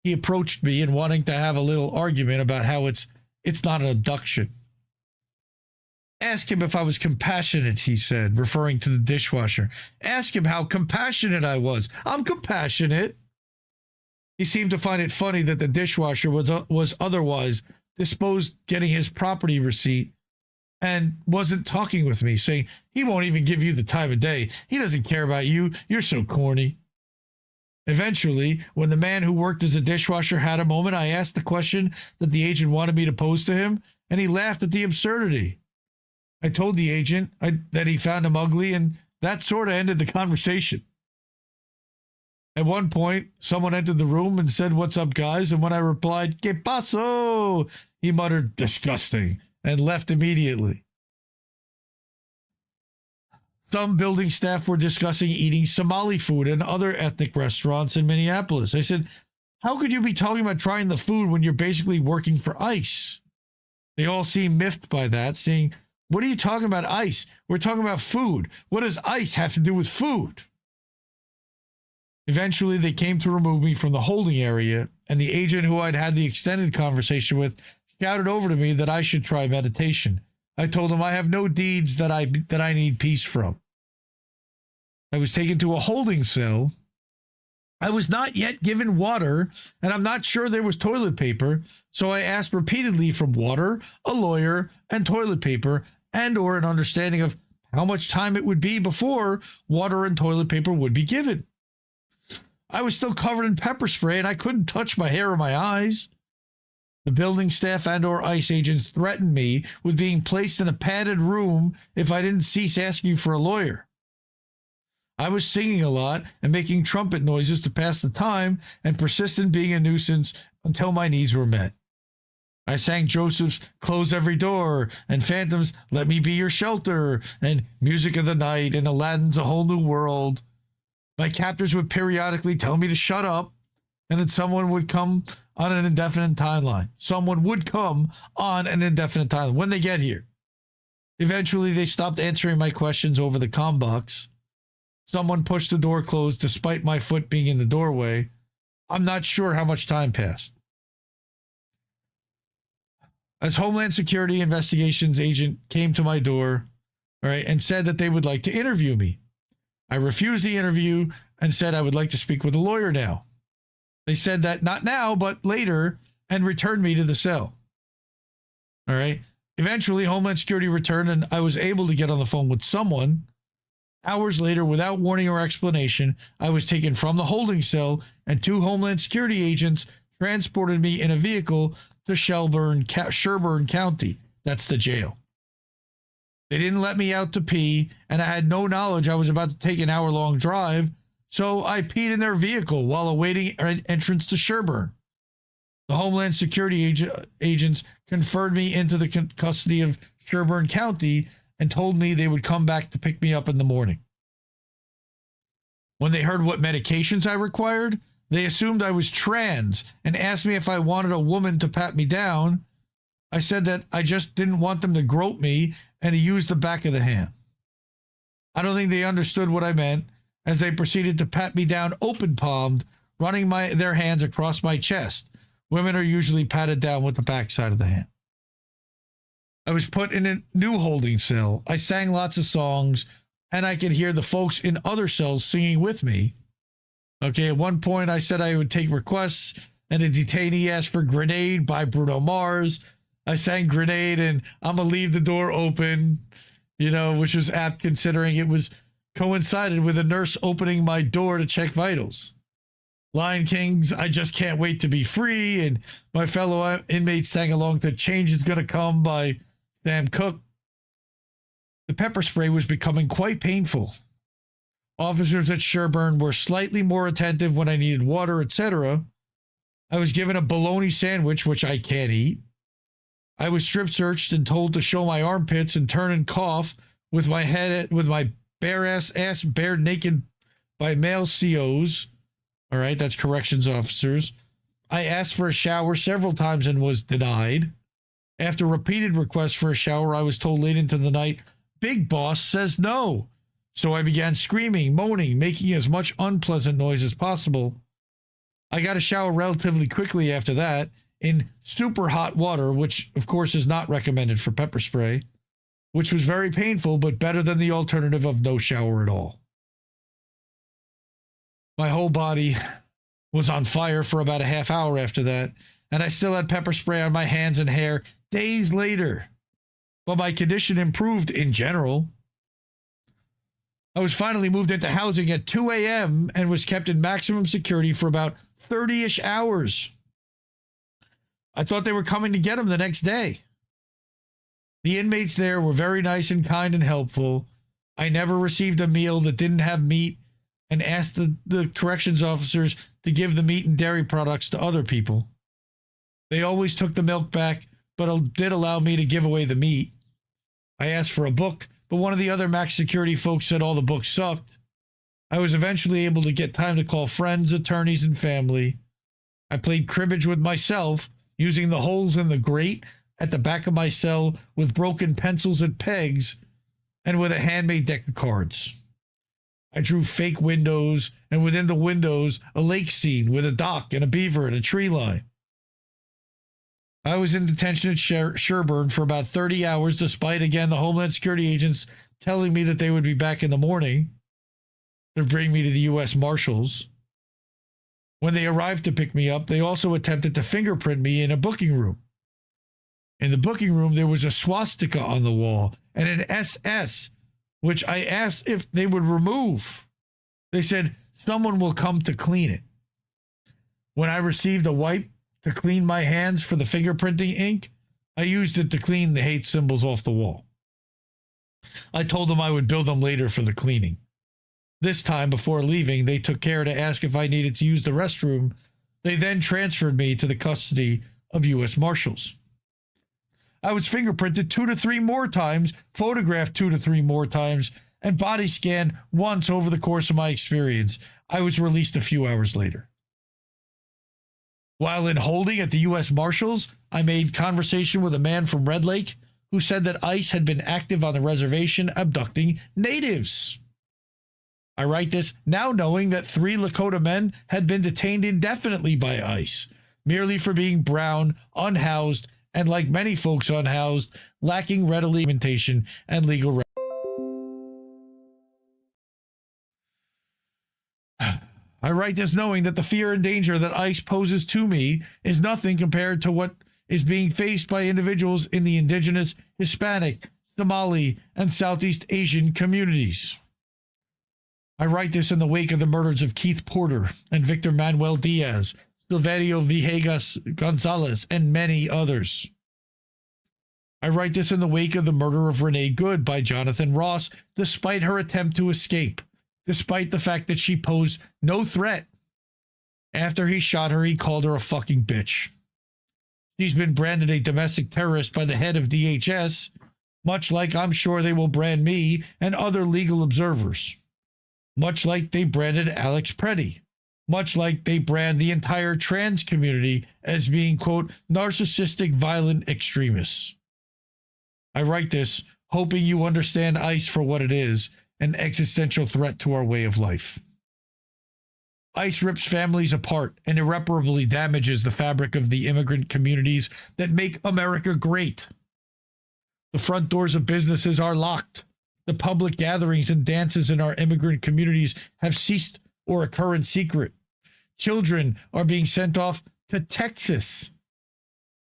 He approached me and wanting to have a little argument about how it's not an abduction. Ask him if I was compassionate, he said, referring to the dishwasher. Ask him how compassionate I was. I'm compassionate. He seemed to find it funny that the dishwasher was otherwise disposed getting his property receipt and wasn't talking with me, saying, he won't even give you the time of day. He doesn't care about you. You're so corny. Eventually, when the man who worked as a dishwasher had a moment, I asked the question that the agent wanted me to pose to him, and he laughed at the absurdity. I told the agent that he found him ugly, and that sort of ended the conversation. At one point, someone entered the room and said, what's up, guys? And when I replied, ¿Qué pasó? He muttered, disgusting, and left immediately. Some building staff were discussing eating Somali food and other ethnic restaurants in Minneapolis. I said, how could you be talking about trying the food when you're basically working for ICE? They all seemed miffed by that, saying, what are you talking about ICE? We're talking about food. What does ICE have to do with food? Eventually, they came to remove me from the holding area, and the agent who I'd had the extended conversation with shouted over to me that I should try meditation. I told him I have no deeds that I need peace from. I was taken to a holding cell. I was not yet given water, and I'm not sure there was toilet paper, so I asked repeatedly for water, a lawyer, and toilet paper, and or an understanding of how much time it would be before water and toilet paper would be given. I was still covered in pepper spray, and I couldn't touch my hair or my eyes. The building staff and or ICE agents threatened me with being placed in a padded room if I didn't cease asking for a lawyer. I was singing a lot and making trumpet noises to pass the time and persisted in being a nuisance until my needs were met. I sang Joseph's Close Every Door and Phantom's Let Me Be Your Shelter and Music of the Night and Aladdin's A Whole New World. My captors would periodically tell me to shut up and that someone would come on an indefinite timeline. Someone would come on an indefinite timeline when they get here. Eventually, they stopped answering my questions over the comm box. Someone pushed the door closed despite my foot being in the doorway. I'm not sure how much time passed. As Homeland Security Investigations agent came to my door, all right, and said that they would like to interview me. I refused the interview and said I would like to speak with a lawyer now. They said that not now, but later, and returned me to the cell. All right. Eventually, Homeland Security returned, and I was able to get on the phone with someone. Hours later, without warning or explanation, I was taken from the holding cell, and 2 Homeland Security agents transported me in a vehicle to Sherburne County. That's the jail. They didn't let me out to pee, and I had no knowledge I was about to take an hour-long drive, so I peed in their vehicle while awaiting entrance to Sherburne. The Homeland Security agents conferred me into the custody of Sherburne County and told me they would come back to pick me up in the morning. When they heard what medications I required, they assumed I was trans and asked me if I wanted a woman to pat me down. I said that I just didn't want them to grope me and to use the back of the hand. I don't think they understood what I meant, as they proceeded to pat me down open-palmed, running their hands across my chest. Women are usually patted down with the backside of the hand. I was put in a new holding cell. I sang lots of songs, and I could hear the folks in other cells singing with me. Okay, at one point I said I would take requests, and a detainee asked for Grenade by Bruno Mars. I sang Grenade and I'm gonna leave the door open, which was apt considering it was coincided with a nurse opening my door to check vitals. Lion King's I Just Can't Wait to Be Free, and my fellow inmates sang along to Change Is Gonna Come by Sam Cooke. The pepper spray was becoming quite painful. Officers at Sherburne were slightly more attentive when I needed water, etc. I was given a bologna sandwich, which I can't eat. I was strip searched and told to show my armpits and turn and cough with my bare ass bared naked by male COs. All right, that's corrections officers. I asked for a shower several times and was denied. After repeated requests for a shower, I was told late into the night, Big Boss says no. So I began screaming, moaning, making as much unpleasant noise as possible. I got a shower relatively quickly after that in super hot water, which of course is not recommended for pepper spray, which was very painful, but better than the alternative of no shower at all. My whole body was on fire for about a half hour after that, and I still had pepper spray on my hands and hair days later. But my condition improved in general. I was finally moved into housing at 2 a.m. and was kept in maximum security for about 30-ish hours. I thought they were coming to get him the next day. The inmates there were very nice and kind and helpful. I never received a meal that didn't have meat and asked the corrections officers to give the meat and dairy products to other people. They always took the milk back, but did allow me to give away the meat. I asked for a book, but one of the other max security folks said all the books sucked. I was eventually able to get time to call friends, attorneys, and family. I played cribbage with myself, using the holes in the grate at the back of my cell with broken pencils and pegs, and with a handmade deck of cards. I drew fake windows, and within the windows, a lake scene with a dock and a beaver and a tree line. I was in detention at Sherburne for about 30 hours, despite, again, the Homeland Security agents telling me that they would be back in the morning to bring me to the U.S. Marshals. When they arrived to pick me up, they also attempted to fingerprint me in a booking room. In the booking room, there was a swastika on the wall and an SS, which I asked if they would remove. They said, someone will come to clean it. When I received a wipe to clean my hands for the fingerprinting ink, I used it to clean the hate symbols off the wall. I told them I would bill them later for the cleaning. This time, before leaving, they took care to ask if I needed to use the restroom. They then transferred me to the custody of U.S. Marshals. I was fingerprinted 2 to 3 more times, photographed 2 to 3 more times, and body scanned once over the course of my experience. I was released a few hours later. While in holding at the U.S. Marshals, I made conversation with a man from Red Lake who said that ICE had been active on the reservation abducting natives. I write this now knowing that 3 Lakota men had been detained indefinitely by ICE, merely for being brown, unhoused, and like many folks unhoused, lacking readily documentation and legal records. I write this knowing that the fear and danger that ICE poses to me is nothing compared to what is being faced by individuals in the indigenous, Hispanic, Somali, and Southeast Asian communities. I write this in the wake of the murders of Keith Porter and Victor Manuel Diaz, Silverio Villegas Gonzalez, and many others. I write this in the wake of the murder of Renee Good by Jonathan Ross, despite her attempt to escape, despite the fact that she posed no threat. After he shot her, he called her a fucking bitch. She's been branded a domestic terrorist by the head of DHS, much like I'm sure they will brand me and other legal observers. Much like they branded Alex Preddy. Much like they brand the entire trans community as being, quote, narcissistic, violent extremists. I write this hoping you understand ICE for what it is, an existential threat to our way of life. ICE rips families apart and irreparably damages the fabric of the immigrant communities that make America great. The front doors of businesses are locked. The public gatherings and dances in our immigrant communities have ceased or occur in secret. Children are being sent off to Texas.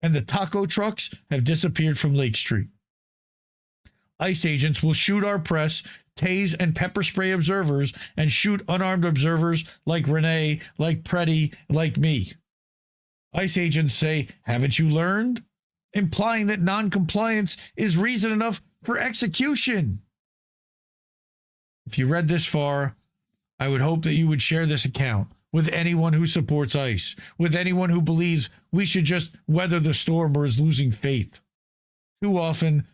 And the taco trucks have disappeared from Lake Street. ICE agents will shoot our press, tase and pepper spray observers, and shoot unarmed observers like Renee, like Preddy, like me. ICE agents say, haven't you learned? Implying that non-compliance is reason enough for execution. If you read this far, I would hope that you would share this account with anyone who supports ICE, with anyone who believes we should just weather the storm or is losing faith. Too often,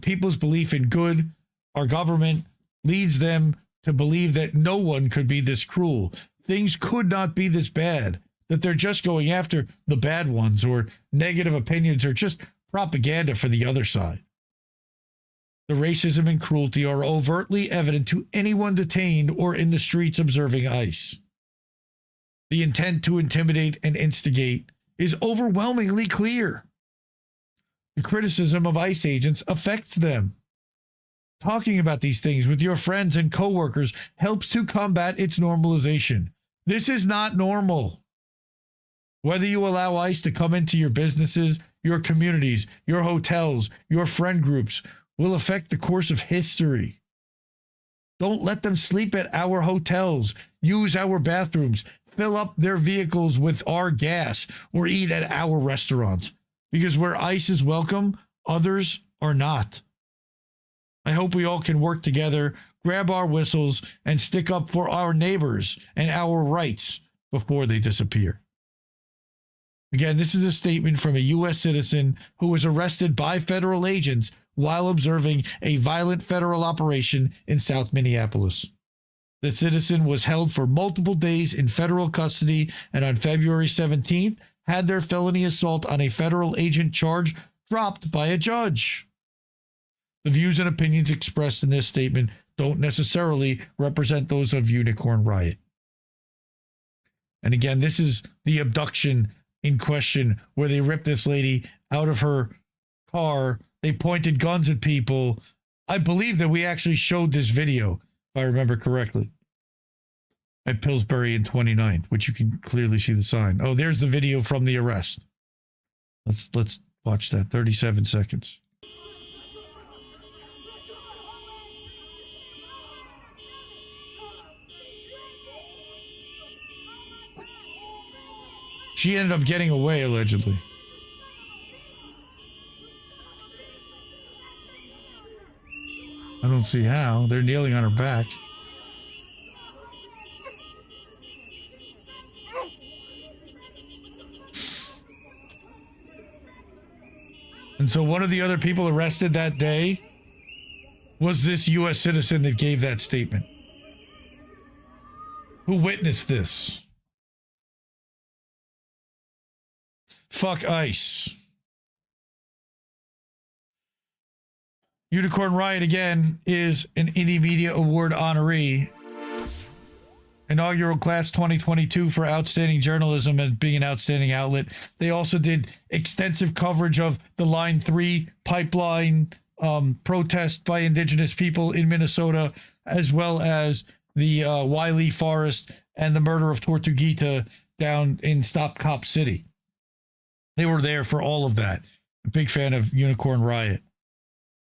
people's belief in good, our government, leads them to believe that no one could be this cruel. Things could not be this bad, that they're just going after the bad ones, or negative opinions, or just propaganda for the other side. The racism and cruelty are overtly evident to anyone detained or in the streets observing ICE. The intent to intimidate and instigate is overwhelmingly clear. The criticism of ICE agents affects them. Talking about these things with your friends and coworkers helps to combat its normalization. This is not normal. Whether you allow ICE to come into your businesses, your communities, your hotels, your friend groups, will affect the course of history. Don't let them sleep at our hotels, use our bathrooms, fill up their vehicles with our gas, or eat at our restaurants. Because where ICE is welcome, others are not. I hope we all can work together, grab our whistles, and stick up for our neighbors and our rights before they disappear. Again, this is a statement from a U.S. citizen who was arrested by federal agents while observing a violent federal operation in South Minneapolis. The citizen was held for multiple days in federal custody and on February 17th had their felony assault on a federal agent charge dropped by a judge. The views and opinions expressed in this statement don't necessarily represent those of Unicorn Riot. And again, this is the abduction in question where they ripped this lady out of her car. They pointed guns at people. I believe that we actually showed this video, if I remember correctly, at Pillsbury and 29th, which you can clearly see the sign. Oh, there's the video from the arrest. Let's watch that. 37 seconds. She ended up getting away, allegedly. I don't see how. They're kneeling on her back. And so one of the other people arrested that day was this U.S. citizen that gave that statement, who witnessed this. Fuck ICE. Unicorn Riot, again, is an Indie Media Award honoree. inaugural class 2022 for outstanding journalism and being an outstanding outlet. They also did extensive coverage of the Line 3 pipeline protest by indigenous people in Minnesota, as well as the Wiley Forest and the murder of Tortuguita down in Stop Cop City. They were there for all of that. A big fan of Unicorn Riot.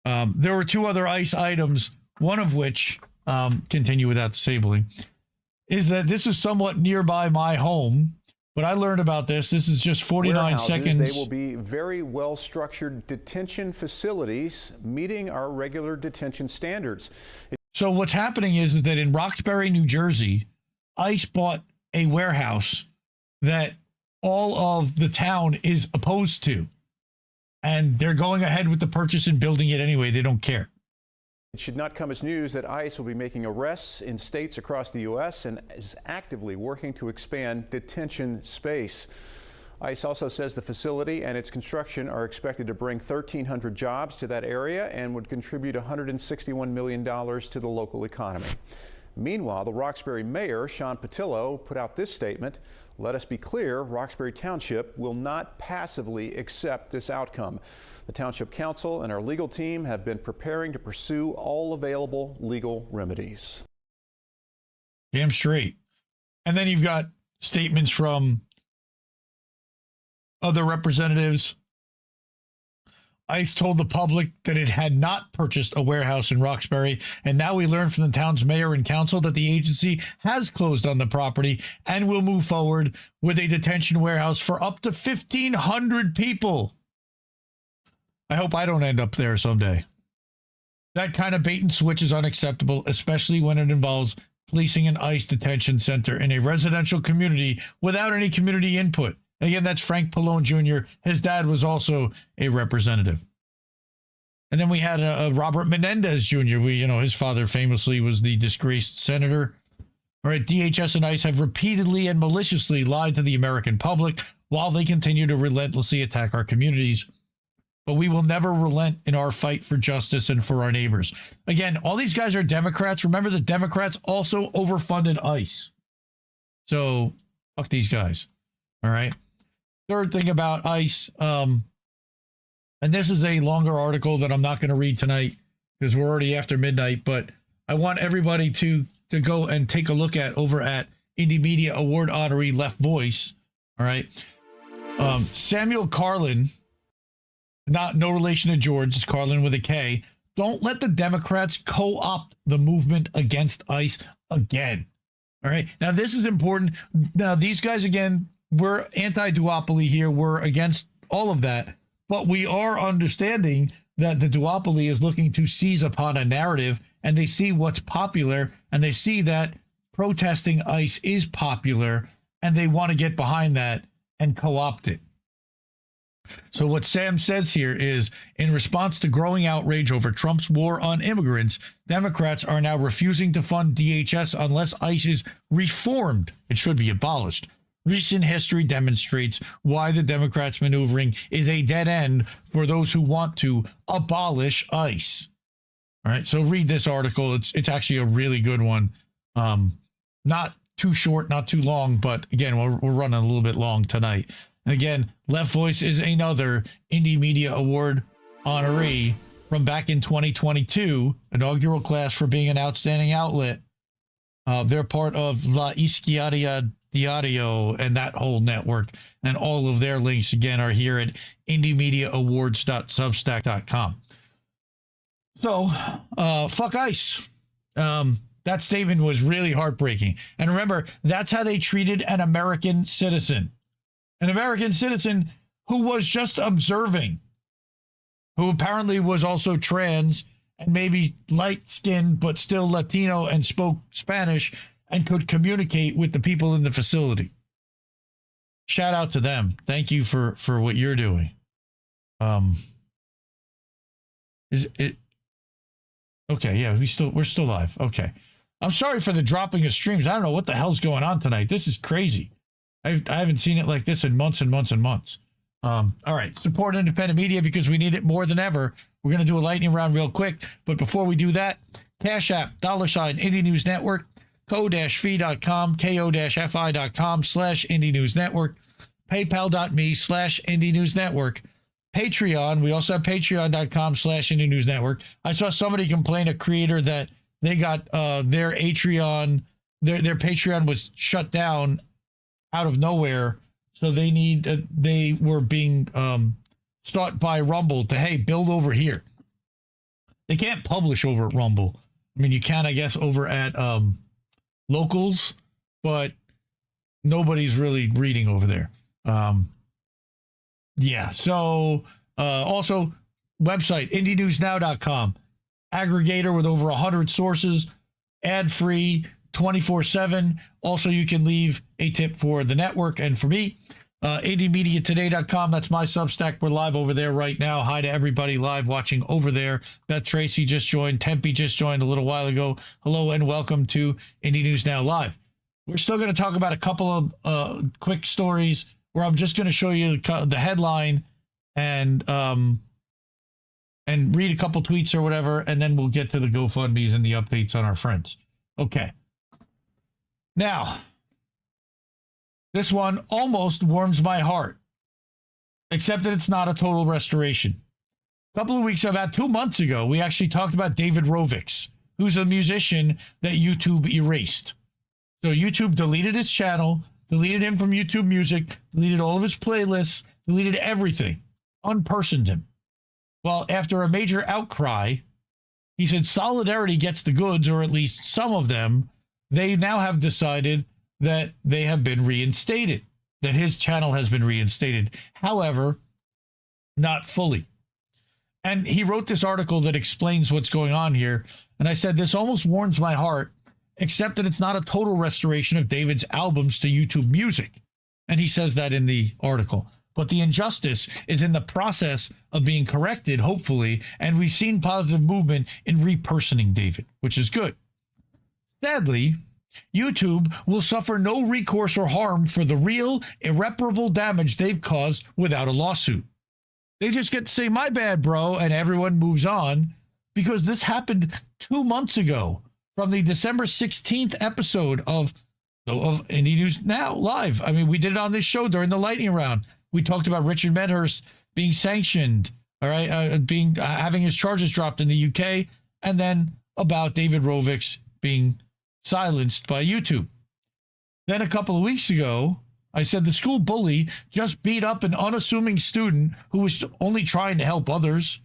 There were two other ICE items, one of which, continue without disabling, is that this is somewhat nearby my home, but I learned about this. This is just 49 seconds. They will be very well-structured detention facilities meeting our regular detention standards. So what's happening is that in Roxbury, New Jersey, ICE bought a warehouse that all of the town is opposed to. And they're going ahead with the purchase and building it anyway. They don't care. It should not come as news that ICE will be making arrests in states across the U.S. and is actively working to expand detention space. ICE also says the facility and its construction are expected to bring 1,300 jobs to that area and would contribute $161 million to the local economy. Meanwhile, the Roxbury mayor, Sean Patillo, put out this statement. Let us be clear, Roxbury Township will not passively accept this outcome. The Township Council and our legal team have been preparing to pursue all available legal remedies. Damn straight. And then you've got statements from other representatives. ICE told the public that it had not purchased a warehouse in Roxbury, and now we learn from the town's mayor and council that the agency has closed on the property and will move forward with a detention warehouse for up to 1,500 people. I hope I don't end up there someday. That kind of bait and switch is unacceptable, especially when it involves policing an ICE detention center in a residential community without any community input. Again, that's Frank Pallone Jr. His dad was also a representative. And then we had a Robert Menendez Jr. His father famously was the disgraced senator. All right, DHS and ICE have repeatedly and maliciously lied to the American public while they continue to relentlessly attack our communities. But we will never relent in our fight for justice and for our neighbors. Again, all these guys are Democrats. Remember, the Democrats also overfunded ICE. So, fuck these guys. All right. Third thing about ICE, and this is a longer article that I'm not going to read tonight because we're already after midnight, but I want everybody to go and take a look at over at Indie Media Award honoree Left Voice. All right. Samuel Carlin, no relation to George, it's Carlin with a K. Don't let the Democrats co-opt the movement against ICE again. All right. Now, this is important. Now, these guys, again, we're anti-duopoly here. We're against all of that. But we are understanding that the duopoly is looking to seize upon a narrative, and they see what's popular, and they see that protesting ICE is popular, and they want to get behind that and co-opt it. So what Sam says here is, in response to growing outrage over Trump's war on immigrants, Democrats are now refusing to fund DHS unless ICE is reformed. It should be abolished. Recent history demonstrates why the Democrats' maneuvering is a dead end for those who want to abolish ICE. All right, so read this article. It's actually a really good one. Not too short, not too long, but again, we're running a little bit long tonight. And again, Left Voice is another Indie Media Award honoree from back in 2022, inaugural class for being an outstanding outlet. They're part of La Izquierda Diario and that whole network, and all of their links again are here at indiemediaawards.substack.com. So fuck ICE. That statement was really heartbreaking. And remember, that's how they treated an American citizen who was just observing, who apparently was also trans and maybe light-skinned but still Latino and spoke Spanish and could communicate with the people in the facility. Shout out to them. Thank you for what you're doing. Is it okay? Yeah, we're still live. Okay. I'm sorry for the dropping of streams. I don't know what the hell's going on tonight. This is crazy. I haven't seen it like this in months and months and months. All right. Support independent media because we need it more than ever. We're going to do a lightning round real quick. But before we do that, Cash App, $, Indie News Network. ko-fi.com, ko-fi.com/Indie News Network, paypal.me/Indie News Network, Patreon. We also have patreon.com/Indie News Network. I saw somebody complain, a creator, that they got their Patreon, their Patreon was shut down out of nowhere. So they were being sought by Rumble to, hey, build over here. They can't publish over at Rumble. I mean, you can, I guess, over at Locals, but nobody's really reading over there. Yeah. So also website, IndieNewsNow.com, aggregator with over 100 sources, ad-free, 24/7. Also, you can leave a tip for the network and for me. ADMediaToday.com. That's my Substack. We're live over there right now. Hi to everybody live watching over there. Beth Tracy just joined. Tempe just joined a little while ago. Hello and welcome to Indie News Now Live. We're still going to talk about a couple of quick stories where I'm just going to show you the headline and read a couple tweets or whatever, and then we'll get to the GoFundMes and the updates on our friends. Okay. Now, this one almost warms my heart, except that it's not a total restoration. A couple of weeks, about 2 months ago, we actually talked about David Rovics, who's a musician that YouTube erased. So YouTube deleted his channel, deleted him from YouTube Music, deleted all of his playlists, deleted everything, unpersoned him. Well, after a major outcry, he said solidarity gets the goods, or at least some of them. They now have decided that they have been reinstated, that his channel has been reinstated. However, not fully. And he wrote this article that explains what's going on here. And I said, this almost warms my heart, except that it's not a total restoration of David's albums to YouTube Music. And he says that in the article. But the injustice is in the process of being corrected, hopefully. And we've seen positive movement in repersoning David, which is good. Sadly, YouTube will suffer no recourse or harm for the real, irreparable damage they've caused without a lawsuit. They just get to say, my bad, bro, and everyone moves on, because this happened 2 months ago from the December 16th episode of Indie News Now Live. I mean, we did it on this show during the lightning round. We talked about Richard Medhurst being sanctioned, all right, having his charges dropped in the UK, and then about David Rovics being silenced by YouTube. Then a couple of weeks ago, I said the school bully just beat up an unassuming student who was only trying to help others.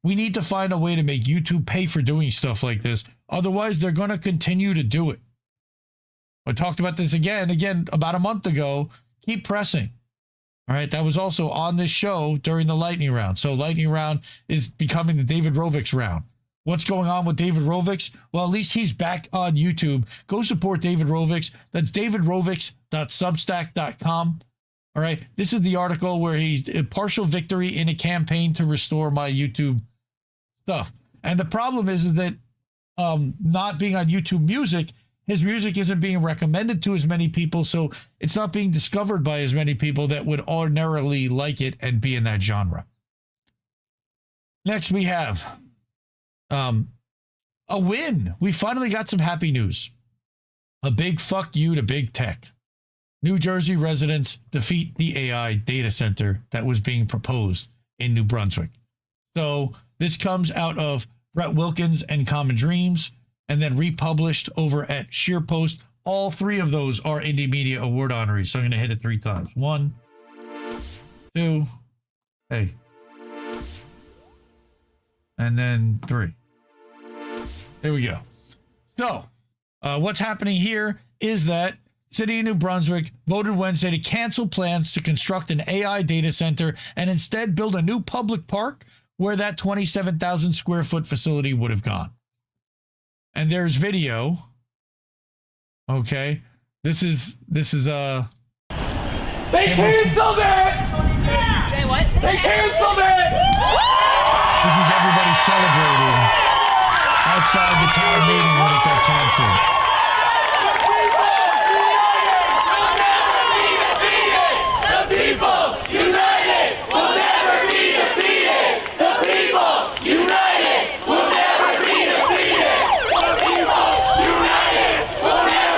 We need to find a way to make YouTube pay for doing stuff like this. Otherwise, they're going to continue to do it. I talked about this again, about a month ago. Keep pressing. All right, that was also on this show during the lightning round. So lightning round is becoming the David Rovics round. What's going on with David Rovics? Well, at least he's back on YouTube. Go support David Rovics. That's davidrovics.substack.com. All right. This is the article where he's a partial victory in a campaign to restore my YouTube stuff. And the problem is that not being on YouTube Music, his music isn't being recommended to as many people. So it's not being discovered by as many people that would ordinarily like it and be in that genre. Next, we have a win. We finally got some happy news. A big fuck you to big tech. New Jersey residents defeat the AI data center that was being proposed in New Brunswick. So this comes out of Brett Wilkins and Common Dreams, and then republished over at SheerPost. All three of those are Indie Media Award honorees. So I'm going to hit it 3 times. 1, 2, hey, and then 3. There we go. So what's happening here is that City of New Brunswick voted Wednesday to cancel plans to construct an AI data center and instead build a new public park where that 27,000 square foot facility would have gone. And there's video. Okay. This is They canceled it! Say what? They canceled it! This is everybody celebrating outside the town meeting when it got canceled. The people united will never be defeated! The people united will never be defeated! The people united will never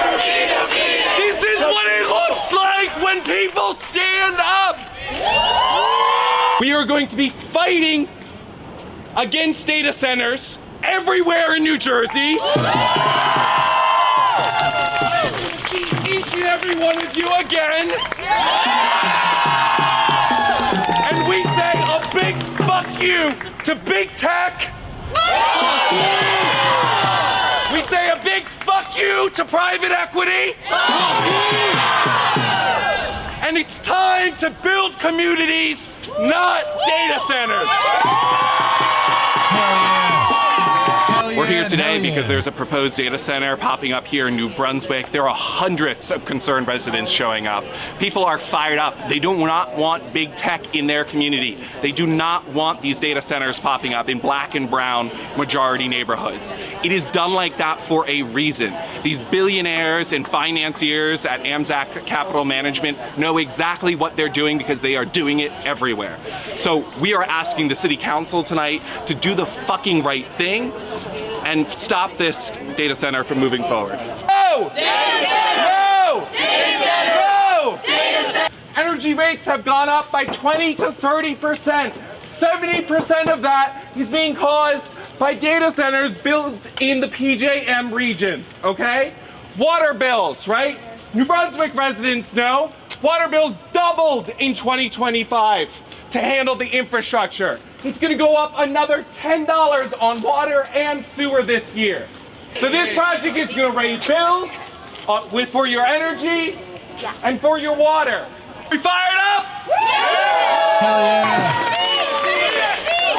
are going to be fighting against data centers everywhere in New Jersey. Each and every one of you again. And we say a big fuck you to big tech. We say a big fuck you to private equity. And it's time to build communities, not data centers. We're here today because there's a proposed data center popping up here in New Brunswick. There are hundreds of concerned residents showing up. People are fired up. They do not want big tech in their community. They do not want these data centers popping up in black and brown majority neighborhoods. It is done like that for a reason. These billionaires and financiers at AMZAC Capital Management know exactly what they're doing because they are doing it everywhere. So we are asking the city council tonight to do the fucking right thing and stop this data center from moving forward. No! Data center! No! Data center! No! Data center! Energy rates have gone up by 20 to 30%. 70% of that is being caused by data centers built in the PJM region, okay? Water bills, right? New Brunswick residents know water bills doubled in 2025 to handle the infrastructure. It's gonna go up another $10 on water and sewer this year. So this project is gonna raise bills for your energy and for your water. We fired up? Hell yeah.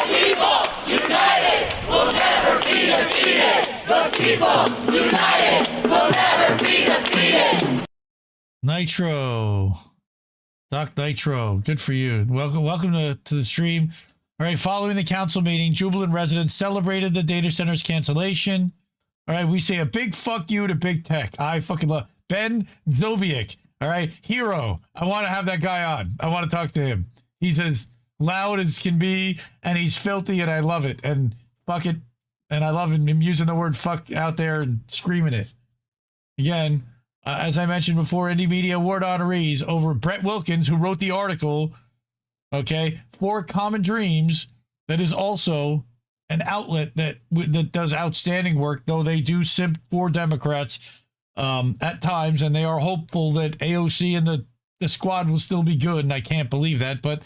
People united will never be defeated. The people united will never be defeated. Nitro. Doc Nitro, good for you. Welcome to the stream. All right, following the council meeting, Jubilant residents celebrated the data center's cancellation. All right, we say a big fuck you to big tech. I fucking love Ben Zobiak. All right, hero. I want to have that guy on. I want to talk to him. He's as loud as can be, and he's filthy, and I love it. And fuck it. And I love him using the word fuck out there and screaming it. Again, as I mentioned before, Indie Media Award honorees over Brett Wilkins, who wrote the article, okay, for Common Dreams, that is also an outlet that does outstanding work, though they do simp for Democrats at times, and they are hopeful that AOC and the squad will still be good, and I can't believe that, but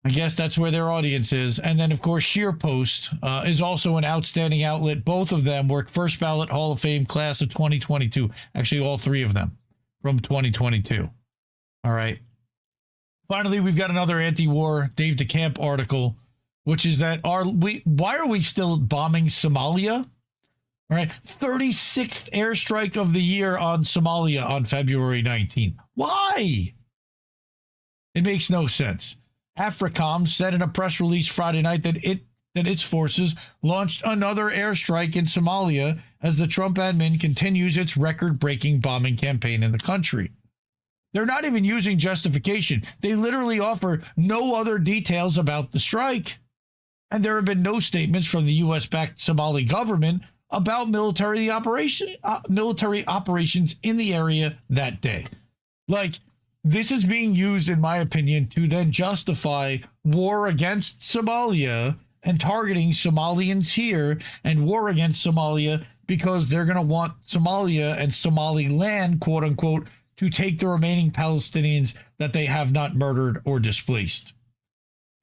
I guess that's where their audience is. And then, of course, SheerPost is also an outstanding outlet. Both of them were first ballot Hall of Fame class of 2022. Actually, all three of them from 2022. All right. Finally, we've got another anti-war Dave DeCamp article, which is that why are we still bombing Somalia? All right. 36th airstrike of the year on Somalia on February 19th. Why? It makes no sense. AFRICOM said in a press release Friday night that its forces launched another airstrike in Somalia as the Trump admin continues its record-breaking bombing campaign in the country. They're not even using justification. They literally offer no other details about the strike. And there have been no statements from the U.S.-backed Somali government about military operations in the area that day. Like, this is being used, in my opinion, to then justify war against Somalia and targeting Somalians here and war against Somalia because they're going to want Somalia and Somaliland, quote unquote, to take the remaining Palestinians that they have not murdered or displaced.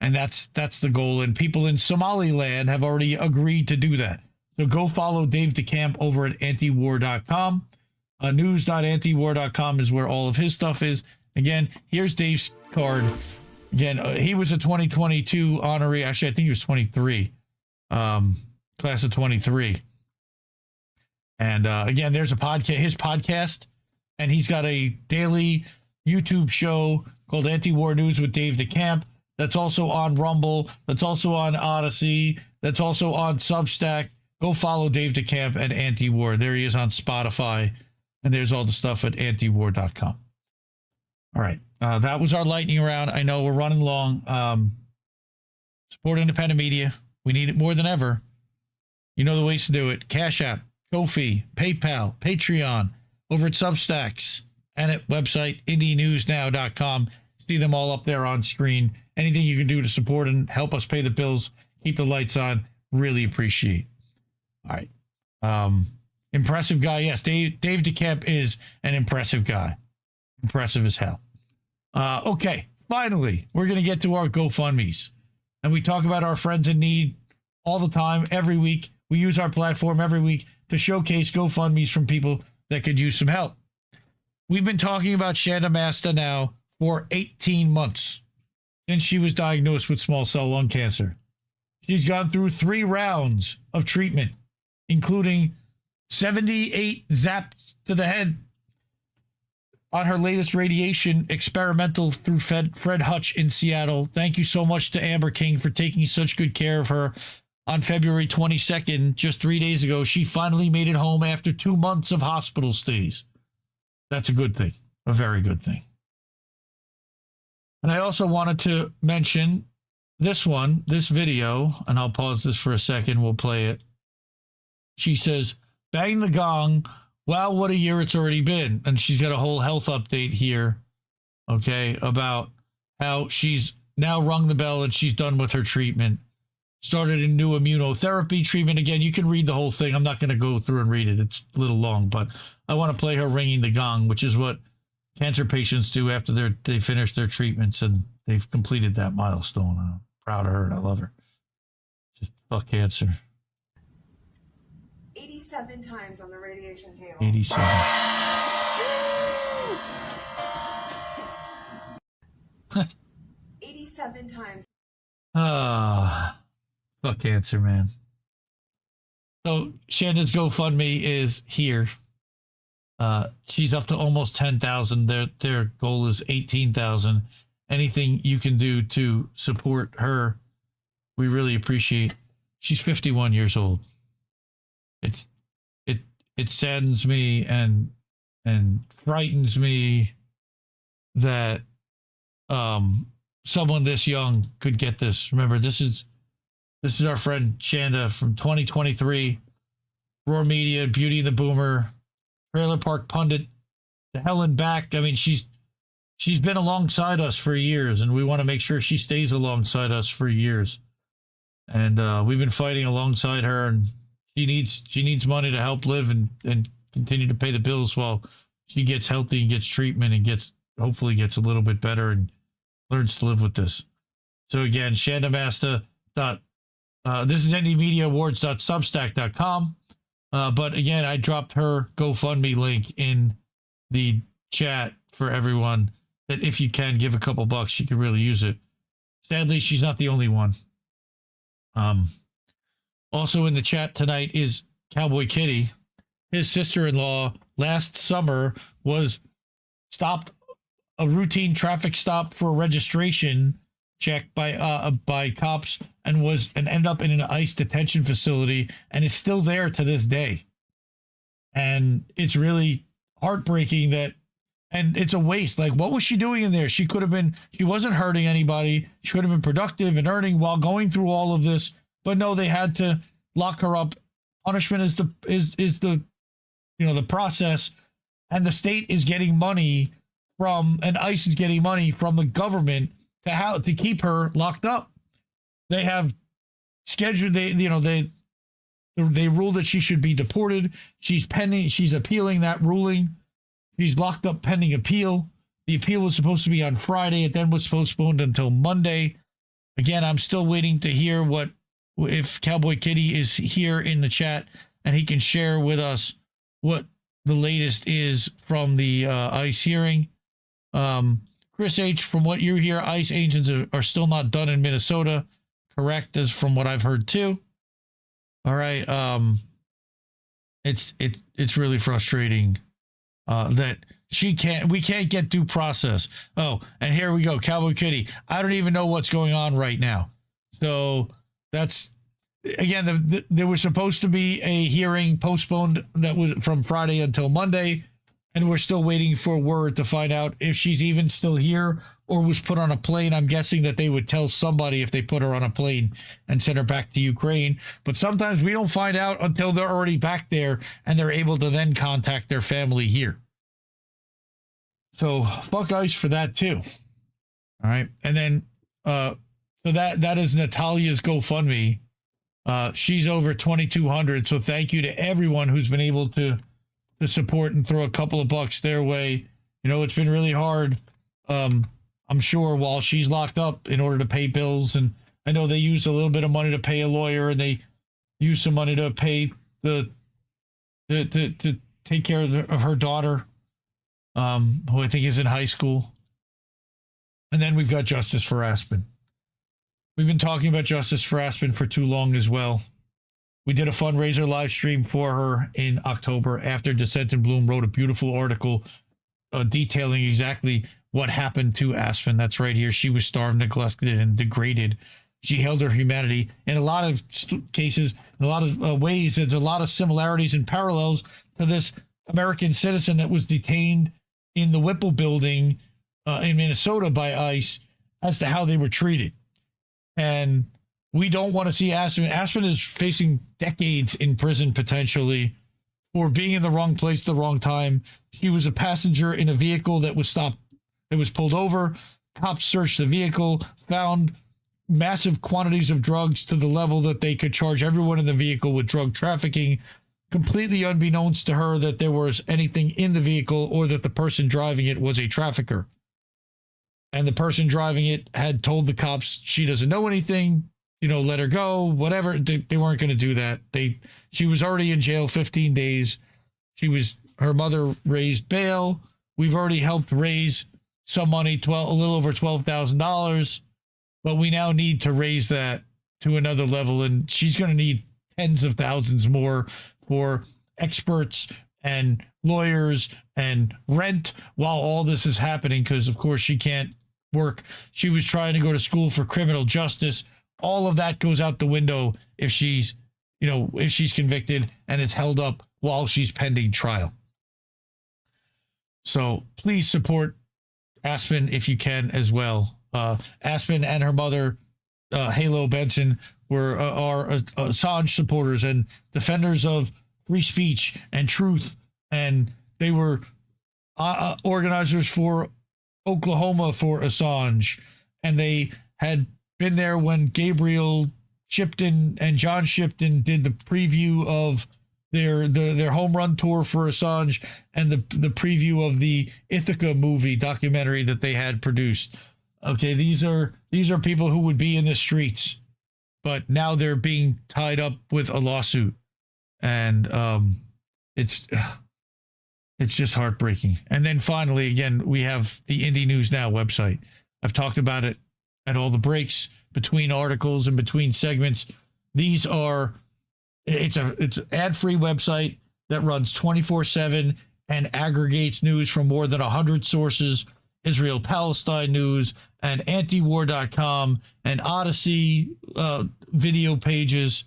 And that's the goal. And people in Somaliland have already agreed to do that. So go follow Dave DeCamp over at antiwar.com. News.antiwar.com is where all of his stuff is. Again, here's Dave's card. Again, he was a 2022 honoree. Actually, I think he was 23. Class of 23. And again, there's a podcast, his podcast, and he's got a daily YouTube show called Anti-War News with Dave DeCamp. That's also on Rumble. That's also on Odyssey. That's also on Substack. Go follow Dave DeCamp at Anti-War. There he is on Spotify. And there's all the stuff at antiwar.com. All right. That was our lightning round. I know we're running long. Support independent media. We need it more than ever. You know the ways to do it. Cash App, Ko-fi, PayPal, Patreon, over at Substacks, and at website IndieNewsNow.com. see them all up there on screen. Anything you can do to support and help us pay the bills, keep the lights on, really appreciate. All right. Impressive guy. Yes, Dave DeCamp is an impressive guy. Impressive as hell. Okay, finally, we're going to get to our GoFundMes. And we talk about our friends in need all the time, every week. We use our platform every week to showcase GoFundMes from people that could use some help. We've been talking about Shanda Masta now for 18 months since she was diagnosed with small cell lung cancer. She's gone through 3 rounds of treatment, including 78 zaps to the head on her latest radiation experimental through Fred Hutch in Seattle. Thank you so much to Amber King for taking such good care of her. On February 22nd, just 3 days ago, she finally made it home after 2 months of hospital stays. That's a good thing, a very good thing. And I also wanted to mention this video, and I'll pause this for a second. We'll play it. She says, "Bang the gong. Wow, what a year it's already been." And she's got a whole health update here, okay, about how she's now rung the bell and she's done with her treatment. Started a new immunotherapy treatment. Again, you can read the whole thing. I'm not going to go through and read it. It's a little long, but I want to play her ringing the gong, which is what cancer patients do after they finish their treatments and they've completed that milestone. I'm proud of her and I love her. Just fuck cancer. 87 times on the radiation table. 87. 87 times. Fuck cancer, man. So Shanda's GoFundMe is here. She's up to almost 10,000. Their goal is 18,000. Anything you can do to support her, we really appreciate. She's 51 years old. It saddens me and frightens me that someone this young could get this. Remember, this is our friend Shanda from 2023, Roar Media, Beauty and the Boomer, Trailer Park Pundit, to hell and back. I mean, she's been alongside us for years, and we want to make sure she stays alongside us for years. And we've been fighting alongside her, and she needs money to help live and continue to pay the bills while she gets healthy and gets treatment and hopefully gets a little bit better and learns to live with this. So again, Shanda Masta. This is IndieMediaAwards.substack.com. But again, I dropped her GoFundMe link in the chat for everyone that if you can give a couple bucks, she could really use it. Sadly, she's not the only one. Also in the chat tonight is Cowboy Kitty. His sister-in-law last summer was stopped, a routine traffic stop for registration check by cops, and ended up in an ICE detention facility and is still there to this day. And it's really heartbreaking and it's a waste. Like, what was she doing in there? She wasn't hurting anybody. She could have been productive and earning while going through all of this. But no, they had to lock her up. Punishment is the process, and the state is getting money and ICE is getting money from the government to keep her locked up. They have scheduled. They ruled that she should be deported. She's appealing that ruling. She's locked up pending appeal. The appeal was supposed to be on Friday. It then was postponed until Monday. Again, I'm still waiting to hear if Cowboy Kitty is here in the chat and he can share with us what the latest is from the ICE hearing. Chris H., from what you hear, ICE agents are still not done in Minnesota. Correct, as from what I've heard too. All right. It's really frustrating that we can't get due process. Oh, and here we go, Cowboy Kitty. I don't even know what's going on right now. So that's, again, there was supposed to be a hearing postponed that was from Friday until Monday, and we're still waiting for word to find out if she's even still here or was put on a plane. I'm guessing that they would tell somebody if they put her on a plane and send her back to Ukraine. But sometimes we don't find out until they're already back there and they're able to then contact their family here. So fuck ICE for that too. All right. And then, so that is Natalia's GoFundMe. She's over 2,200. So thank you to everyone who's been able to support and throw a couple of bucks their way. You know, it's been really hard. I'm sure while she's locked up in order to pay bills, and I know they used a little bit of money to pay a lawyer, and they used some money to pay to take care of her daughter, who I think is in high school. And then we've got Justice for Aspen. We've been talking about Justice for Aspen for too long as well. We did a fundraiser live stream for her in October after Dissent and Bloom wrote a beautiful article detailing exactly what happened to Aspen. That's right here. She was starved, neglected, and degraded. She held her humanity. In a lot of cases, in a lot of ways, there's a lot of similarities and parallels to this American citizen that was detained in the Whipple building in Minnesota by ICE as to how they were treated. And we don't want to see Aspen. Aspen is facing decades in prison potentially for being in the wrong place at the wrong time. She was a passenger in a vehicle that was stopped. It was pulled over. Cops searched the vehicle, found massive quantities of drugs to the level that they could charge everyone in the vehicle with drug trafficking, completely unbeknownst to her that there was anything in the vehicle or that the person driving it was a trafficker. And the person driving it had told the cops she doesn't know anything, you know, let her go, whatever. They weren't going to do that. She was already in jail 15 days. Her mother raised bail. We've already helped raise some money, a little over $12,000, but we now need to raise that to another level. And she's going to need tens of thousands more for experts and lawyers and rent while all this is happening, because of course she can't work. She was trying to go to school for criminal justice. All of that goes out the window if she's convicted and is held up while she's pending trial. So please support Aspen if you can as well. Aspen and her mother, Halo Benson, are Assange supporters and defenders of free speech and truth, and they were organizers for Oklahoma for Assange, and they had been there when Gabriel Shipton and John Shipton did the preview of their home run tour for Assange and the preview of the Ithaca movie documentary that they had produced. Okay, these are people who would be in the streets, but now they're being tied up with a lawsuit, and it's just heartbreaking. And then finally, again, we have the IndieNewsNow website. I've talked about it at all the breaks between articles and between segments. It's an ad-free website that runs 24/7 and aggregates news from more than 100 sources, Israel-Palestine news, and antiwar.com, and Odyssey video pages.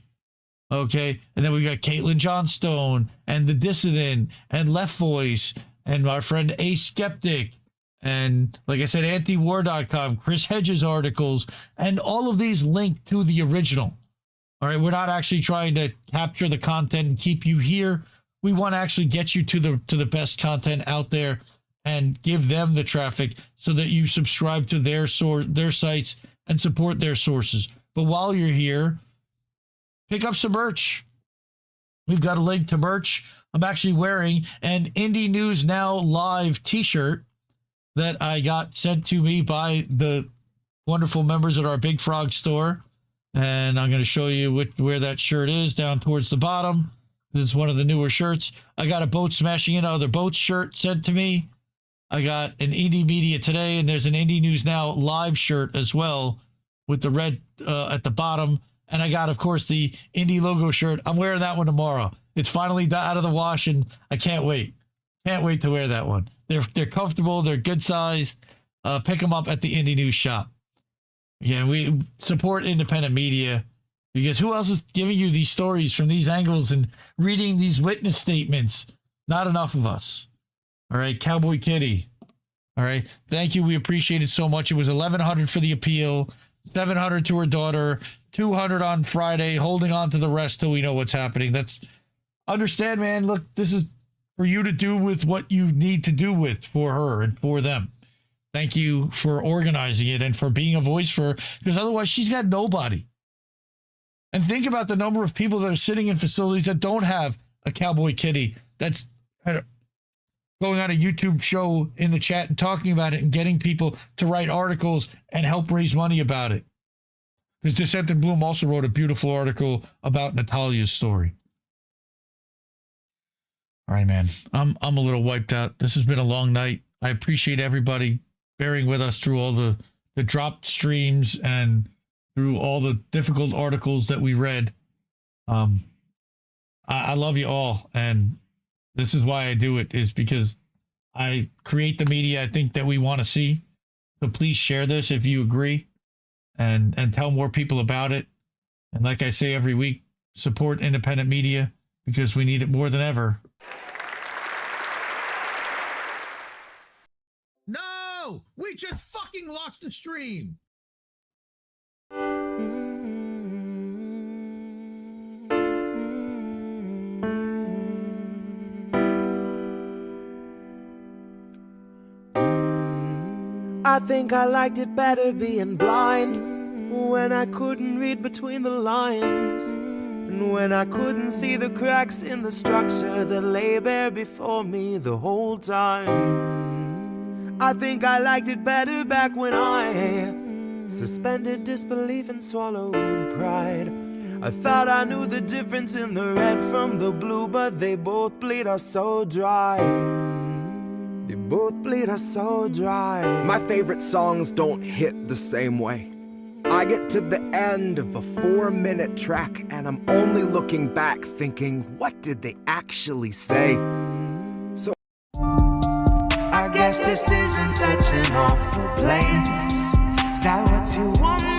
Okay, and then we got Caitlin Johnstone and The Dissident and Left Voice and my friend A Skeptic and, like I said, antiwar.com, Chris Hedges articles, and all of these link to the original. All right, we're not actually trying to capture the content and keep you here. We want to actually get you to the best content out there and give them the traffic so that you subscribe to their sites and support their sources. But while you're here, pick up some merch. We've got a link to merch. I'm actually wearing an Indie News Now live t-shirt that I got sent to me by the wonderful members at our Big Frog store. And I'm going to show you where that shirt is, down towards the bottom. It's one of the newer shirts. I got a Boat Smashing Into Other Boats shirt sent to me. I got an Indie Media Today, and there's an Indie News Now live shirt as well with the red at the bottom. And I got, of course, the Indie logo shirt. I'm wearing that one tomorrow. It's finally out of the wash, and I can't wait. Can't wait to wear that one. They're comfortable. They're good sized. Pick them up at the Indie News shop. Yeah, we support independent media, because who else is giving you these stories from these angles and reading these witness statements? Not enough of us. All right, Cowboy Kitty. All right, thank you. We appreciate it so much. It was $1,100 for the appeal, $700 to her daughter, $200 on Friday, holding on to the rest till we know what's happening. That's, understand, man. Look, this is for you to do with what you need to do with for her and for them. Thank you for organizing it and for being a voice for her, because otherwise she's got nobody. And think about the number of people that are sitting in facilities that don't have a cowboy kitty that's going on a YouTube show in the chat and talking about it and getting people to write articles and help raise money about it. Because Dissent and Bloom also wrote a beautiful article about Natalia's story. All right, man. I'm a little wiped out. This has been a long night. I appreciate everybody bearing with us through all the dropped streams and through all the difficult articles that we read. I love you all, and this is why I do it, is because I create the media I think that we want to see. So please share this if you agree, and tell more people about it. And like I say every week, support independent media because we need it more than ever. No! We just fucking lost the stream! I think I liked it better being blind, when I couldn't read between the lines, and when I couldn't see the cracks in the structure that lay bare before me the whole time. I think I liked it better back when I suspended disbelief and swallowed pride. I thought I knew the difference in the red from the blue, but they both bleed us so dry. They both bleed us so dry. My favorite songs don't hit the same way. I get to the end of a 4-minute track and I'm only looking back thinking, what did they actually say? So I guess this isn't such an awful place. Is that what you want?